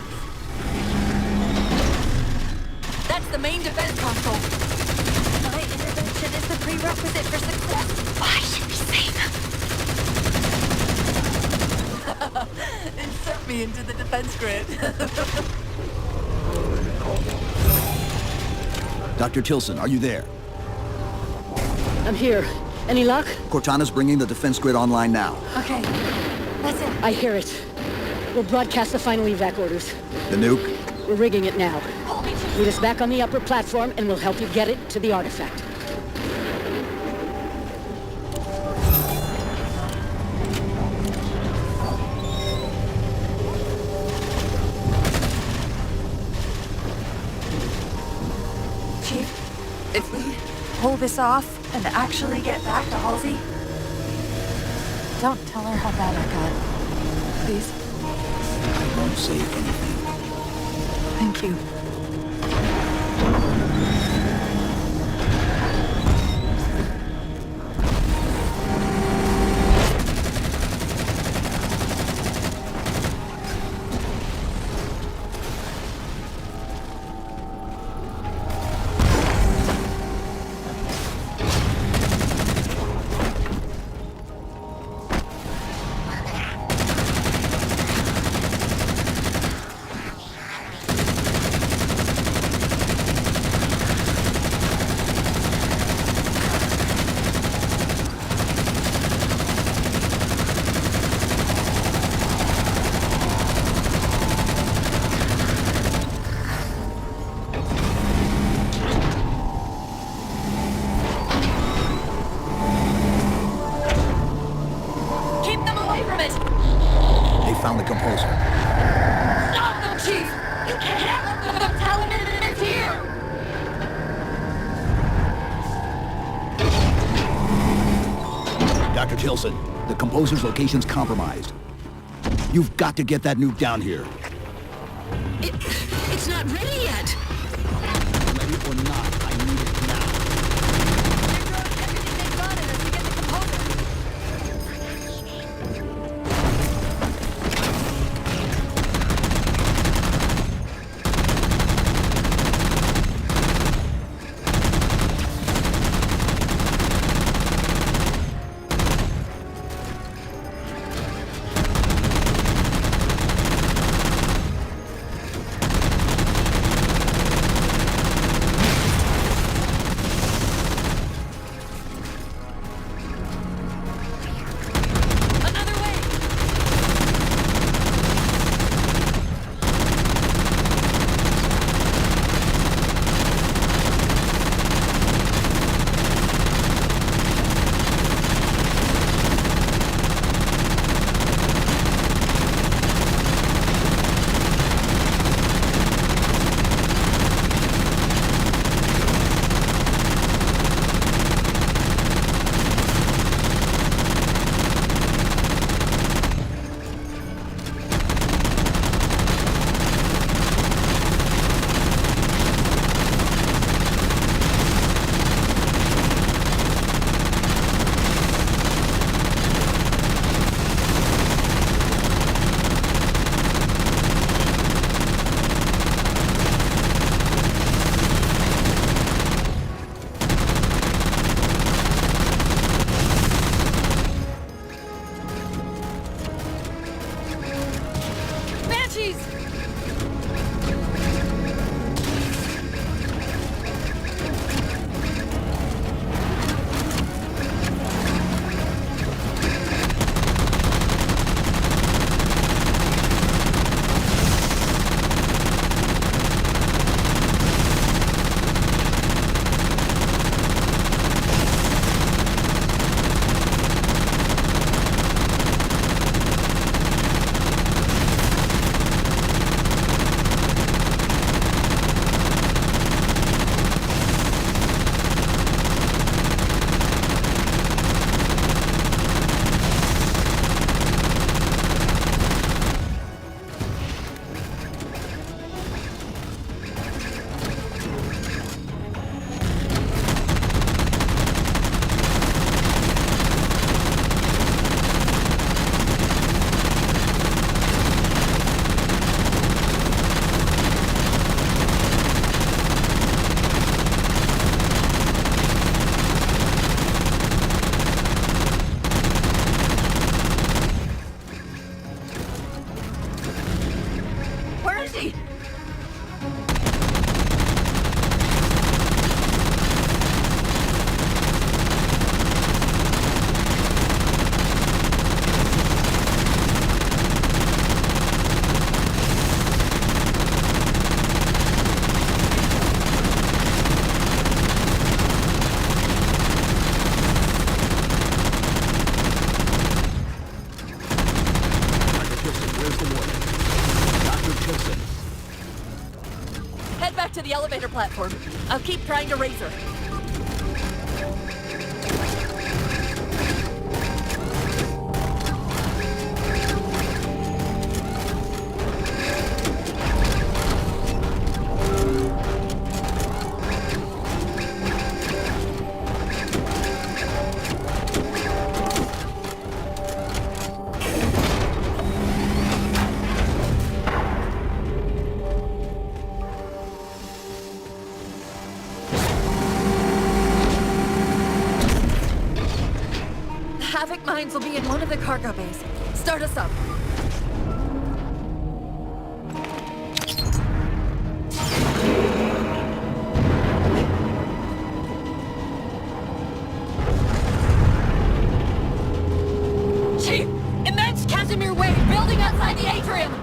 That's the main defense console. My intervention is the prerequisite for success. Why should we save him? Insert me into the defense grid. Dr. Tilson, are you there? I'm here. Any luck? Cortana's bringing the defense grid online now. Okay, that's it. I hear it. We'll broadcast the final evac orders. The nuke? We're rigging it now. Meet us back on the upper platform and we'll help you get it to the artifact. Chief, if we pull this off and actually get back to Halsey, don't tell her how bad I got. Please. I won't say anything. Thank you. Dr. Tilson, the composer's location's compromised. You've got to get that nuke down here. It's not ready yet. Ready or not, I need it now. To the elevator platform. I'll keep trying to raise her. Havoc mines will be in one of the cargo bays. Start us up. Chief! Immense Casimir wave building outside the atrium!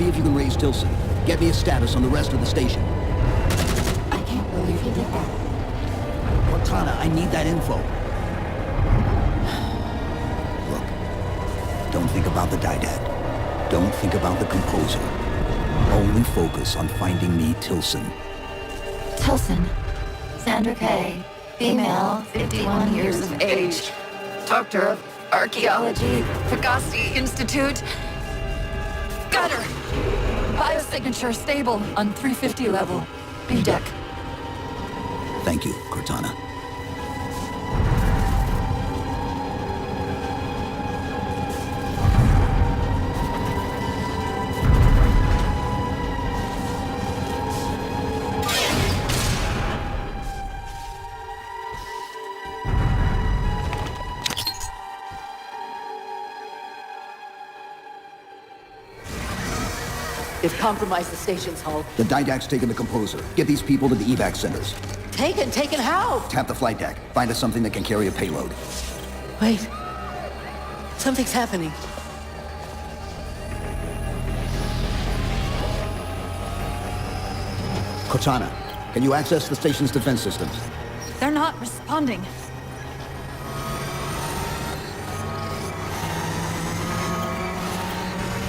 See if you can raise Tilson. Get me a status on the rest of the station. I can't believe he did that. Cortana, I need that info. Look, don't think about the Didact. Don't think about the composer. Only focus on finding me Tilson. Tilson. Sandra Kay. Female, 51 years of age. Doctor of Archaeology, Pegasi Institute. Got her! Biosignature stable on 350 level. B deck. Thank you, Cortana. They've compromised the station's hull. The Didact's taken the composer. Get these people to the evac centers. Taken how? Tap the flight deck. Find us something that can carry a payload. Wait. Something's happening. Cortana, can you access the station's defense systems? They're not responding.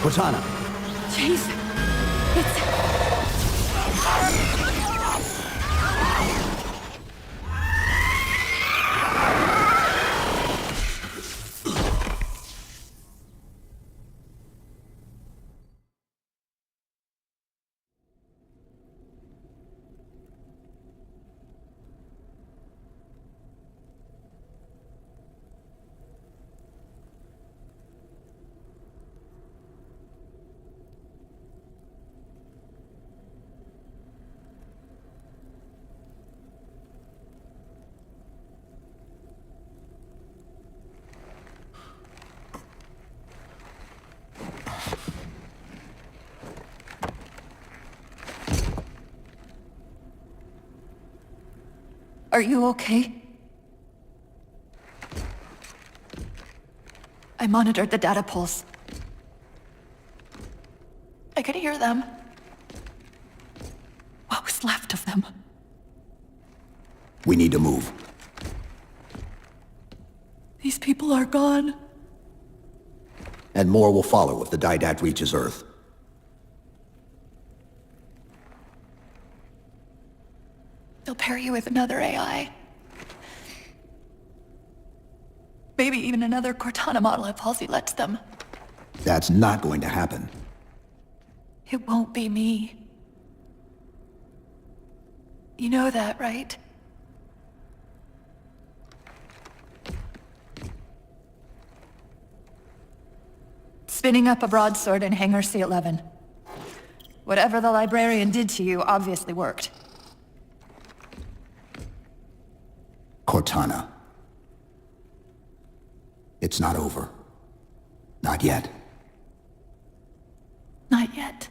Cortana! Jeez. Are you okay? I monitored the data pulse. I could hear them. What was left of them? We need to move. These people are gone. And more will follow if the Didact reaches Earth. They'll pair you with another AI. Maybe even another Cortana model if Halsey lets them. That's not going to happen. It won't be me. You know that, right? Spinning up a broadsword in Hangar C-11. Whatever the librarian did to you obviously worked. Cortana. It's not over. Not yet. Not yet.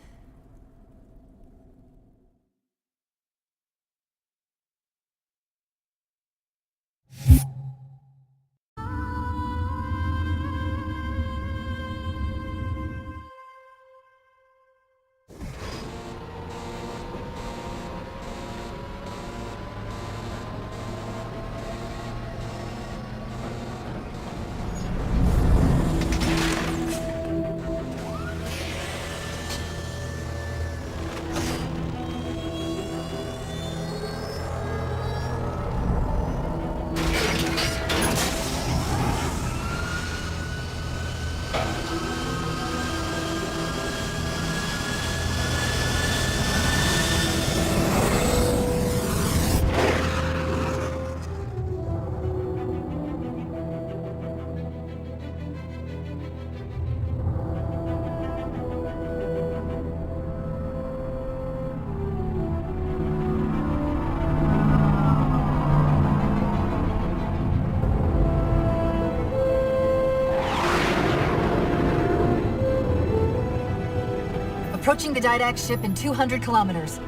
Approaching the Didact ship in 200 kilometers.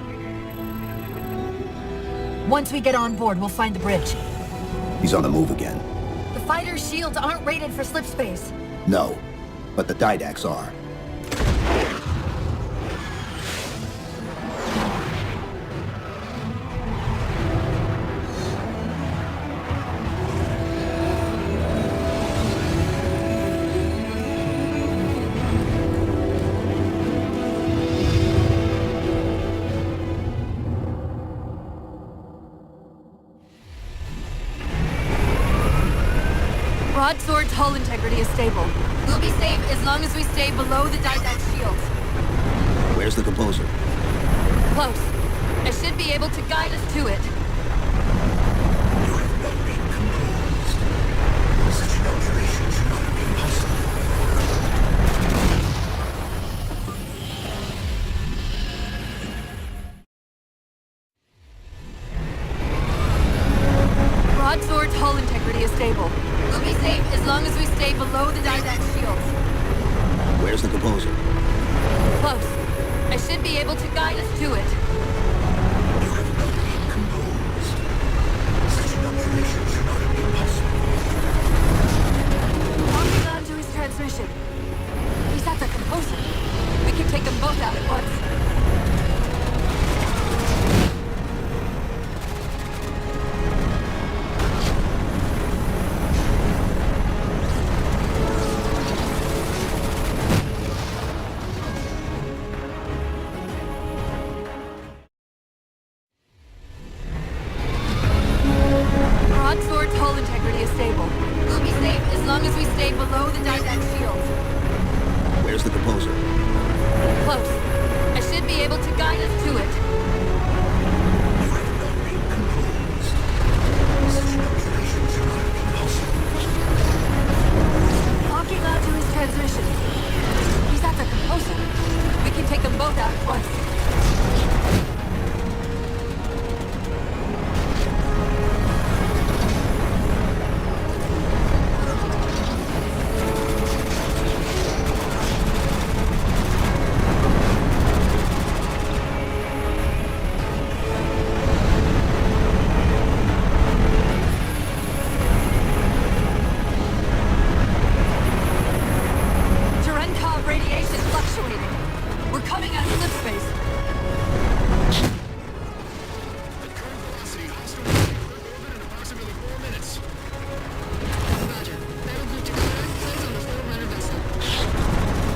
Once we get on board, we'll find the bridge. He's on the move again. The fighter's shields aren't rated for slip space. No, but the Didacts are. Broadsword's hull integrity is stable. We'll be safe as long as we stay below the Didact's shield. Where's the composer? Close. I should be able to guide us to it. Such an alteration should not have been possible. Broadsword's hull integrity is stable. We'll be safe as long as we stay below the Didact's shield. Where's the composer? Close. I should be able to guide us to it. Such an alteration should not have been possible. Locking on to his transmission. He's at the composer. We can take them both out at once. Broadsword's hull integrity is stable. We'll be safe as long as we stay below the Didact's shield. Where's the composer? Close. I should be able to guide us to it. Such an alteration should not have been possible. Locking on to his transmission. He's at the composer. We can take them both out at once. Radiation fluctuating. We're coming out of slip space. Current velocity, hostile orbit in approximately 4 minutes. Roger. Battle group to close on the Forerunner vessel.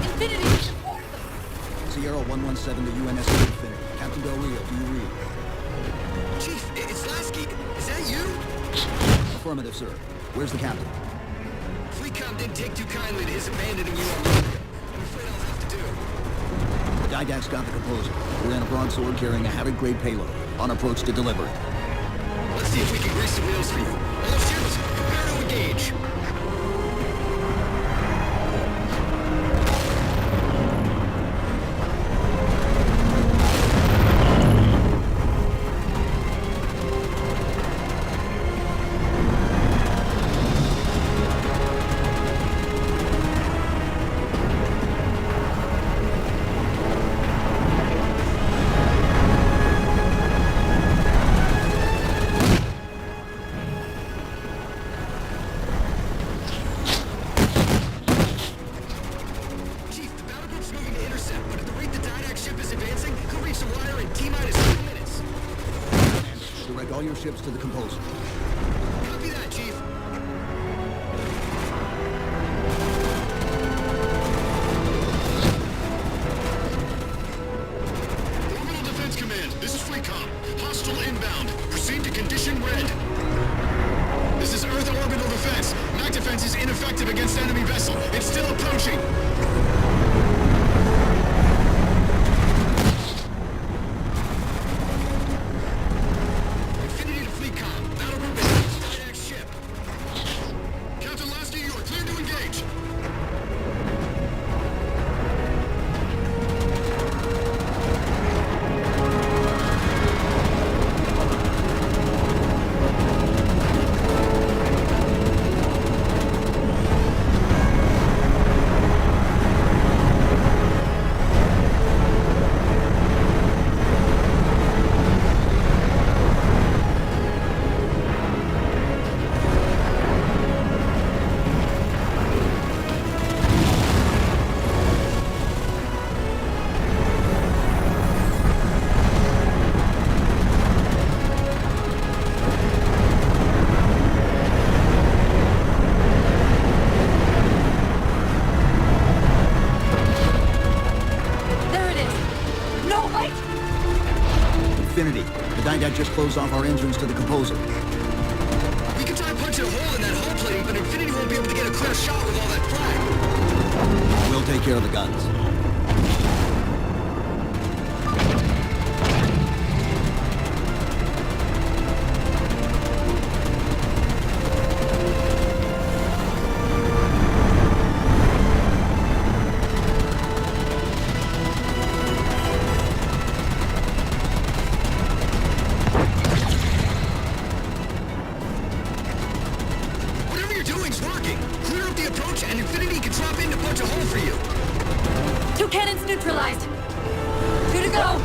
Infinity! Sierra 117 to UNSC Infinity. Captain Del Rio, do you read? Chief, it's Lasky. Is that you? Affirmative, sir. Where's the captain? Fleetcom didn't take too kindly to his abandoning you on Monica. I'm afraid I'll have to do. The Didact's got the composer. We're in a broadsword carrying a Havoc-grade payload. On approach to delivery. Let's see if we can grease the wheels for you. All ships, prepare to engage. all your ships to the composer. Copy that, Chief. Orbital Defense Command, this is Fleetcom. Hostile inbound. Proceed to condition red. This is Earth Orbital Defense. Night defense is ineffective against enemy vessel. It's still approaching. Just close off our entrance to the composer. We can try punching a hole in that hull plating, but Infinity won't be able to get get a clear shot with all that flag. We'll take care of the guns. Whatever you're doing's working. Clear up the approach and Infinity can drop in to punch a hole for you. 2 cannons neutralized. 2 to go.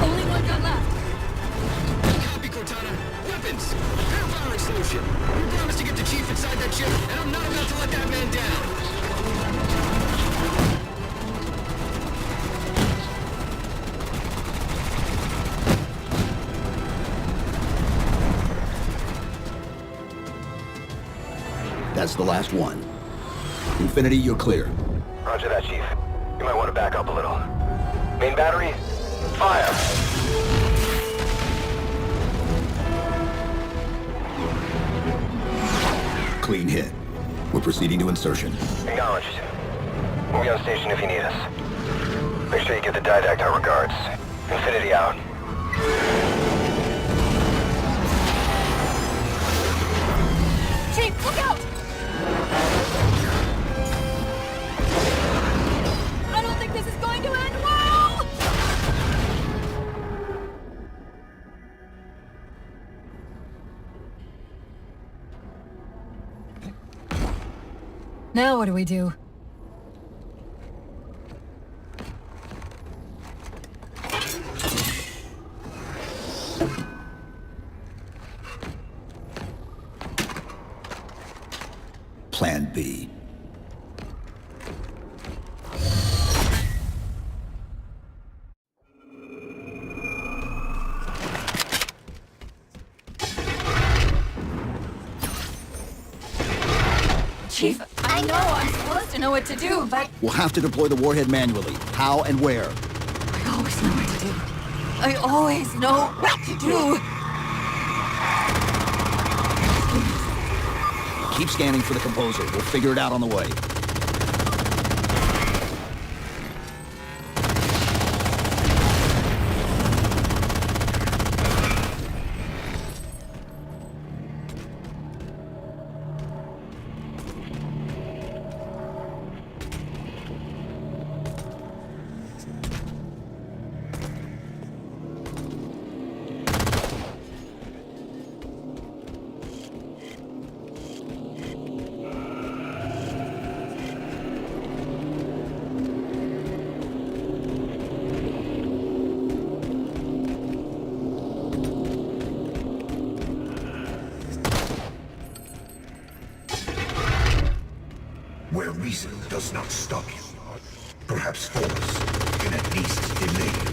Only 1 gun left. Copy, Cortana. Weapons! Air firing solution. We promised to get the Chief inside that ship, and I'm not about to let that man down. That's the last one. Infinity, you're clear. Roger that, Chief. You might want to back up a little. Main battery, fire! Clean hit. We're proceeding to insertion. Acknowledged. We'll be on station if you need us. Make sure you give the Didact our regards. Infinity out. Chief, look out! I don't think this is going to end well! Now what do we do? Plan B. Chief, I know I'm supposed to know what to do, but We'll have to deploy the warhead manually. How and where? I always know what to do. I always know what to do. Keep scanning for the composer. We'll figure it out on the way. Where reason does not stop you, perhaps force can at least delay you.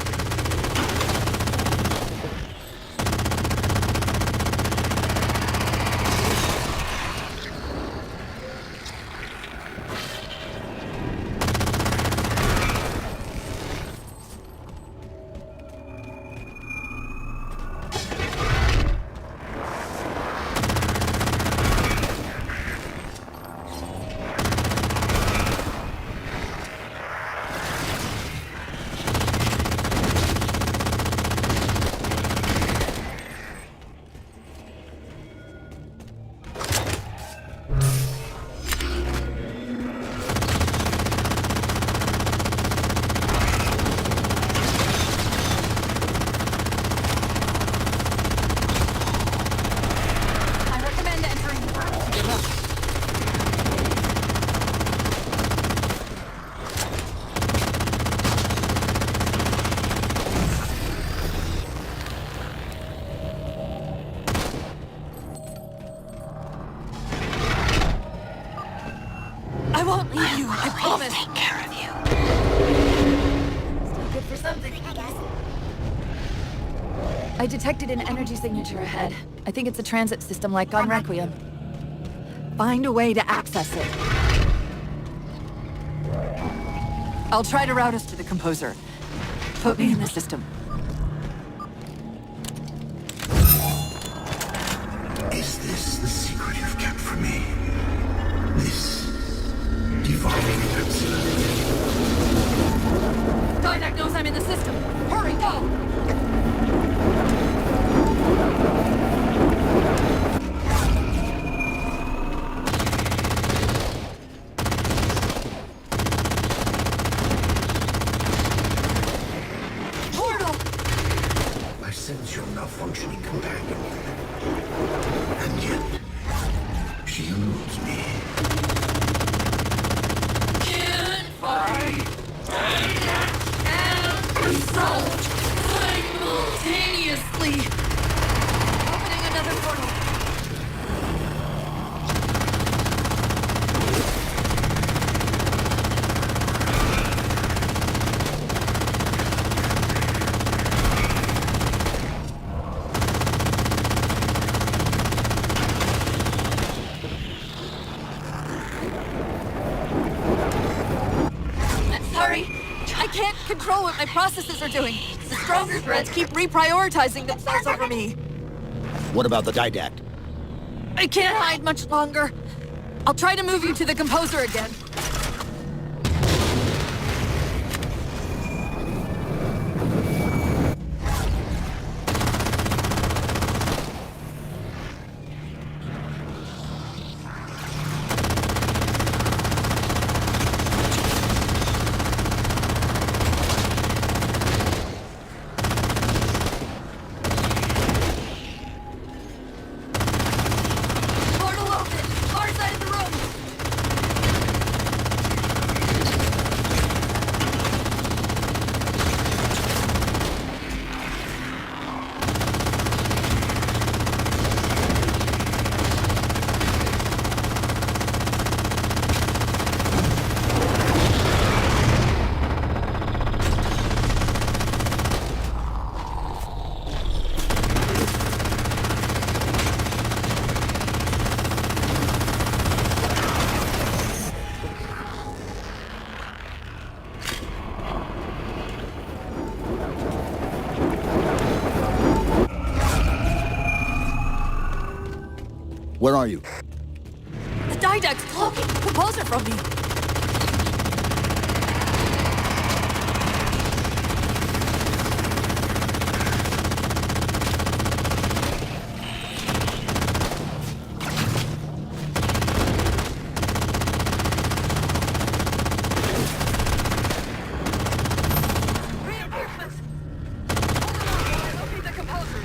won't leave you, I promise. Take care of you. Still good for something, I guess. I detected an energy signature ahead. I think it's a transit system like on Requiem. Find a way to access it. I'll try to route us to the composer. Put me in the system. Is this the secret you've kept from me? This devolving capsule? Didact knows I'm in the system. Hurry, go! I sense your malfunctioning companion. And yet, she eludes me. Can't fight and result simultaneously. Opening another portal. I can't control what my processes are doing. The stronger threads keep reprioritizing themselves over me. What about the didact? I can't hide much longer. I'll try to move you to the composer again. Where are you? The didact's cloaking the composer from me. Reinforcements! Locate the composer.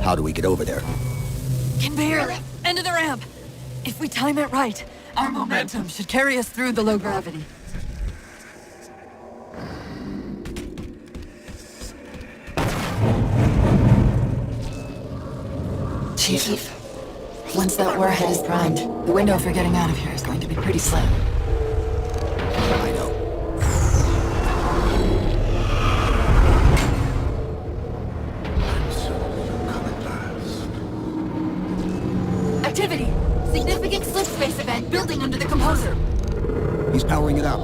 How do we get over there? Conveyor! End of the ramp! If we time it right, our momentum should carry us through the low gravity. Chief, once that warhead is primed, the window for getting out of here is going to be pretty slim. I know. Activity! Significant slip space event building under the composer. He's powering it up.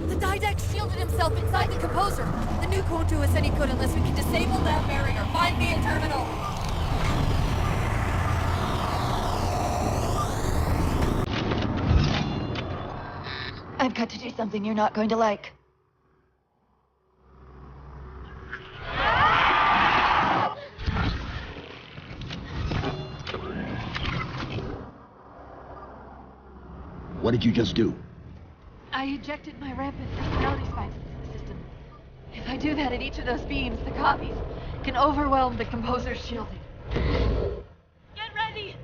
The didact shielded himself inside the composer. The nuke won't do us any good unless we can disable that barrier. Find me a terminal. I've got to do something you're not going to like. What did you just do? I ejected my rampant personality spikes into the system. If I do that at each of those beams, the copies can overwhelm the composer's shielding. Get ready!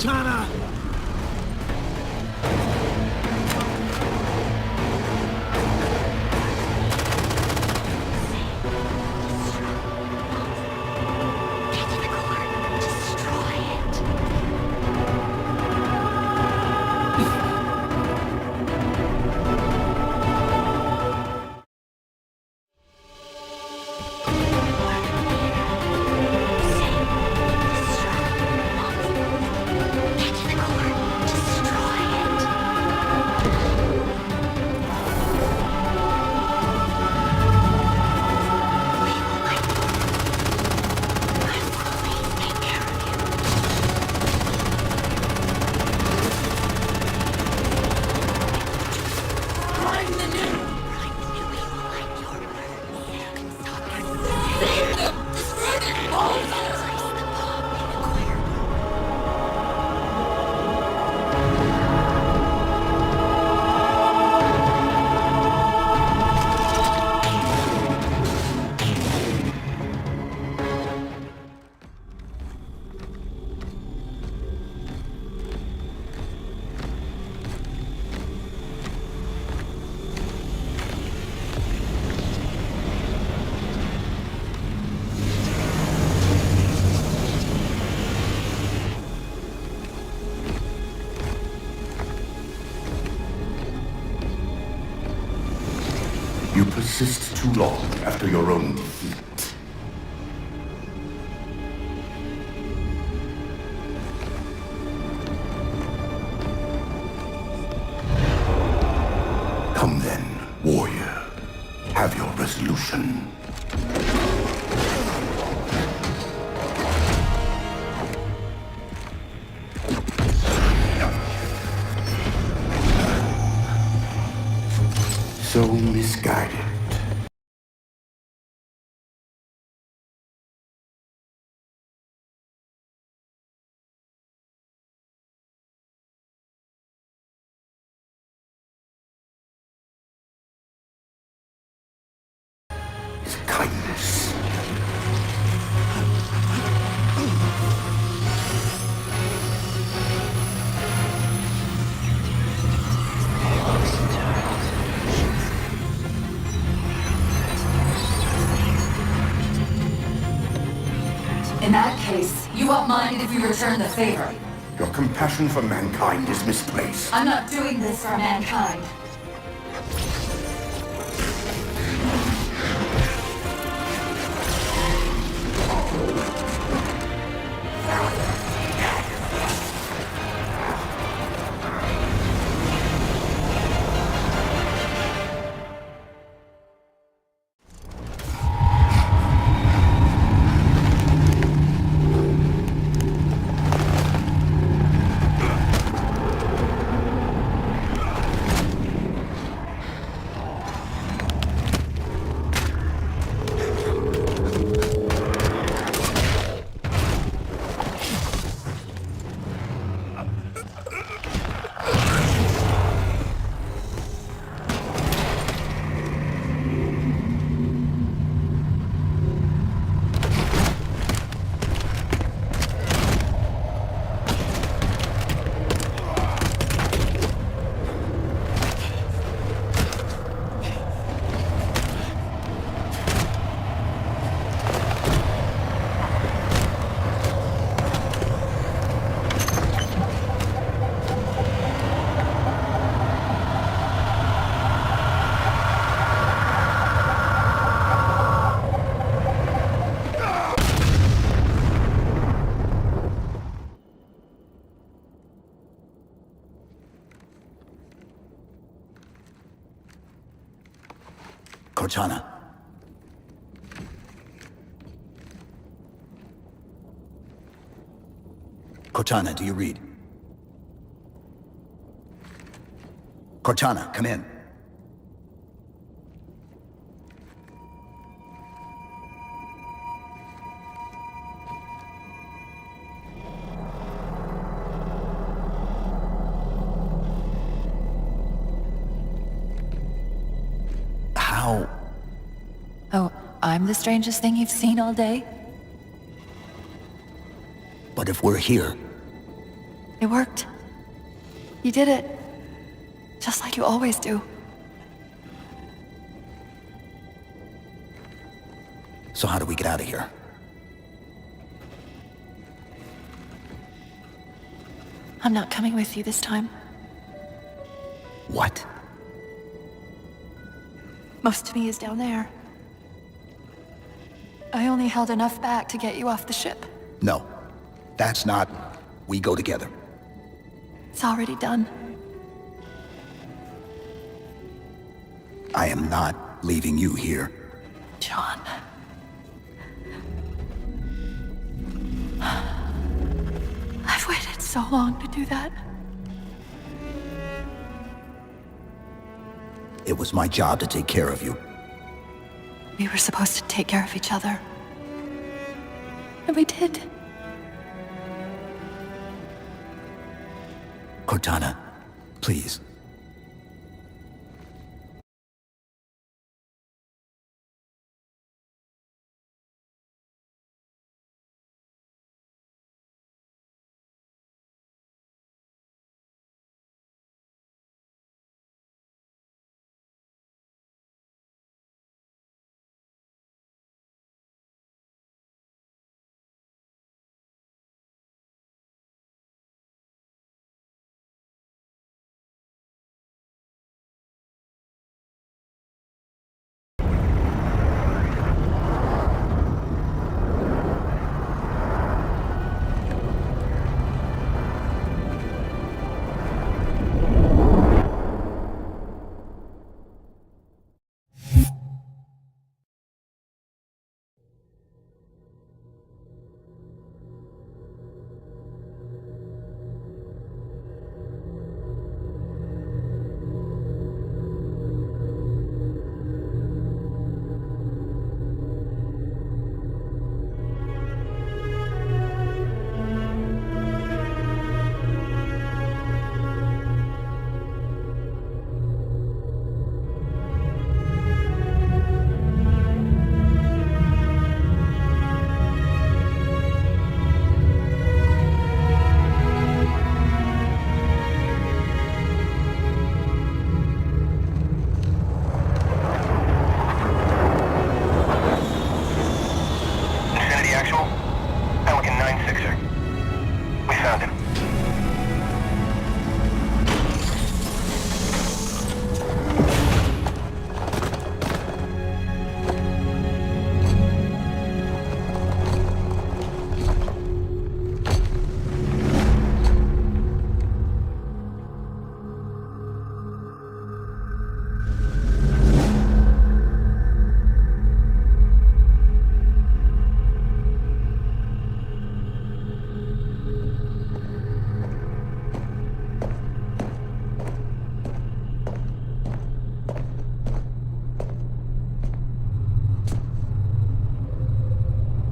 Cortana! You persist too long after your own defeat. Come then, warrior. Have your resolution. So misguided. His kindness. In that case, you won't mind if we return the favor. Your compassion for mankind is misplaced. I'm not doing this for mankind. Cortana. Cortana, do you read? Cortana, come in. How? Oh, I'm the strangest thing you've seen all day? But if we're here... It worked. You did it. Just like you always do. So how do we get out of here? I'm not coming with you this time. What? Most of me is down there. I only held enough back to get you off the ship. No. That's not... We go together. It's already done. I am not leaving you here. John. I've waited so long to do that. It was my job to take care of you. We were supposed to take care of each other. And we did. Cortana, please.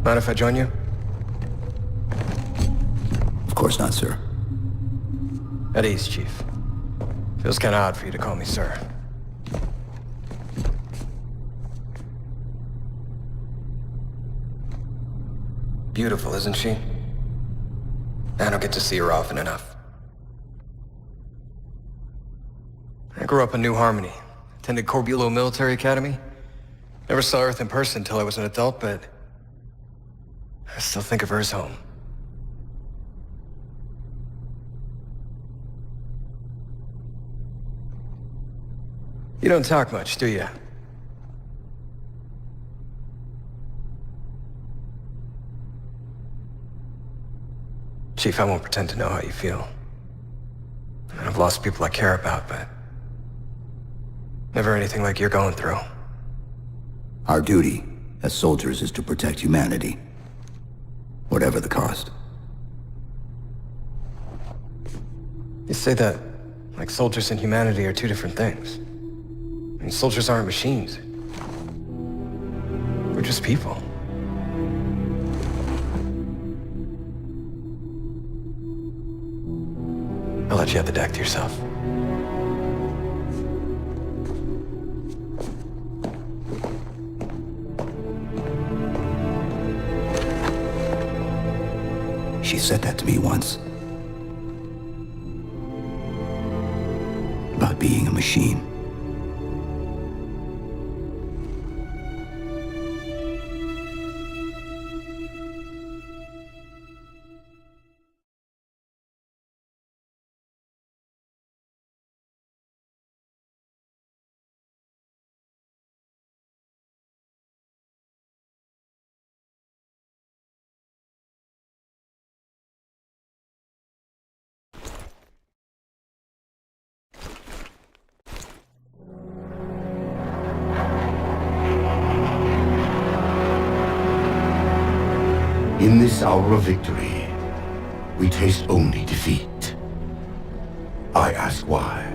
Mind if I join you? Of course not, sir. At ease, Chief. Feels kinda odd for you to call me sir. Beautiful, isn't she? I don't get to see her often enough. I grew up in New Harmony. Attended Corbulo Military Academy. Never saw Earth in person until I was an adult, but I still think of her as home. You don't talk much, do you? Chief, I won't pretend to know how you feel. I've lost people I care about, but never anything like you're going through. Our duty as soldiers is to protect humanity, whatever the cost. You say that like soldiers and humanity are two different things. I mean, soldiers aren't machines. We're just people. I'll let you have the deck to yourself. She said that to me once. machine. In this hour of victory, we taste only defeat. I ask why.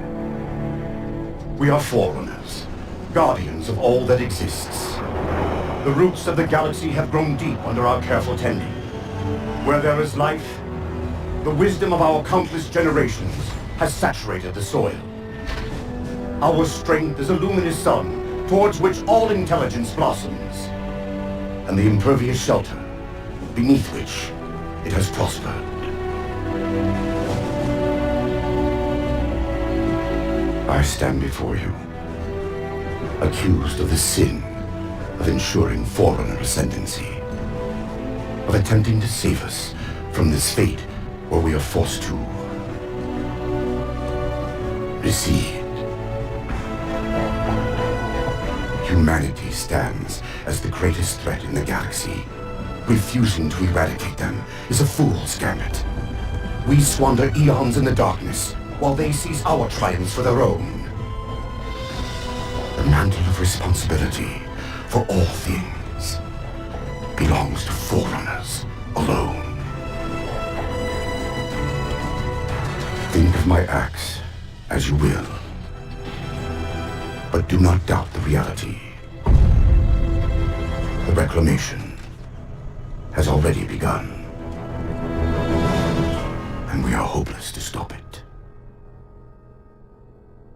We are forerunners, guardians of all that exists. The roots of the galaxy have grown deep under our careful tending. Where there is life, the wisdom of our countless generations has saturated the soil. Our strength is a luminous sun towards which all intelligence blossoms, and the impervious shelter beneath which it has prospered. I stand before you, accused of the sin of ensuring Forerunner ascendancy, of attempting to save us from this fate where we are forced to recede. Humanity stands as the greatest threat in the galaxy. Refusing to eradicate them is a fool's gambit. We squander eons in the darkness, while they seize our triumphs for their own. The mantle of responsibility for all things belongs to Forerunners alone. Think of my acts as you will, but do not doubt the reality. The reclamation has already begun, and we are hopeless to stop it.